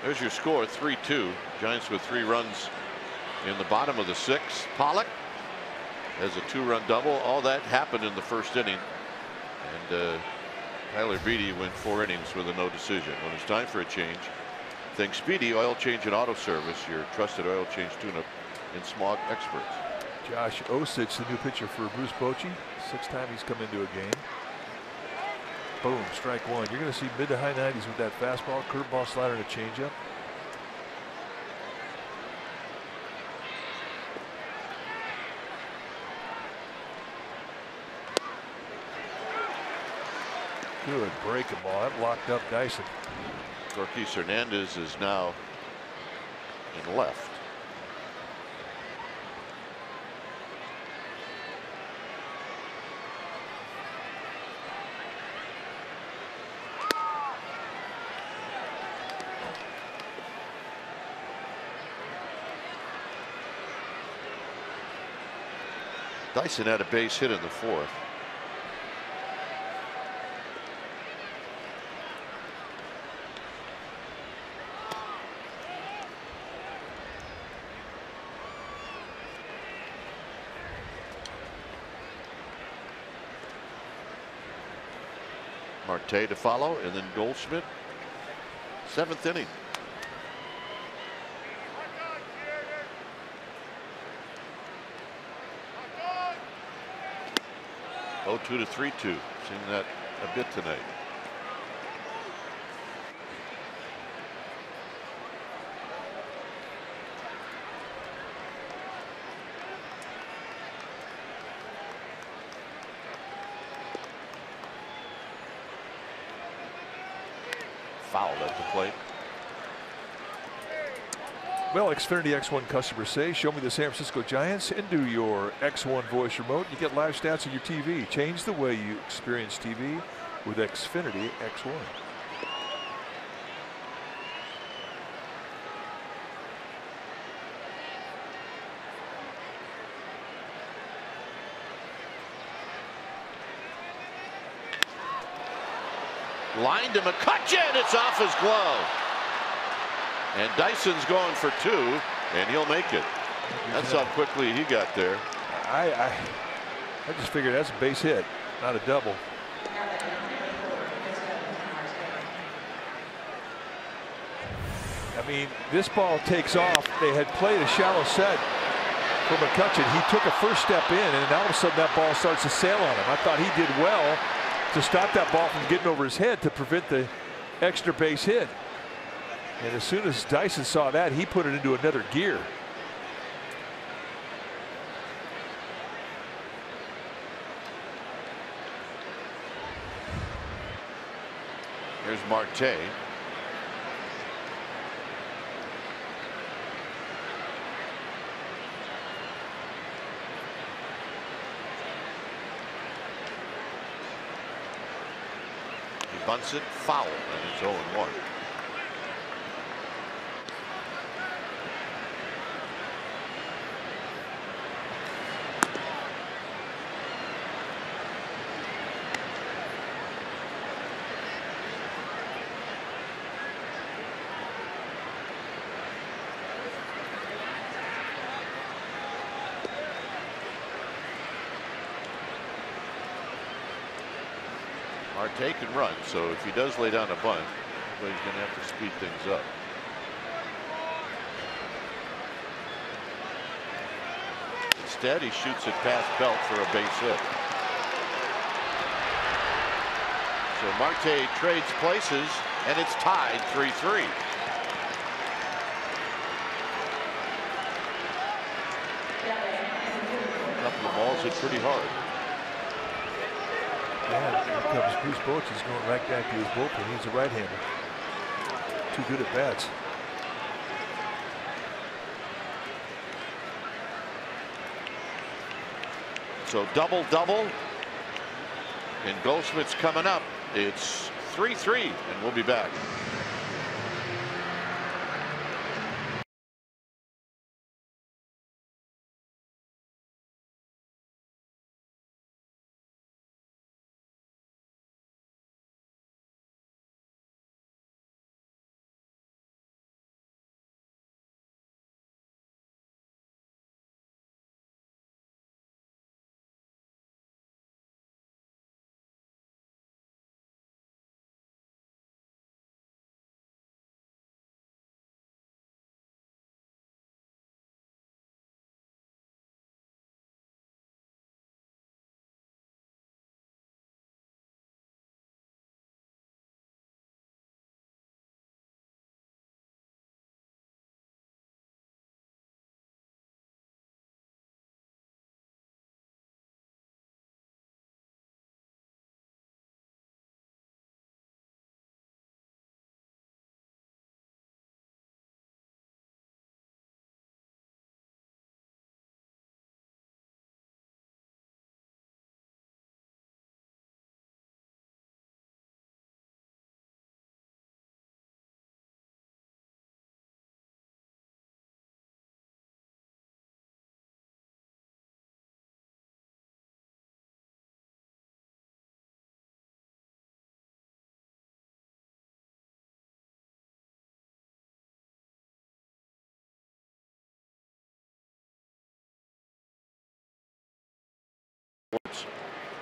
Speaker 1: There's your score, 3-2. Giants with 3 runs in the bottom of the 6th. Pollock has a 2-run double. All that happened in the first inning. And Tyler Beatty went 4 innings with a no decision. When it's time for a change, think Speedy Oil Change and Auto Service, your trusted oil change tune-up and smog experts.
Speaker 6: Josh Osich, the new pitcher for Bruce Bochy. 6th time he's come into a game. Boom, strike 1. You're going to see mid to high 90s with that fastball, curveball, slider, and a changeup. Good breaking ball. That locked up Dyson.
Speaker 1: Gorkis Hernandez is now in left. Dyson had a base hit in the 4th. Marte to follow, and then Goldschmidt. 7th inning. Oh, 2 to 3-2. Seen that a bit tonight. Fouled at the plate.
Speaker 6: Well, Xfinity X1 customers say, show me the San Francisco Giants into your X1 voice remote. You get live stats on your TV. Change the way you experience TV with Xfinity X1.
Speaker 1: Line to McCutcheon. It's off his glove. And Dyson's going for 2, and he'll make it. That's how quickly he got there.
Speaker 6: I just figured that's a base hit, not a double. I mean, this ball takes off. They had played a shallow set for McCutcheon. He took a first step in, and all of a sudden that ball starts to sail on him. I thought he did well to stop that ball from getting over his head to prevent the extra base hit. And as soon as Dyson saw that, he put it into another gear.
Speaker 1: Here's Marte. He bunts it foul, and it's 0-1. Marte can run, so if he does lay down a bunt, he's going to have to speed things up. Instead, he shoots it past Belt for a base hit. So Marte trades places, and it's tied 3-3. A couple of balls hit pretty hard.
Speaker 6: Yeah, here comes Bruce Bochy. He's going right back to his bullpen. He's a right-hander. Too good at bats.
Speaker 1: So double. And Goldschmidt's coming up. It's 3-3, and we'll be back.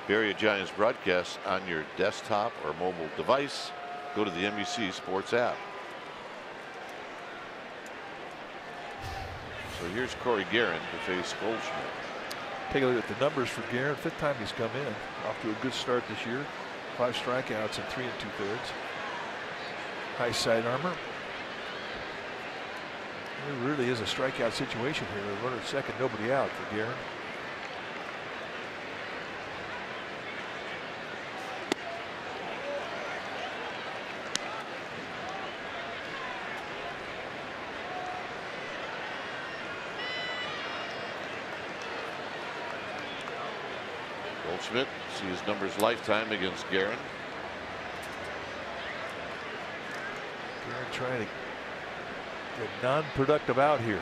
Speaker 1: Bay Area Giants broadcast on your desktop or mobile device. Go to the NBC Sports app. So here's Corey Guerin to face Goldschmidt.
Speaker 6: Take a look at the numbers for Guerin. 5th time he's come in. Off to a good start this year. 5 strikeouts in 3 2/3. High side armor. It really is a strikeout situation here. A runner at second, nobody out for Guerin.
Speaker 1: Goldschmidt see his numbers lifetime against Guerin.
Speaker 6: Guerin trying to get non-productive out here.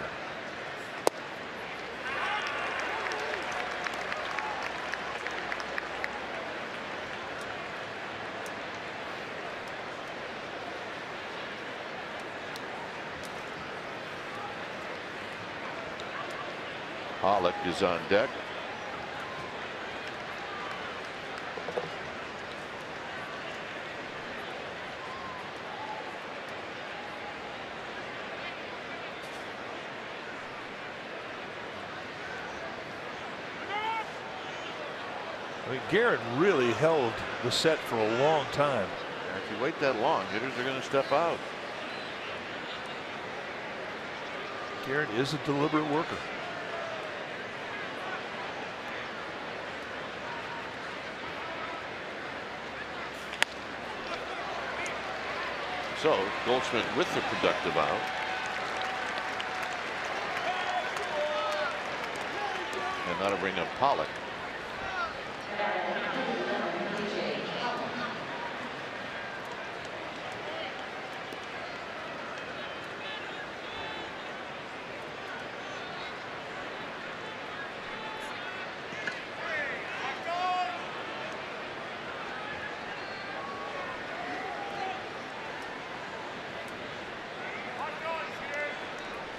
Speaker 1: Pollock is on deck.
Speaker 6: I mean, Garrett really held the set for a long time.
Speaker 1: If you wait that long, hitters are going to step out.
Speaker 6: Garrett is a deliberate worker.
Speaker 1: So Goldschmidt with the productive out. And that'll bring up Pollock.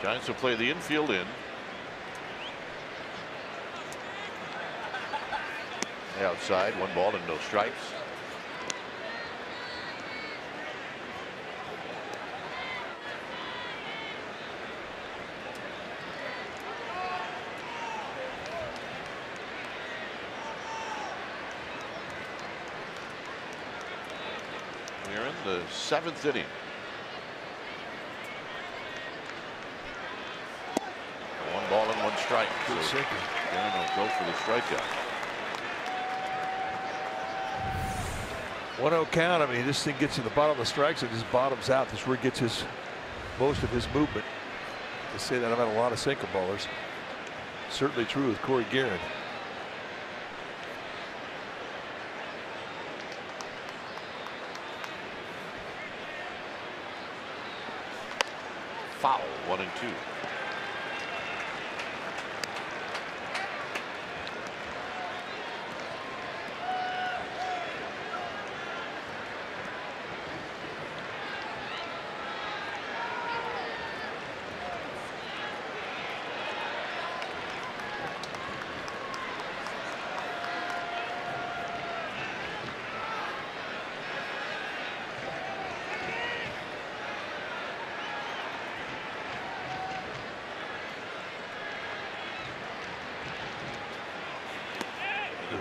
Speaker 1: Giants will play the infield in. Outside, 1 ball and no strikes. We're in the 7th inning. Ball and 1 strike.
Speaker 6: Good sinker.
Speaker 1: Aaron will go for the strikeout.
Speaker 6: 1-0 count. I mean, this thing gets to the bottom of the strikes and just bottoms out. This is where he gets his most of his movement. They say that about a lot of sinker ballers. Certainly true with Corey Guerin.
Speaker 1: Foul. 1-2.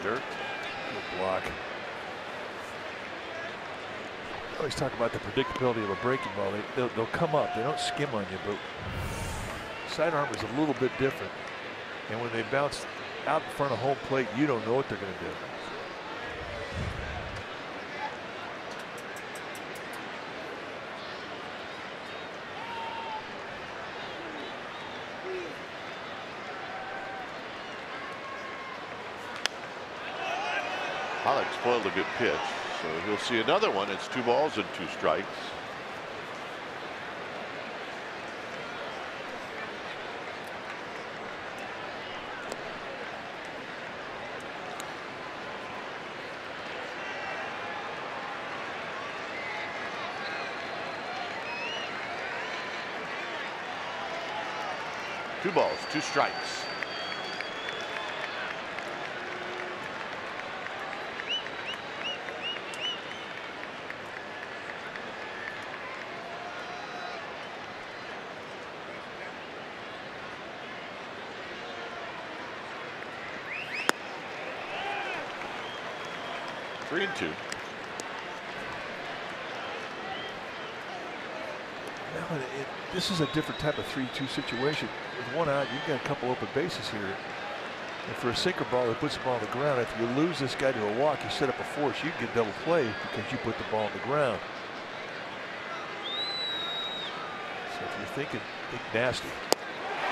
Speaker 6: Dirt. Good block. I always talk about the predictability of a breaking ball. They'll come up. They don't skim on you, but sidearm is a little bit different. And when they bounce out in front of home plate, you don't know what they're going to do.
Speaker 1: Pollock spoiled a good pitch, so he'll see another one. It's 2 balls and 2 strikes. Two balls, 2 strikes. Three and 2.
Speaker 6: Now, this is a different type of 3-2 situation. With 1 out, you've got a couple open bases here. And for a sinker ball that puts the ball on the ground, if you lose this guy to a walk, you set up a force, you get double play because you put the ball on the ground. So if you're thinking, think nasty.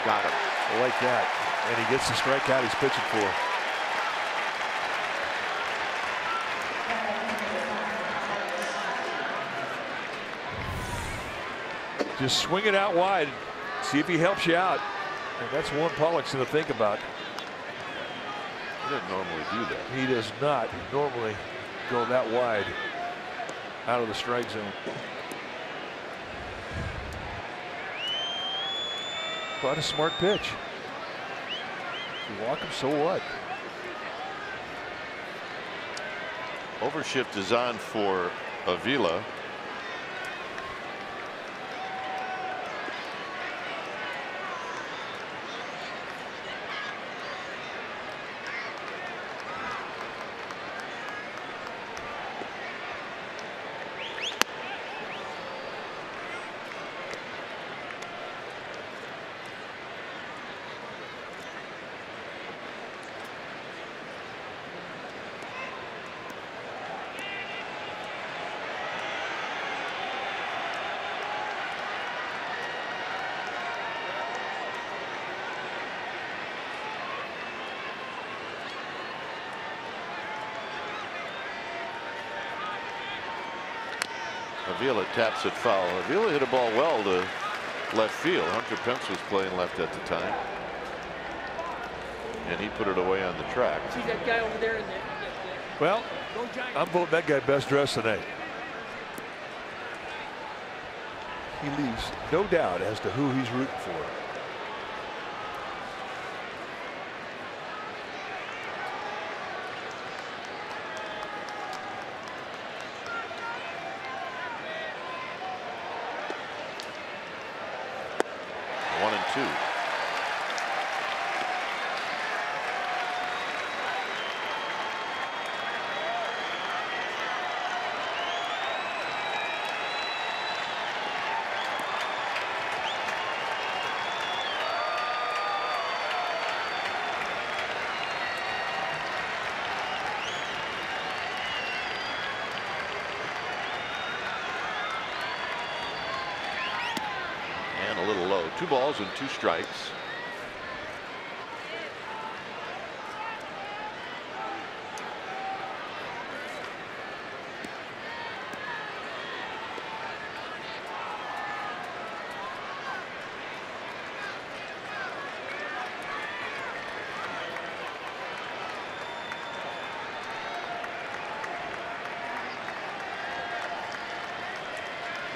Speaker 1: Got him.
Speaker 6: I like that. And he gets the strikeout he's pitching for. Just swing it out wide. See if he helps you out. And that's one Pollock's going to think about.
Speaker 1: He doesn't normally do that.
Speaker 6: He does not normally go that wide out of the strike zone. Quite a smart pitch. If you walk him, so what?
Speaker 1: Overshift is on for Avila. Avila taps it foul. Avila hit a ball well to left field. Hunter Pence was playing left at the time, and he put it away on the track.
Speaker 8: See that guy over there in there?
Speaker 6: Well, I'm voting that guy best dressed tonight. He leaves no doubt as to who he's rooting for.
Speaker 1: A little low. 2 balls and 2 strikes.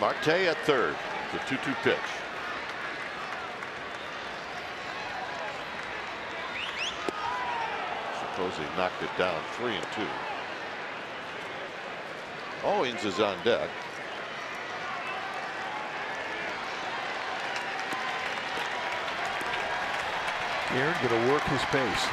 Speaker 1: Marte at third. The 2-2 pitch. Suppose he knocked it down. 3-2. Owings is on deck.
Speaker 6: Aaron going to work his pace.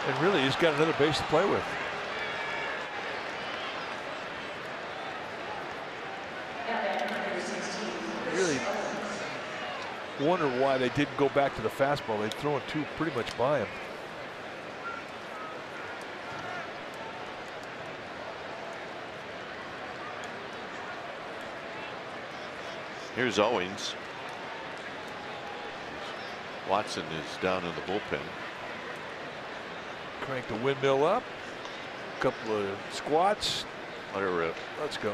Speaker 6: And really, he's got another base to play with. Really wonder why they didn't go back to the fastball. They'd thrown 2 pretty much by him.
Speaker 1: Here's Owings. Watson is down in the bullpen.
Speaker 6: Crank the windmill up. A couple of squats.
Speaker 1: Let her rip.
Speaker 6: Let's go.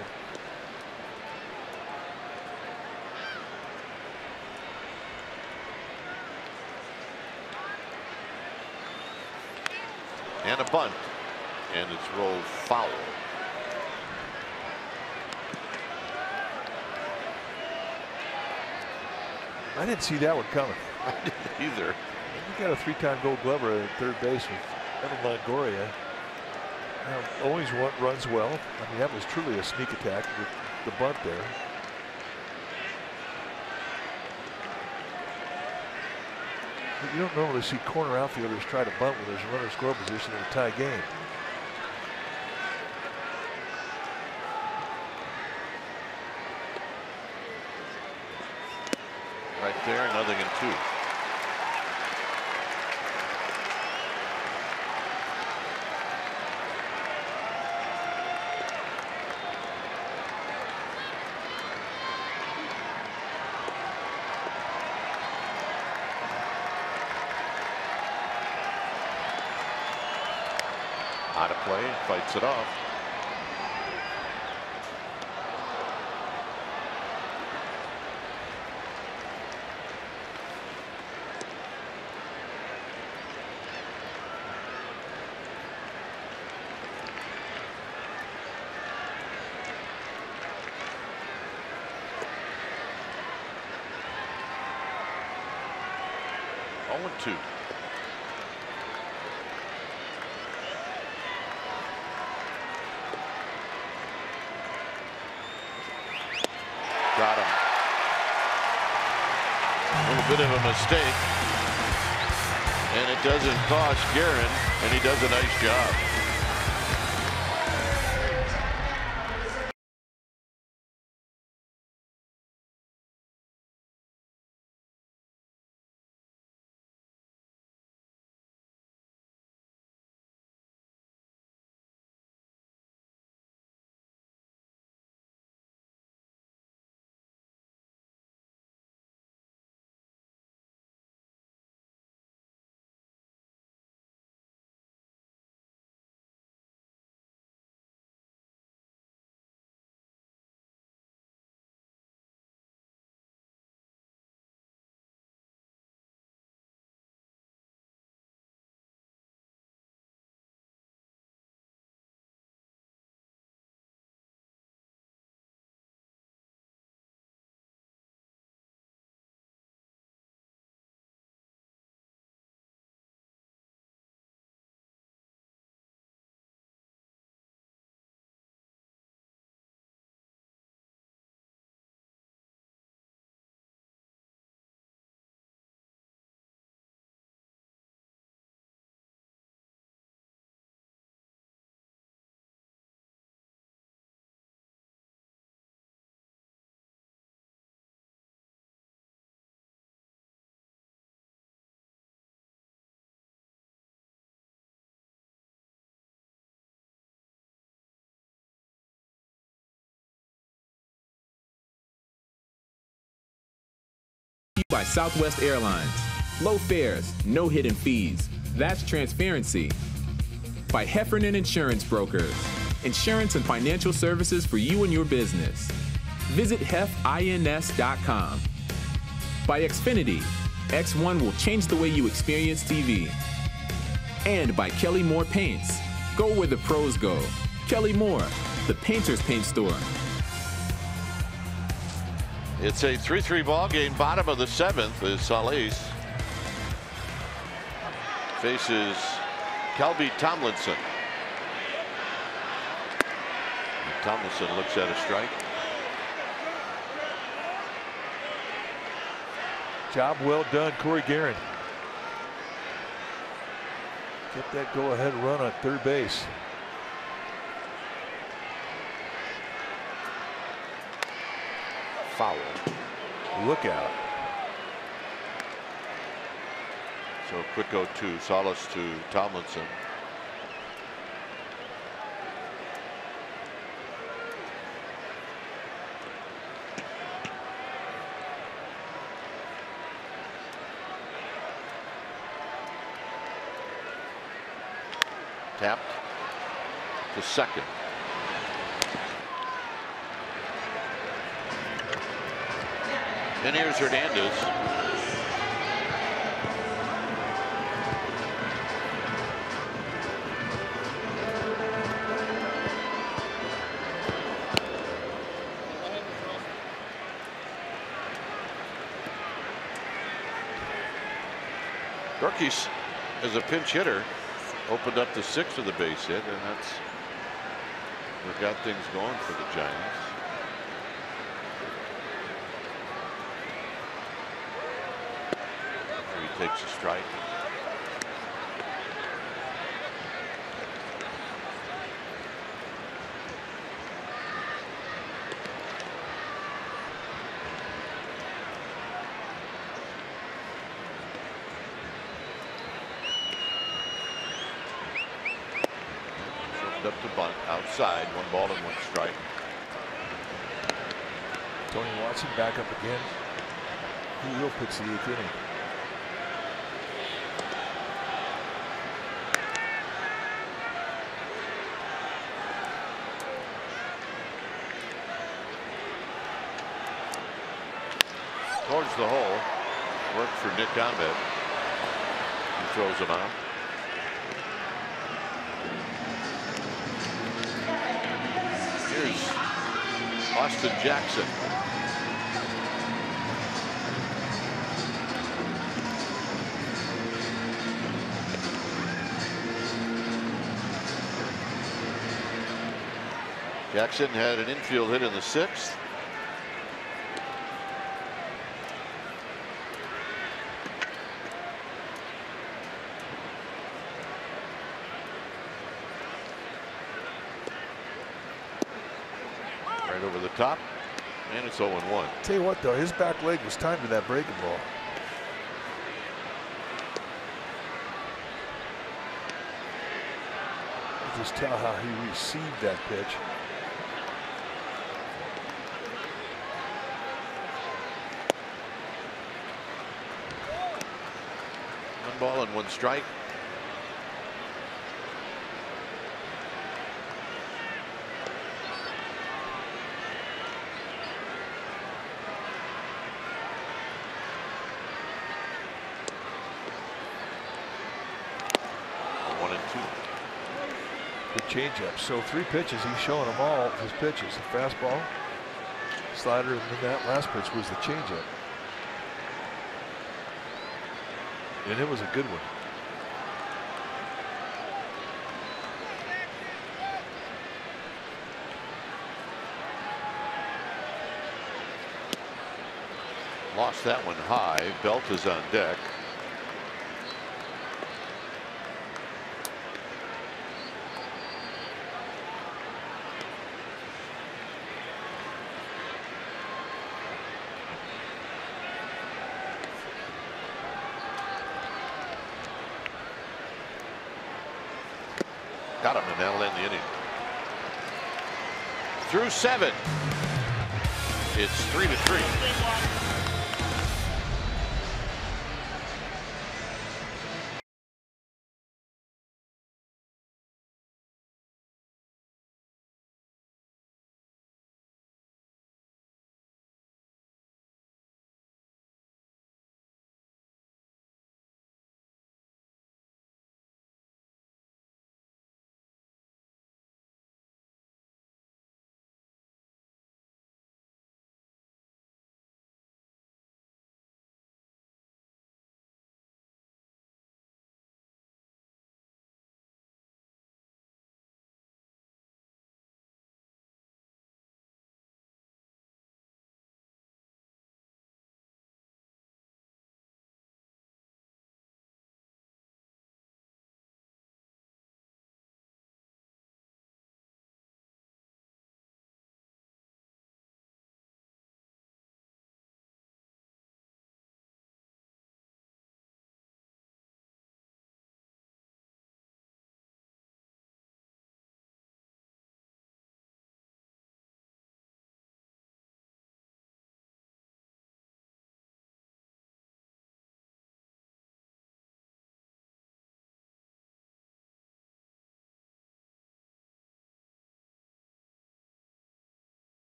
Speaker 1: And a bunt. And it's rolled foul.
Speaker 6: I didn't see that one coming.
Speaker 1: I didn't either.
Speaker 6: You got a 3-time Gold Glover at third base with Evan Longoria. Now, always runs well. I mean, that was truly a sneak attack with the bunt there. But you don't normally see corner outfielders try to bunt when there's a runner score position in a tie game.
Speaker 1: Right there, 0-2. Out of play, fights it off. 0-2. Got him. A little bit of a mistake. And it doesn't cost Guerin, and he does a nice job.
Speaker 4: By Southwest Airlines. Low fares, no hidden fees. That's transparency. By Heffernan Insurance Brokers. Insurance and financial services for you and your business. Visit hefins.com. By Xfinity. X1 will change the way you experience TV. And by Kelly Moore Paints. Go where the pros go. Kelly Moore, the painter's paint store.
Speaker 1: It's a 3-3 ball game. Bottom of the 7th is Salas faces Calby Tomlinson. And Tomlinson looks at a strike.
Speaker 6: Job well done, Corey Guerin. Get that go-ahead run on third base.
Speaker 1: Foul.
Speaker 6: Look out.
Speaker 1: So quick 0-2. Salas to Tomlinson. Tapped to second. And here's Hernandez. Rookies, as a pinch hitter, opened up the 6th of the base hit, and that's what got things going for the Giants. He takes a strike. Up to bunt outside, 1 ball and 1 strike.
Speaker 6: Tony Watson back up again. He will pitch the 8th inning.
Speaker 1: Towards the hole. Worked for Nick Gomez. He throws him out. Here's Austin Jackson. Jackson had an infield hit in the 6th. Right over the top, and it's 0-1.
Speaker 6: Tell you what, though, his back leg was timed to that breaking ball. You just tell how he received that pitch.
Speaker 1: 1 ball and 1 strike.
Speaker 6: Changeup. So 3 pitches. He's showing them all his pitches. The fastball, slider, and then that last pitch was the changeup. And it was a good one.
Speaker 1: Lost that one high. Belt is on deck. Got him, and that'll end the inning. Through 7. It's 3-3.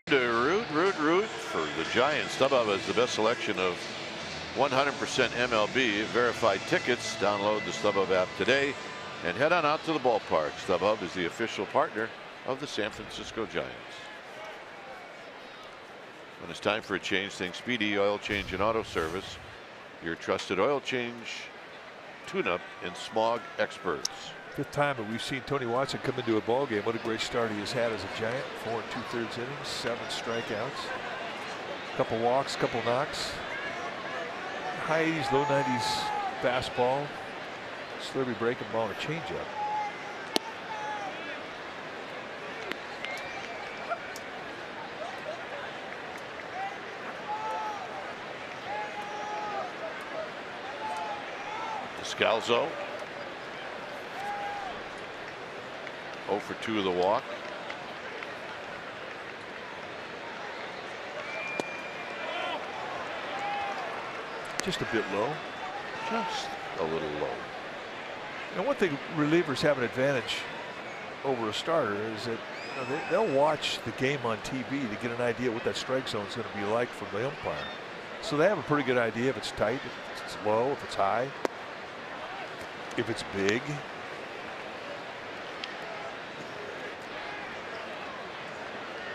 Speaker 1: To root for the Giants. StubHub is the best selection of 100% MLB verified tickets. Download the StubHub app today and head on out to the ballpark. StubHub is the official partner of the San Francisco Giants. When it's time for a change, think Speedy Oil Change and Auto Service, your trusted oil change, tune-up, and smog experts.
Speaker 6: 5th time that we've seen Tony Watson come into a ball game. What a great start he has had as a Giant. 4 2/3 innings, 7 strikeouts, couple walks, couple knocks. High 80s, low 90s fastball, slurvy breaking ball, and a changeup.
Speaker 1: Scalzo 0 for 2 of the walk.
Speaker 6: Just a bit low.
Speaker 1: Just a little low.
Speaker 6: And one thing relievers have an advantage over a starter is that they'll watch the game on TV to get an idea what that strike zone is going to be like from the umpire. So they have a pretty good idea if it's tight, if it's it's low, if it's high, if it's big.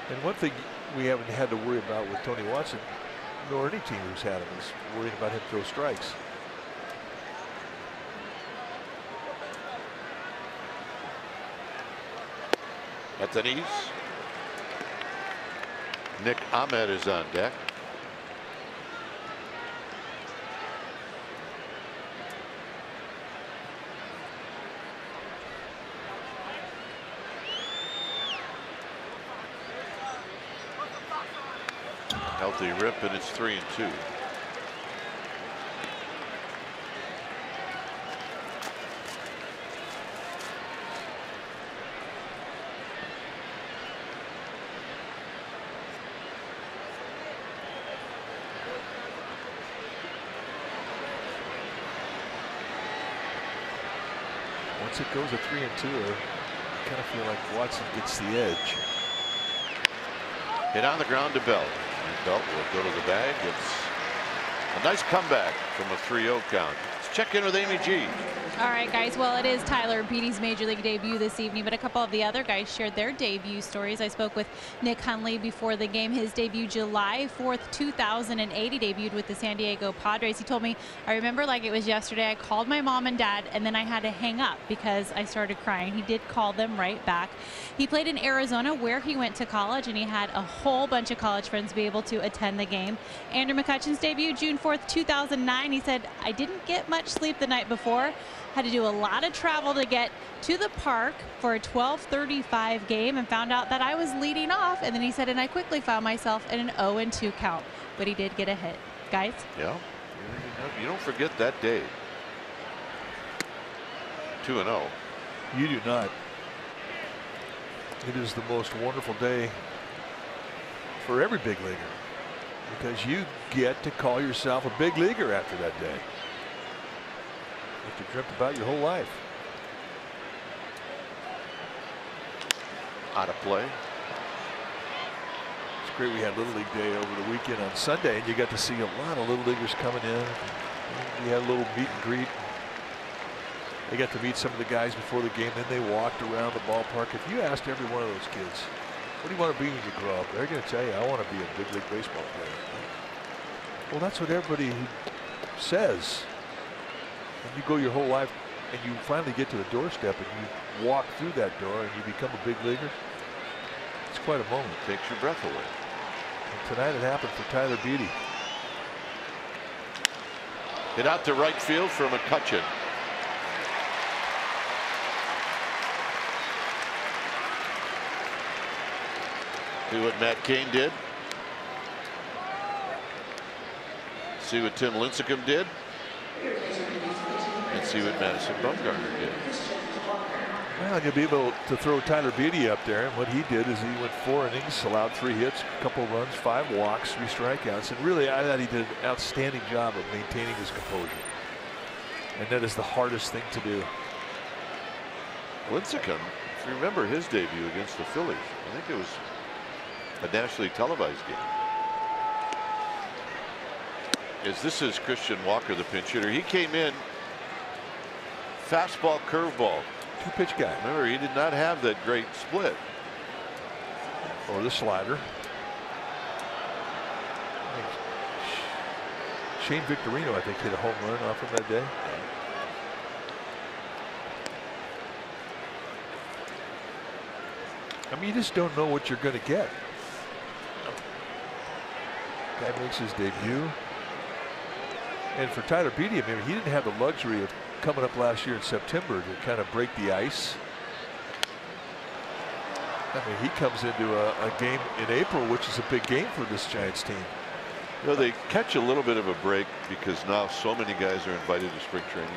Speaker 6: And one thing we haven't had to worry about with Tony Watson, nor any team who's had him, is worrying about him throw strikes.
Speaker 1: At the knees. Nick Ahmed is on deck. Healthy rip, and it's 3-2.
Speaker 6: Once it goes to 3-2, I kind of feel like Watson gets the edge.
Speaker 1: Hit on the ground to Belt. And Belt will go to the bag. It's a nice comeback from a 3-0 count. Let's check in with Amy G.
Speaker 5: All right, guys. Well, it is Tyler Beattie's Major League debut this evening, but a couple of the other guys shared their debut stories. I spoke with Nick Hundley before the game. His debut July 4th, 2008. He debuted with the San Diego Padres. He told me, I remember like it was yesterday. I called my mom and dad, and then I had to hang up because I started crying. He did call them right back. He played in Arizona, where he went to college, and he had a whole bunch of college friends be able to attend the game. Andrew McCutchen's debut, June 4th, 2009. He said, I didn't get much sleep the night before. Had to do a lot of travel to get to the park for a 12:35 game and found out that I was leading off. And then he said, and I quickly found myself in an 0-2 count, but he did get a hit. Guys?
Speaker 1: Yeah, you don't forget that day. 2-0.
Speaker 6: You do not. It is the most wonderful day for every big leaguer, because you get to call yourself a big leaguer after that day. You dreamt about your whole life.
Speaker 1: Out of play.
Speaker 6: It's great we had Little League Day over the weekend on Sunday, and you got to see a lot of Little Leaguers coming in. We had a little meet and greet. They got to meet some of the guys before the game, then they walked around the ballpark. If you asked every one of those kids, what do you want to be when you grow up? They're going to tell you, I want to be a big league baseball player. Well, that's what everybody says. When you go your whole life and you finally get to the doorstep and you walk through that door and you become a big leaguer, it's quite a moment.
Speaker 1: Takes your breath away.
Speaker 6: And tonight it happened for Tyler Beattie.
Speaker 1: Hit out to right field for McCutchen. See what Matt Cain did. See what Tim Lincecum did. And see what Madison Bumgarner did.
Speaker 6: Well, you'll be able to throw Tyler Beattie up there, and what he did is he went 4 innings, allowed 3 hits, a couple runs, 5 walks, 3 strikeouts, and really I thought he did an outstanding job of maintaining his composure. And that is the hardest thing to do.
Speaker 1: Lincecum, if you remember his debut against the Phillies, I think it was a nationally televised game. This is Christian Walker, the pinch hitter. He came in fastball, curveball.
Speaker 6: 2-pitch guy.
Speaker 1: Remember, he did not have that great split.
Speaker 6: Or the slider. Shane Victorino, I think, hit a home run off him that day. I mean, you just don't know what you're going to get. Guy makes his debut. And for Tyler Beattie, I mean, he didn't have the luxury of coming up last year in September to kind of break the ice. I mean, he comes into a game in April, which is a big game for this Giants team.
Speaker 1: You know, they catch a little bit of a break because now so many guys are invited to spring training,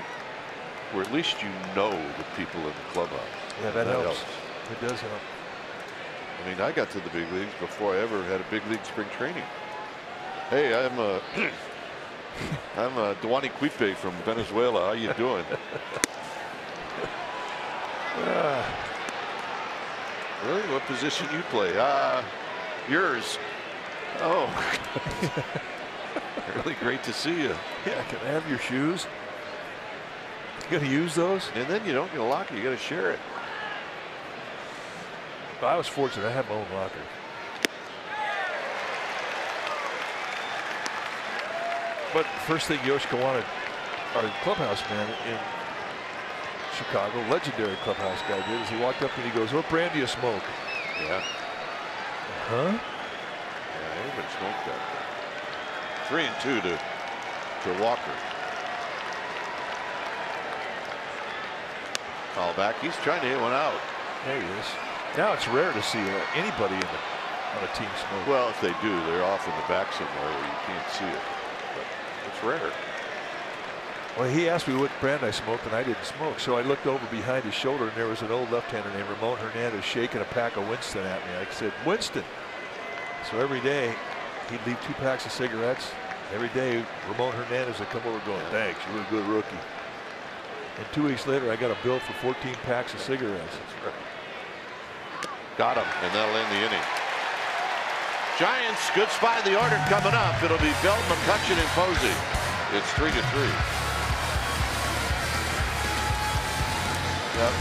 Speaker 1: where at least you know the people in the clubhouse.
Speaker 6: Yeah, that helps. It does help.
Speaker 1: I mean, I got to the big leagues before I ever had a big league spring training. Hey, I'm Duani Quipe from Venezuela. How you doing? Really? What position you play? Yours. Oh. Really great to see you.
Speaker 6: Yeah, can I have your shoes? You gonna use those?
Speaker 1: And then you don't get a locker, you got to share it.
Speaker 6: Well, I was fortunate. I had my own locker. But first thing Yoshiko wanted, our clubhouse man in Chicago, legendary clubhouse guy, did is he walked up and he goes, "What brand do you smoke?"
Speaker 1: Yeah.
Speaker 6: Huh?
Speaker 1: Yeah, everybody smoked that. 3-2 to Walker. Call back. He's trying to hit one out.
Speaker 6: There he is. Now it's rare to see anybody on a team smoke.
Speaker 1: Well, if they do, they're off in the back somewhere where you can't see it. But it's rare.
Speaker 6: Well, he asked me what brand I smoked, and I didn't smoke. So I looked over behind his shoulder, and there was an old left-hander named Ramon Hernandez shaking a pack of Winston at me. I said, "Winston." So every day, he'd leave 2 packs of cigarettes. Every day, Ramon Hernandez would come over going, "Thanks, you were a good rookie." And 2 weeks later, I got a bill for 14 packs of cigarettes.
Speaker 1: That's right. Got him, and that'll end the inning. Giants, good spot in the order coming up. It'll be Belt, McCutchen, and Posey. It's 3-3.
Speaker 6: Yep.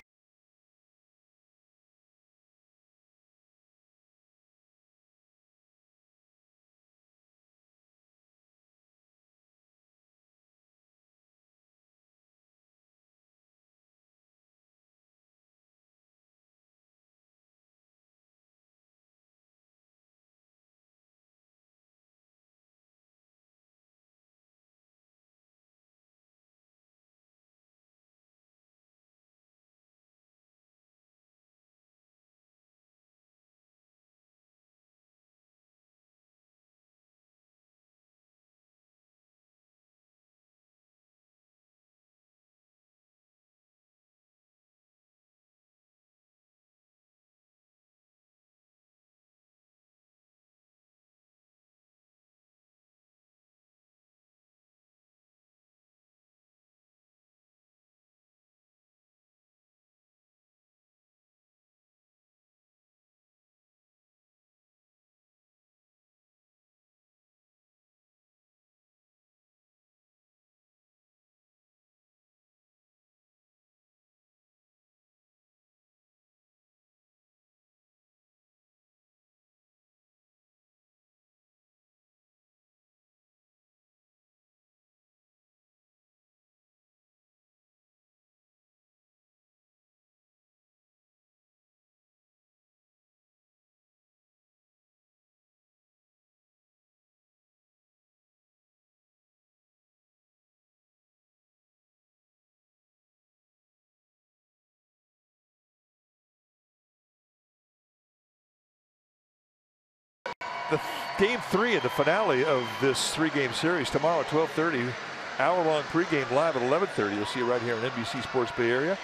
Speaker 6: Game 3 of the finale of this 3-game series tomorrow at 12:30. Hour-long pregame live at 11:30. You'll see it right here on NBC Sports Bay Area.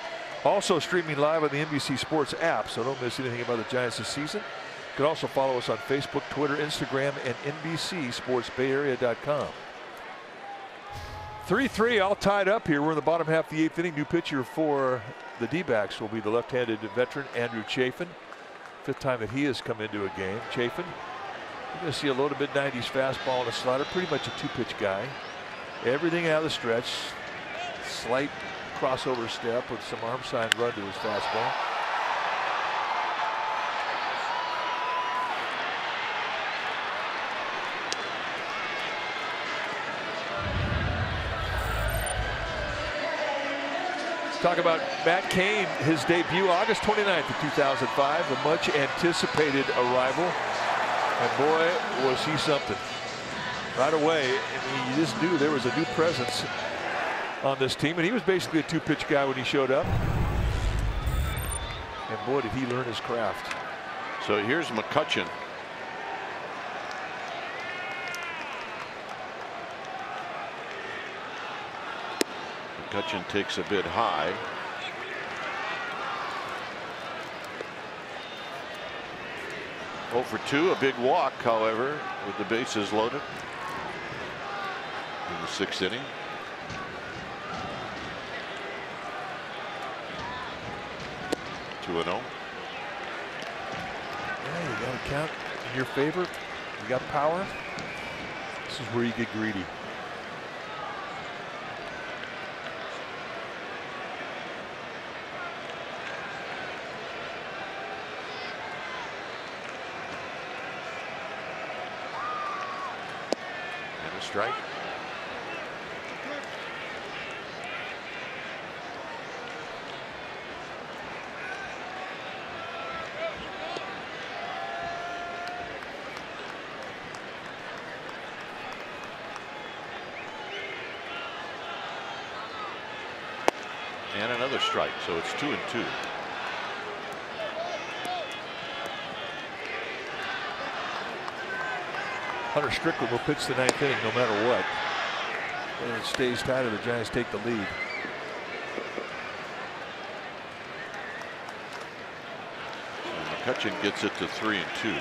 Speaker 6: Also streaming live on the NBC Sports app, so don't miss anything about the Giants this season. You can also follow us on Facebook, Twitter, Instagram, and NBCSportsBayArea.com. 3-3 all tied up here. We're in the bottom half of the 8th inning. New pitcher for the D-backs will be the left-handed veteran Andrew Chafin. 5th time that he has come into a game. Chafin, you're going to see a low to mid-90s fastball and a slider. Pretty much a 2-pitch guy. Everything out of the stretch. Slight crossover step with some arm side run to his fastball. Talk about Matt Cain, his debut August 29th of 2005, a much anticipated arrival. And boy, was he something. Right away, I mean, you just knew there was a new presence on this team. And he was basically a 2-pitch guy when he showed up. And boy, did he learn his craft.
Speaker 1: So here's McCutchen. McCutchen takes a bit high. Oh for 2, a big walk, however, with the bases loaded in the 6th inning.
Speaker 6: Yeah, you got to count in your favor. You got power. This is where you get greedy.
Speaker 1: And a strike. And another strike, so it's 2-2.
Speaker 6: Hunter Strickland will pitch the 9th inning no matter what. And it stays tied and the Giants take the lead.
Speaker 1: And McCutchen gets it to 3-2.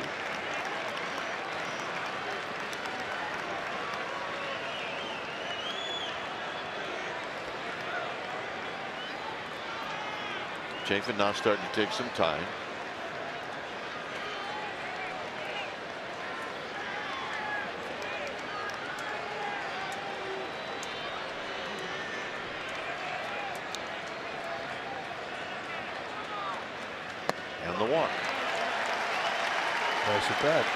Speaker 1: Chafin now starting to take some time. And the walk.
Speaker 6: Nice at bat.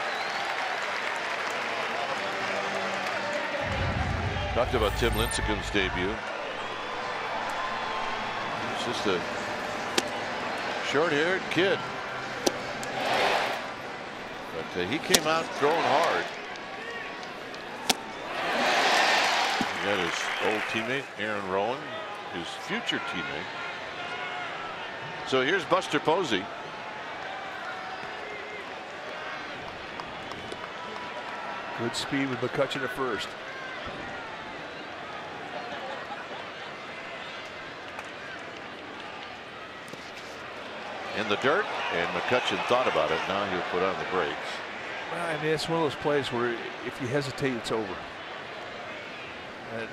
Speaker 1: Talked about Tim Lincecum's debut. It's just a short-haired kid, but he came out throwing hard. He got his old teammate Aaron Rowan, his future teammate. So here's Buster Posey.
Speaker 6: Good speed with McCutchen at first.
Speaker 1: In the dirt, and McCutchen thought about it. Now he'll put on the brakes.
Speaker 6: I mean, it's one of those plays where if you hesitate, it's over. And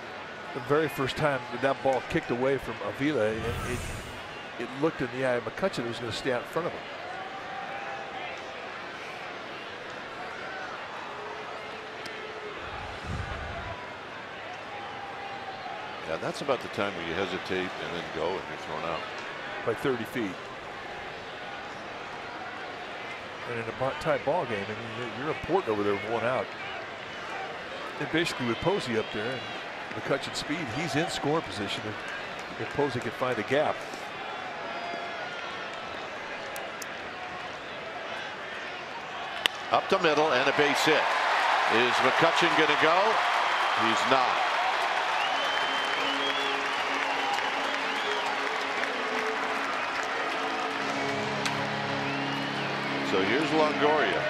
Speaker 6: the very first time that ball kicked away from Avila, it looked in the eye of McCutchen who was going to stay out in front of him.
Speaker 1: Yeah, that's about the time where you hesitate and then go and you're thrown out.
Speaker 6: By 30 feet. And in a tight ball game, I mean, you're important over there with 1 out. And basically with Posey up there and McCutchen's speed, he's in scoring position if Posey can find a gap.
Speaker 1: Up the middle and a base hit. Is McCutchen going to go? He's not. So here's Longoria.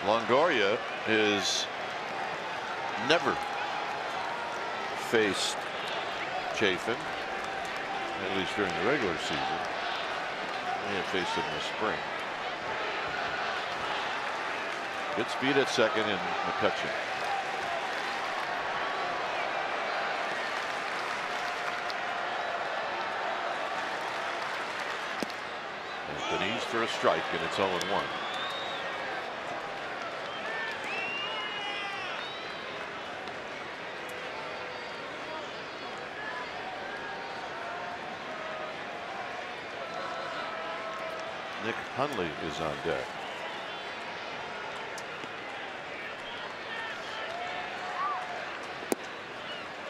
Speaker 1: Longoria is never faced Chafin, at least during the regular season. May have faced him this spring. Good speed at second in McCutchen. And Denise for a strike, and it's 0-1. Nick Hundley is on deck.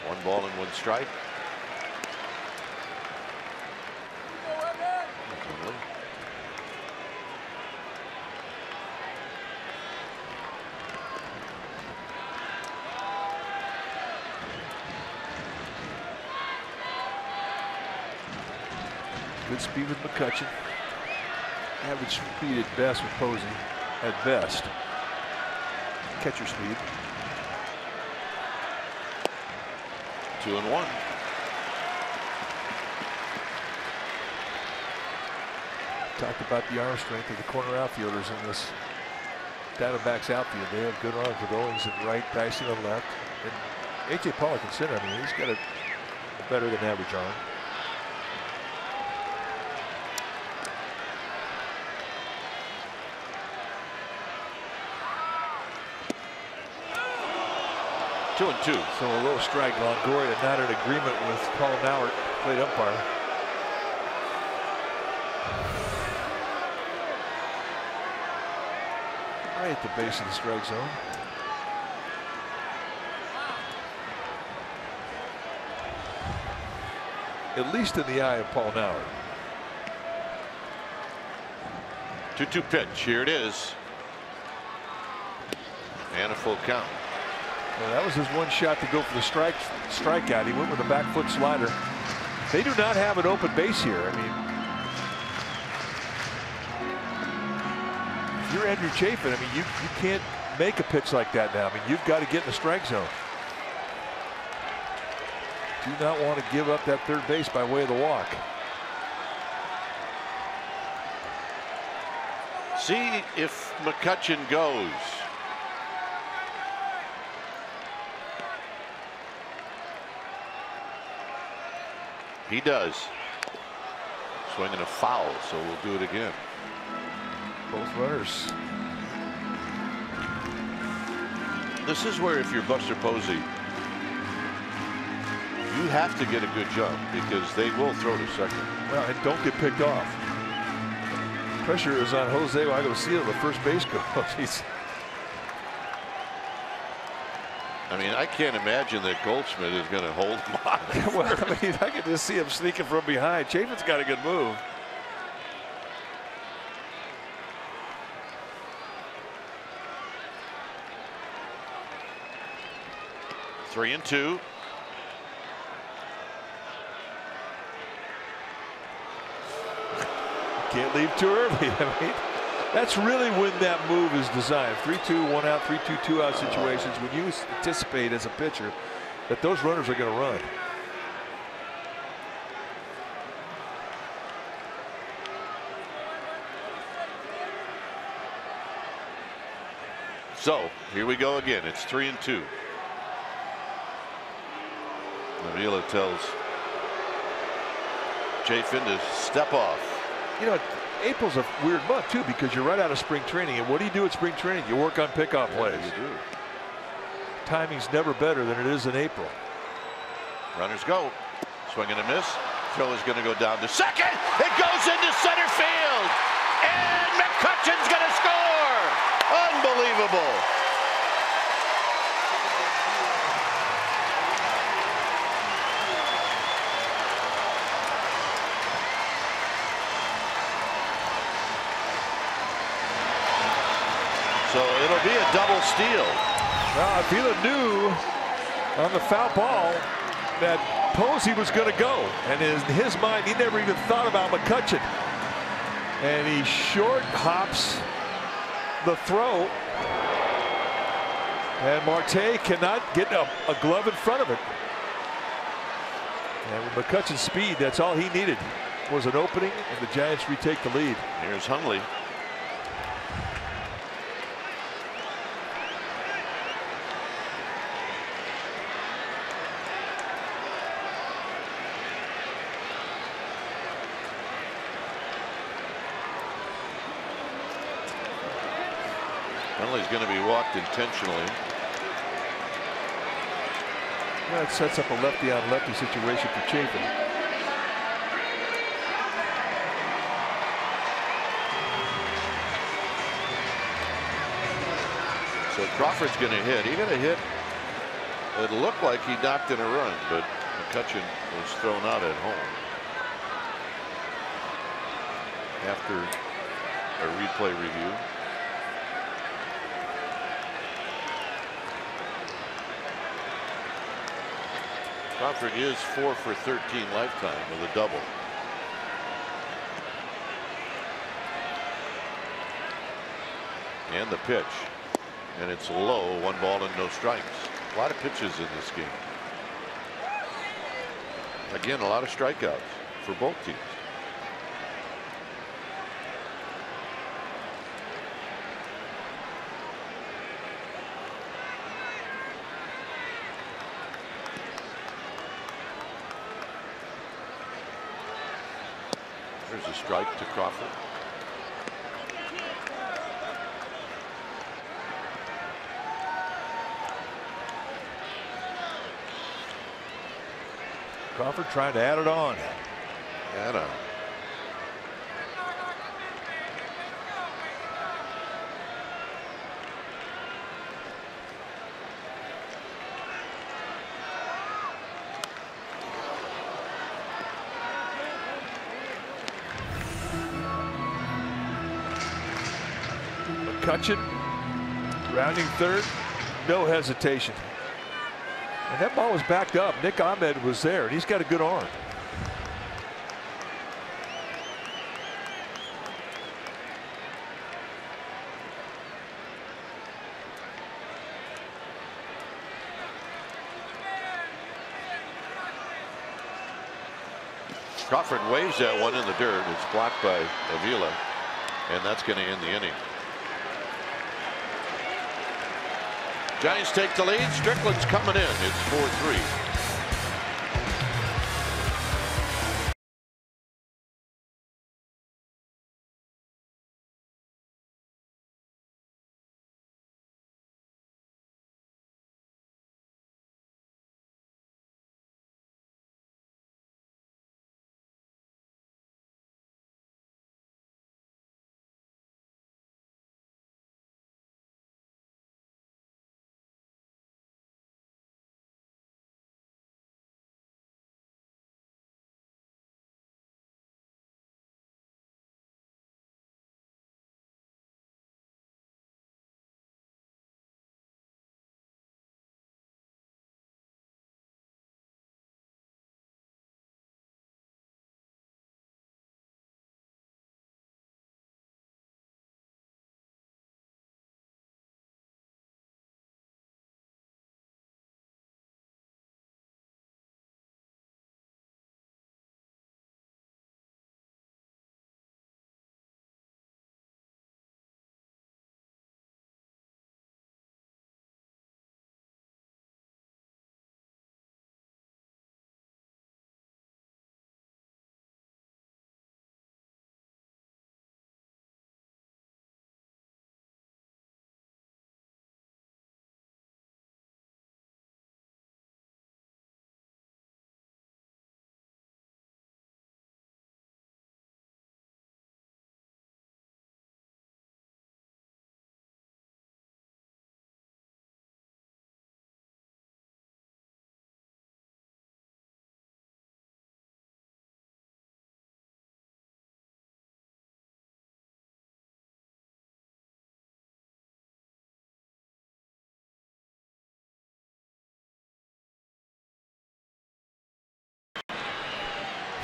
Speaker 1: One ball and one strike. Hundley.
Speaker 6: Good speed with McCutchen. Average speed at best with Posey, at best. Catcher speed.
Speaker 1: 2-1.
Speaker 6: Talked about the arm strength of the corner outfielders in this Diamondbacks outfield. They have good arms with Owings and right, Dyson on left. And A.J. Pollock in center. I mean, he's got a better than average arm.
Speaker 1: Two and two.
Speaker 6: So a low strike. Longoria not in agreement with Paul Mallard, plate umpire. Right at the base of the strike zone. At least in the eye of Paul Mallard.
Speaker 1: 2-2 pitch. Here it is. And a full count.
Speaker 6: Well, that was his one shot to go for the strikeout. He went with a back foot slider. They do not have an open base here. I mean, if you're Andrew Chafin, I mean, you can't make a pitch like that now. I mean, you've got to get in the strike zone. Do not want to give up that third base by way of the walk.
Speaker 1: See if McCutchen goes. He does. Swinging a foul, so we'll do it again.
Speaker 6: Both runners.
Speaker 1: This is where, if you're Buster Posey, you have to get a good jump because they will throw to second.
Speaker 6: Well, and don't get picked off. Pressure is on Jose Agoncillo, the first base coach.
Speaker 1: I mean, I can't imagine that Goldschmidt is going to hold him on.
Speaker 6: Well, I mean, I can just see him sneaking from behind. Chafin's got a good move.
Speaker 1: Three and two.
Speaker 6: Can't leave too early. I mean, that's really when that move is designed. 3-2, 1 out, 3-2, 2 out situations. When you anticipate as a pitcher that those runners are going to run.
Speaker 1: So here we go again. It's 3 and 2. Avila tells Chafin to step off.
Speaker 6: You know, April's a weird month too because you're right out of spring training. And what do you do at spring training? You work on pickoff plays.
Speaker 1: You do.
Speaker 6: Timing's never better than it is in April.
Speaker 1: Runners go. Swing and a miss. Throw is going to go down to second. It goes into center field. And McCutchen's going to score. Unbelievable. So it'll be a double steal.
Speaker 6: Well, Avila knew on the foul ball that Posey was going to go. And in his mind, he never even thought about McCutchen. And he short hops the throw. And Marte cannot get a glove in front of it. And with McCutchen's speed, that's all he needed was an opening, and the Giants retake the lead.
Speaker 1: Here's Hundley. Hundley's going to be walked intentionally.
Speaker 6: That sets up a lefty on lefty situation for Chafin.
Speaker 1: So Crawford's going to hit. He got a hit. It looked like he knocked in a run, but McCutchen was thrown out at home after a replay review. Crawford is 4 for 13 lifetime with a double. And the pitch. And it's low, 1 ball and no strikes. A lot of pitches in this game. Again, a lot of strikeouts for both teams. There's a strike to Crawford.
Speaker 6: Crawford trying to add it on.
Speaker 1: Add on.
Speaker 6: McCutcheon rounding third, no hesitation. And that ball was backed up. Nick Ahmed was there, and he's got a good arm.
Speaker 1: Crawford waves that one in the dirt. It's blocked by Avila, and that's going to end the inning. Giants take the lead. Strickland's coming in. It's 4-3.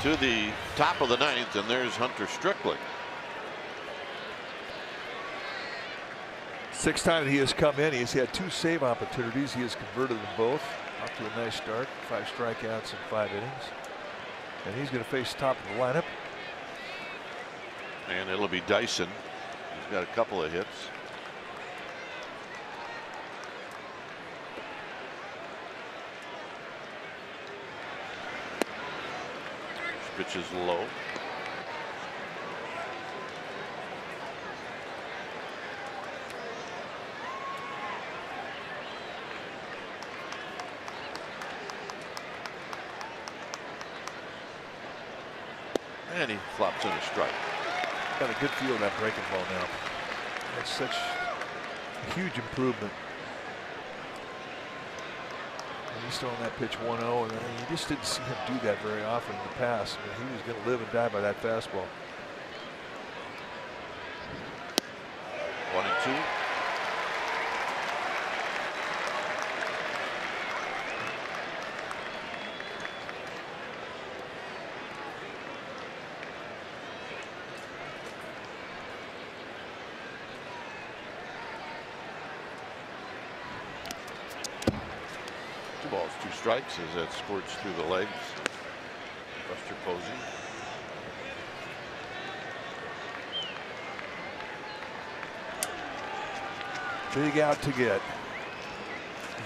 Speaker 1: To the top of the ninth, and there's Hunter Strickland.
Speaker 6: 6th time that he has come in, he's had 2 save opportunities. He has converted them both. Off to a nice start. 5 strikeouts in 5 innings. And he's going to face the top of the lineup.
Speaker 1: And it'll be Dyson. He's got a couple of hits. Pitch is low. And he flops in a strike.
Speaker 6: Got a good feel of that breaking ball now. That's such a huge improvement. He's throwing that pitch 1-0, and you just didn't see him do that very often in the past. I mean, he was going to live and die by that fastball.
Speaker 1: 1-2. Balls, 2 strikes as that squirts through the legs. Buster Posey.
Speaker 6: Big out to get.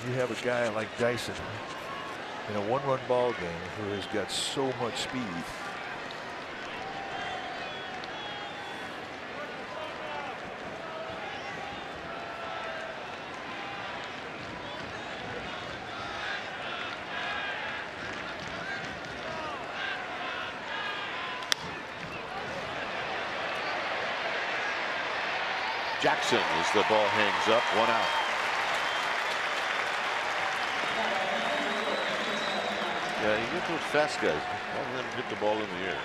Speaker 6: You have a guy like Dyson in a 1-run ball game who has got so much speed.
Speaker 1: Jackson as the ball hangs up, 1 out. Yeah, you get those fast guys. Don't let them hit the ball in the air.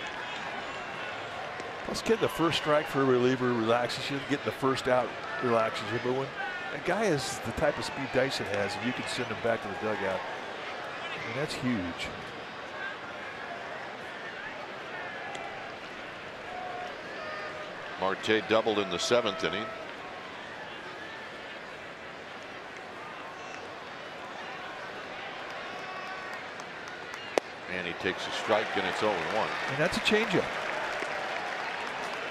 Speaker 6: Plus, getting the first strike for a reliever relaxes you. Getting the first out relaxes you. But when a guy has the type of speed Dyson has, and you can send him back to the dugout, I mean, that's huge.
Speaker 1: Marte doubled in the 7th inning. And he takes a strike, and it's 0-1.
Speaker 6: And that's a changeup.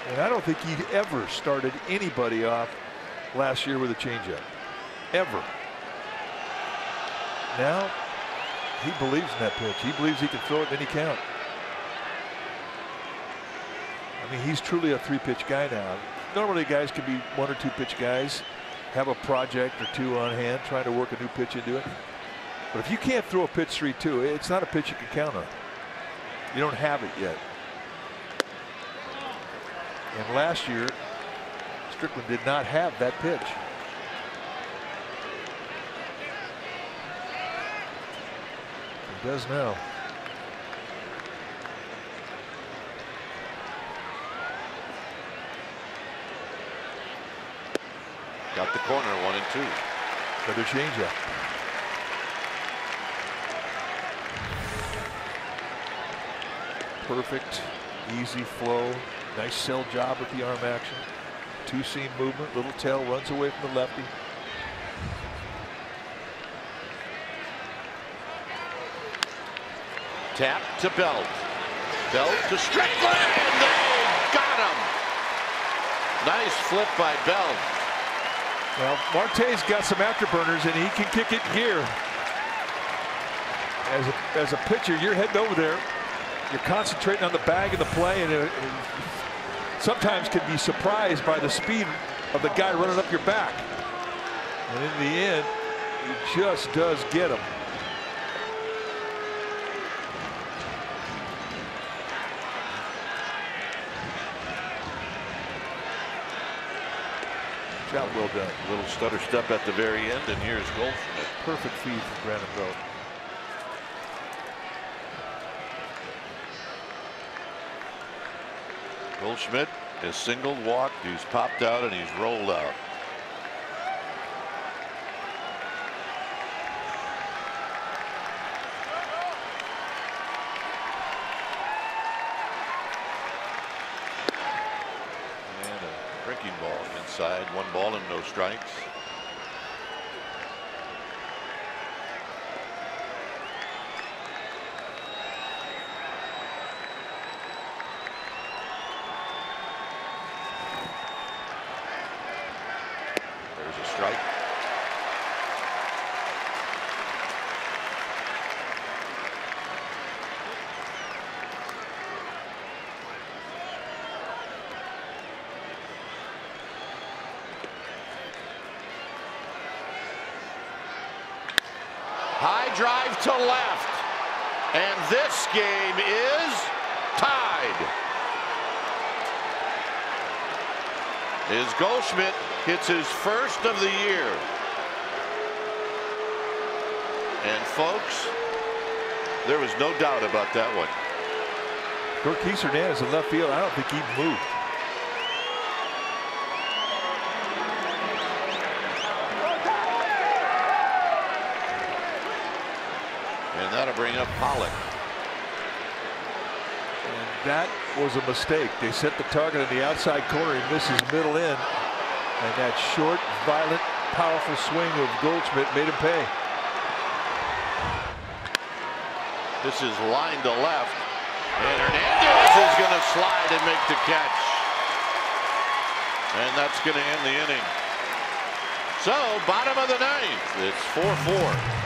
Speaker 6: And I don't think he'd ever started anybody off last year with a changeup. Ever. Now, he believes in that pitch. He believes he can throw it at any count. I mean, he's truly a 3-pitch guy now. Normally, guys can be 1 or 2 pitch guys, have a project or 2 on hand, trying to work a new pitch into it. But if you can't throw a pitch 3-2, it's not a pitch you can count on. You don't have it yet. And last year, Strickland did not have that pitch. He does now.
Speaker 1: Got the corner, 1-2.
Speaker 6: Another changeup. Perfect, easy flow, nice sell job with the arm action. 2-seam movement, little tail, runs away from the lefty.
Speaker 1: Tap to Belt. Belt to Strickland. They got him. Nice flip by Belt.
Speaker 6: Well, Marte's got some afterburners and he can kick it in gear. As a pitcher, you're heading over there. You're concentrating on the bag and the play, and sometimes can be surprised by the speed of the guy running up your back. And in the end, he just does get him. Job well done.
Speaker 1: A little stutter step at the very end, and here's Goldschmidt.
Speaker 6: Perfect feed from Brandon Belt.
Speaker 1: Goldschmidt is singled, walked, he's popped out, and he's rolled out. And a breaking ball inside, 1 ball and no strikes. Strike. High drive to left. And this game is tied. As Goldschmidt hits his first of the year. And folks, there was no doubt about that one.
Speaker 6: Gorkis Hernandez in left field, I don't think he moved.
Speaker 1: And that'll bring up Pollock.
Speaker 6: And that was a mistake. They set the target in the outside corner. He misses middle in. And that short, violent, powerful swing of Goldschmidt made him pay.
Speaker 1: This is line to left. And Hernandez is going to slide and make the catch. And that's going to end the inning. So, bottom of the 9th, it's 4-4.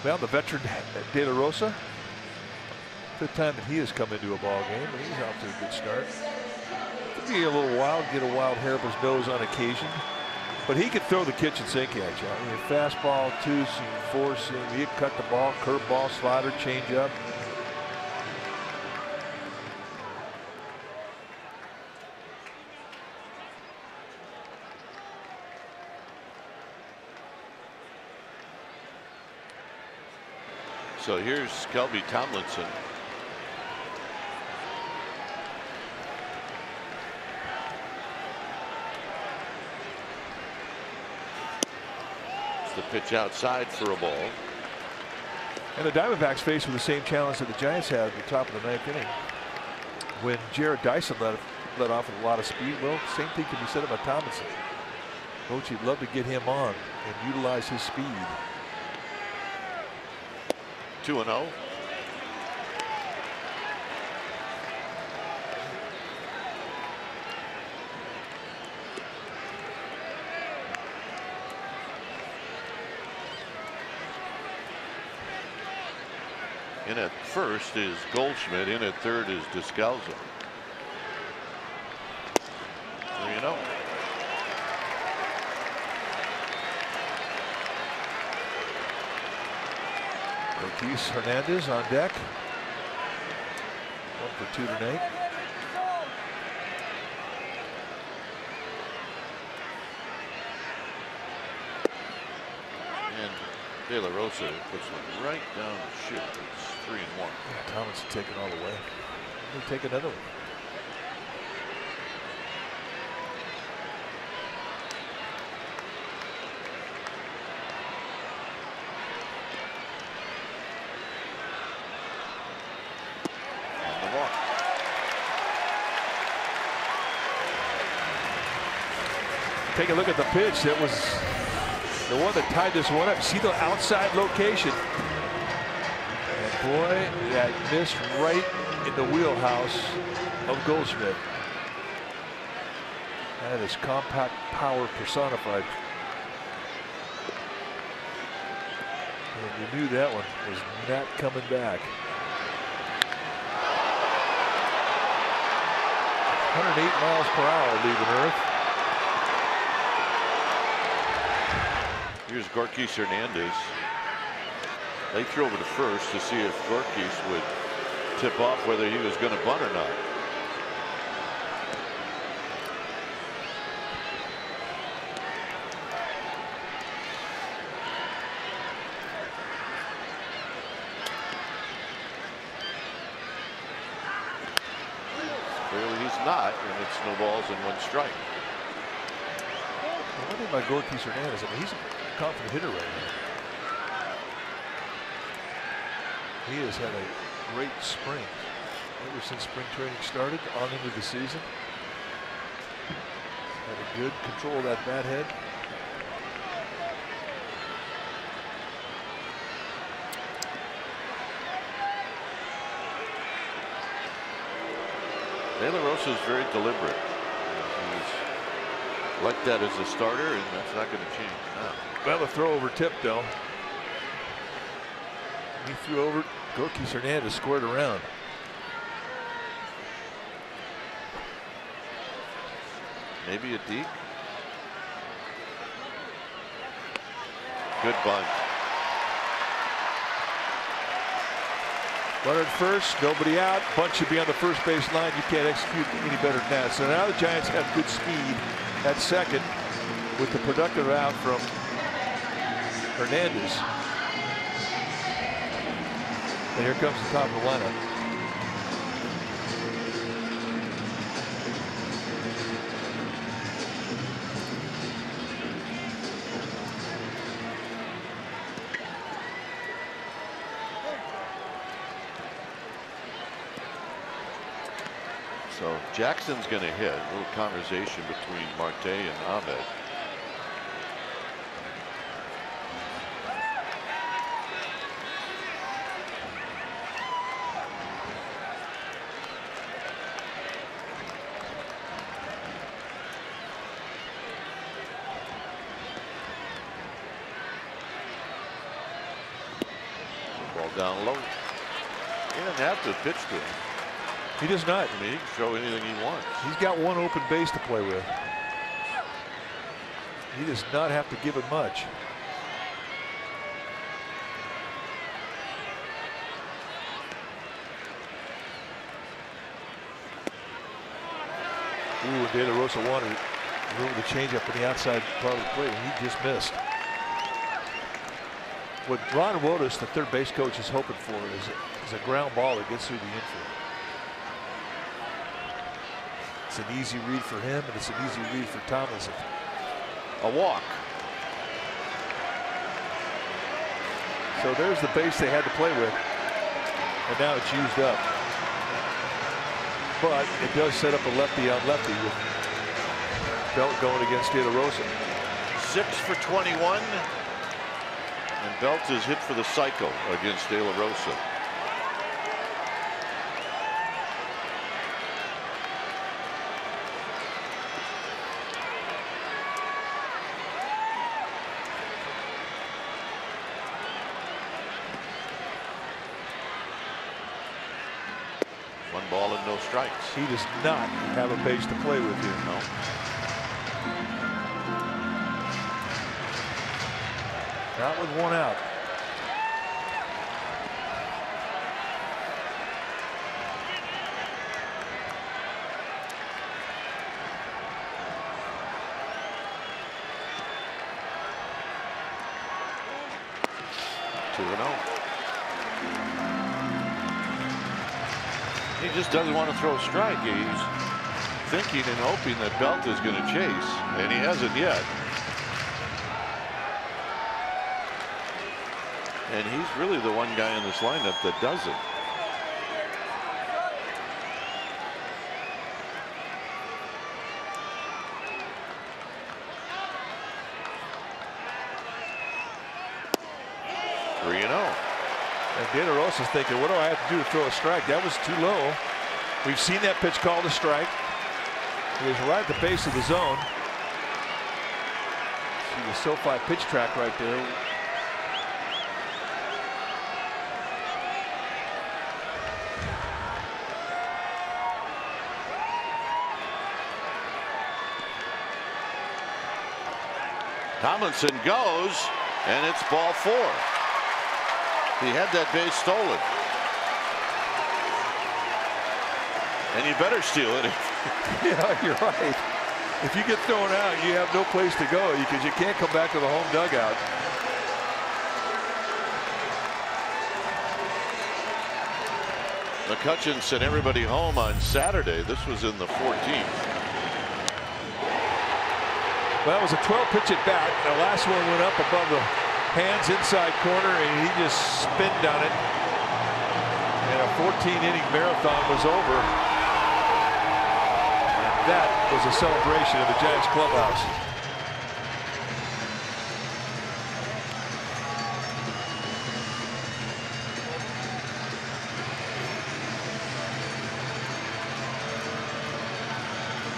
Speaker 6: Well, the veteran De La Rosa, 5th time that he has come into a ball game, and he's off to a good start. Could be a little wild, get a wild hair up his nose on occasion, but he can throw the kitchen sink at you. I mean, fastball, 2-seam, 4-seam, he can cut the ball, curveball, slider, changeup.
Speaker 1: So here's Kelby Tomlinson. It's the pitch outside for a ball.
Speaker 6: And the Diamondbacks faced with the same challenge that the Giants had at the top of the 9th inning. When Jared Dyson let off with a lot of speed, well, same thing can be said about Tomlinson. Coach, you'd love to get him on and utilize his speed.
Speaker 1: 2-0. In at first is Goldschmidt. In at third is Descalzo. 3-0.
Speaker 6: Ortiz Hernandez on deck. 1 for 2 tonight.
Speaker 1: And De La Rosa puts one right down the chute. It's 3-1.
Speaker 6: Yeah, Tomlinson taking all the way. He'll take another one. Take a look at the pitch. That was the one that tied this one up. See the outside location. And boy, that missed right in the wheelhouse of Goldschmidt. That is compact power personified. And you knew that one was not coming back. 108 miles per hour leaving Earth.
Speaker 1: Here's Gorkis Hernandez. They threw over to first to see if Gorkis would tip off whether he was going to bunt or not. Clearly he's not, and it's no balls and 1 strike.
Speaker 6: What do you about Gorkis Hernandez? I mean, he's a confident hitter right now. He has had a great spring ever since spring training started on into the season. Had a good control of that bat head.
Speaker 1: De La Rosa is very deliberate. He's like that as a starter, and that's not going to change now.
Speaker 6: Well, the throw over tipped though. He threw over. Gorkis Hernandez squared around.
Speaker 1: Maybe a deke. Good bunt.
Speaker 6: Runner at first, nobody out. Bunt should be on the first base line. You can't execute any better than that. So now the Giants have good speed at second with the productive out from Hernandez. And here comes the top of the lineup.
Speaker 1: So Jackson's going to hit. A little conversation between Marte and Ahmed. out down low. He doesn't have to pitch to him.
Speaker 6: He does not.
Speaker 1: I mean, he can throw anything he wants.
Speaker 6: He's got one open base to play with. He does not have to give it much. Ooh, De La Rosa wanted room to change up in the outside part of the plate, and he just missed. What Ron Wotus, the third base coach, is hoping for is a ground ball that gets through the infield. It's an easy read for him, and it's an easy read for Tomlinson.
Speaker 1: A walk.
Speaker 6: So there's the base they had to play with, and now it's used up. But it does set up a lefty on lefty with Belt going against De La Rosa.
Speaker 1: 6 for 21. And Belt is hit for the cycle against De La Rosa. One ball and no strikes.
Speaker 6: He does not have a base to play with here.
Speaker 1: No.
Speaker 6: Not with one out.
Speaker 1: Two and oh. He just doesn't want to throw a strike. He's thinking and hoping that Belt is going to chase, and he hasn't yet. And he's really the one guy in this lineup that doesn't.
Speaker 6: And De La Rosa's thinking, what do I have to do to throw a strike? That was too low. We've seen that pitch called a strike. It was right at the base of the zone. See the SoFi pitch track right there.
Speaker 1: Tomlinson goes, and it's ball 4. He had that base stolen. And you better steal it.
Speaker 6: Yeah, you're right. If you get thrown out, you have no place to go because you can't come back to the home dugout.
Speaker 1: McCutcheon sent everybody home on Saturday. This was in the 14th.
Speaker 6: Well, that was a 12-pitch at bat. The last one went up above the hands inside corner, and he just spinned on it. And a 14-inning marathon was over. And that was a celebration of the Giants clubhouse.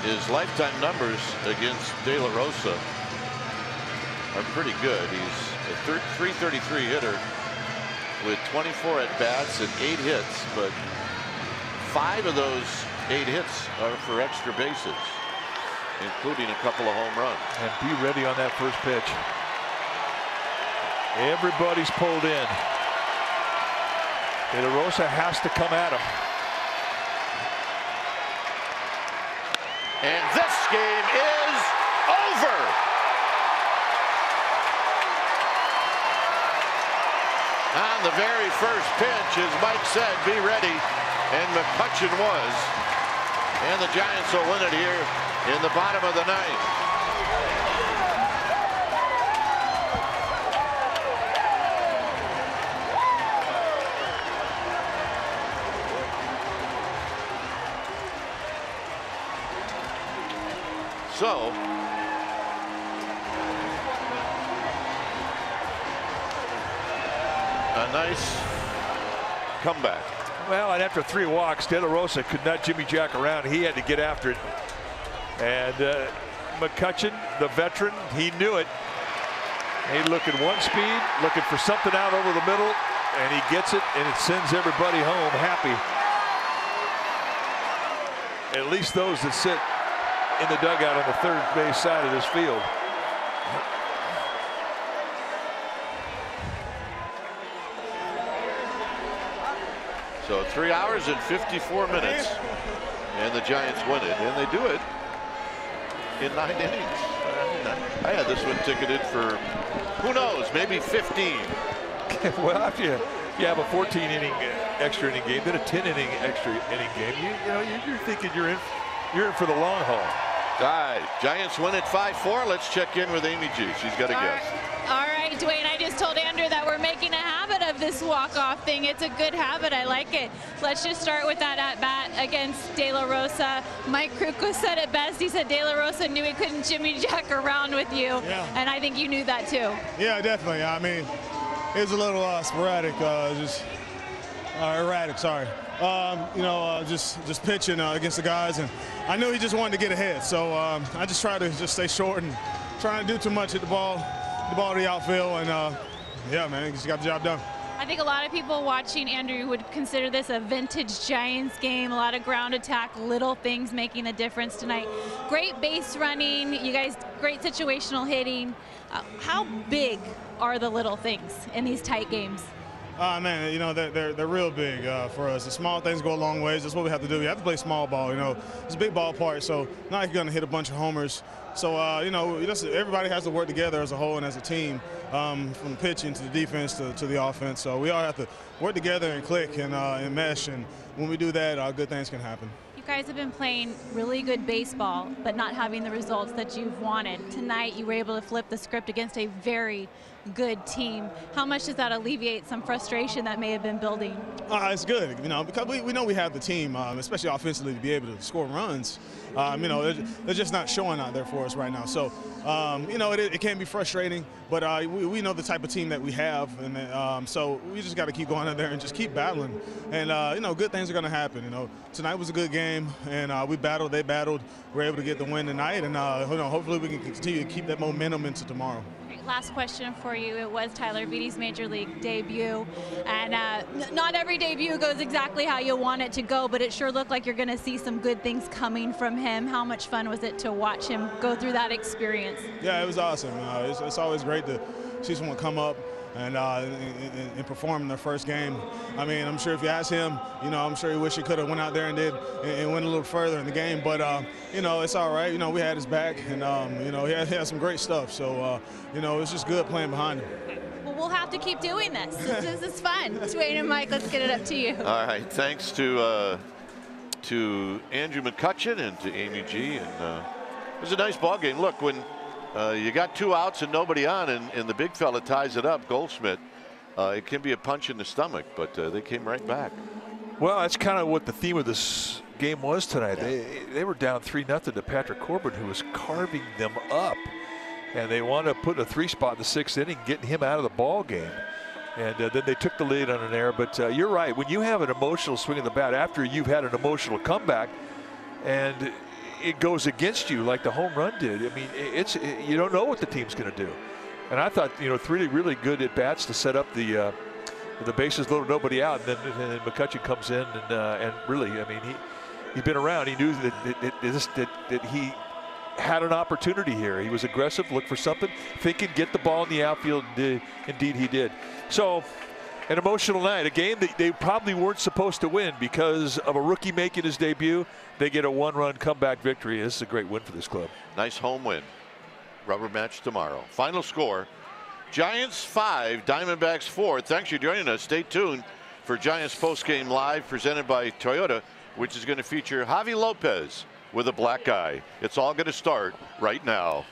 Speaker 1: His lifetime numbers against De La Rosa are pretty good. He's a .333 hitter with 24 at-bats and 8 hits, but 5 of those 8 hits are for extra bases, including a couple of home runs.
Speaker 6: And be ready on that first pitch. Everybody's pulled in. De La Rosa has to come at him.
Speaker 1: And this game is over. On the very first pitch, as Mike said, be ready, and McCutcheon was. And the Giants will win it here in the bottom of the 9th. So, a nice comeback.
Speaker 6: Well, and after 3 walks, De La Rosa could not Jimmy Jack around. He had to get after it. And McCutcheon, the veteran, he knew it. He looked at one speed, looking for something out over the middle, And he gets it, and it sends everybody home happy. At least those that sit in the dugout on the third base side of this field.
Speaker 1: So 3 hours and 54 minutes, and the Giants win it, and they do it in 9 innings. I had this one ticketed for, who knows, maybe 15.
Speaker 6: Well, after you have a 14-inning extra inning game, then a 10-inning extra inning game, you're thinking you're in for the long haul.
Speaker 1: All right, Giants win at 5-4. Let's check in with Amy G. She's got a guess.
Speaker 5: All right, Dwayne, I just told Andrew that we're making a habit of this walk-off thing. It's a good habit. I like it. Let's just start with that at-bat against De La Rosa. Mike Krukow said it best. He said De La Rosa knew he couldn't Jimmy Jack around with you, and I think you knew that too.
Speaker 8: Yeah, definitely. I mean, it was a little sporadic, just erratic, sorry. Just pitching against the guys, and I knew he just wanted to get ahead, so I just tried to just stay short and trying to do too much, hit the ball to the outfield, and yeah, man, he just got the job done.
Speaker 5: I think a lot of people watching Andrew would consider this a vintage Giants game. A lot of ground attack, little things making a difference tonight. Great base running, you guys, great situational hitting. How big are the little things in these tight games?
Speaker 8: Man, they're real big for us. The small things go a long ways. That's what we have to do. We have to play small ball. It's a big ballpark, so not like you're going to hit a bunch of homers. So, everybody has to work together as a whole and as a team, from the pitching to the defense to the offense. So we all have to work together and click and mesh. And when we do that, good things can happen.
Speaker 5: You guys have been playing really good baseball, but not having the results that you've wanted. Tonight, you were able to flip the script against a very good team. How much does that alleviate some frustration that may have been building?
Speaker 8: It's good, because we know we have the team, especially offensively, to be able to score runs. They're just not showing out there for us right now. So, it can be frustrating, but we know the type of team that we have, and so we just got to keep going in there and just keep battling. And good things are going to happen. Tonight was a good game, and we battled. They battled. We're able to get the win tonight, and hopefully we can continue to keep that momentum into tomorrow.
Speaker 5: Last question for you. It was Tyler Beattie's Major League debut, and not every debut goes exactly how you want it to go, but it sure looked like you're going to see some good things coming from him. How much fun was it to watch him go through that experience? Yeah,
Speaker 8: it was awesome. It's always great to see someone come up and perform in their first game. I mean, I'm sure if you ask him, I'm sure he wish he could have went out there and went a little further in the game. But it's all right. We had his back, and he had some great stuff. So it's just good playing behind him.
Speaker 5: Well, we'll have to keep doing this. This is fun. Dwayne and Mike, let's get it up to you.
Speaker 1: All right, thanks to Andrew McCutcheon and to Amy G. And it was a nice ball game. Look, when you got 2 outs and nobody on, and the big fella ties it up, Goldschmidt, it can be a punch in the stomach, but they came right back.
Speaker 6: Well, that's kind of what the theme of this game was tonight. They were down 3-0 to Patrick Corbin, who was carving them up. And they wanted to put a 3 spot in the 6th inning, getting him out of the ball game. And then they took the lead on an error. But you're right. When you have an emotional swing of the bat after you've had an emotional comeback, and it goes against you like the home run did, I mean, you don't know what the team's going to do. And I thought, 3 really good at bats to set up the bases loaded, nobody out, and then McCutcheon comes in and really, I mean, he's been around. He knew that he had an opportunity here. He was aggressive, looked for something, thinking get the ball in the outfield. Indeed he did. So an emotional night, a game that they probably weren't supposed to win because of a rookie making his debut. They get a 1-run comeback victory. This is a great win for this club.
Speaker 1: Nice home win. Rubber match tomorrow. Final score, Giants 5, Diamondbacks 4. Thanks for joining us. Stay tuned for Giants Postgame Live presented by Toyota, which is going to feature Javi Lopez with a black eye. It's all going to start right now.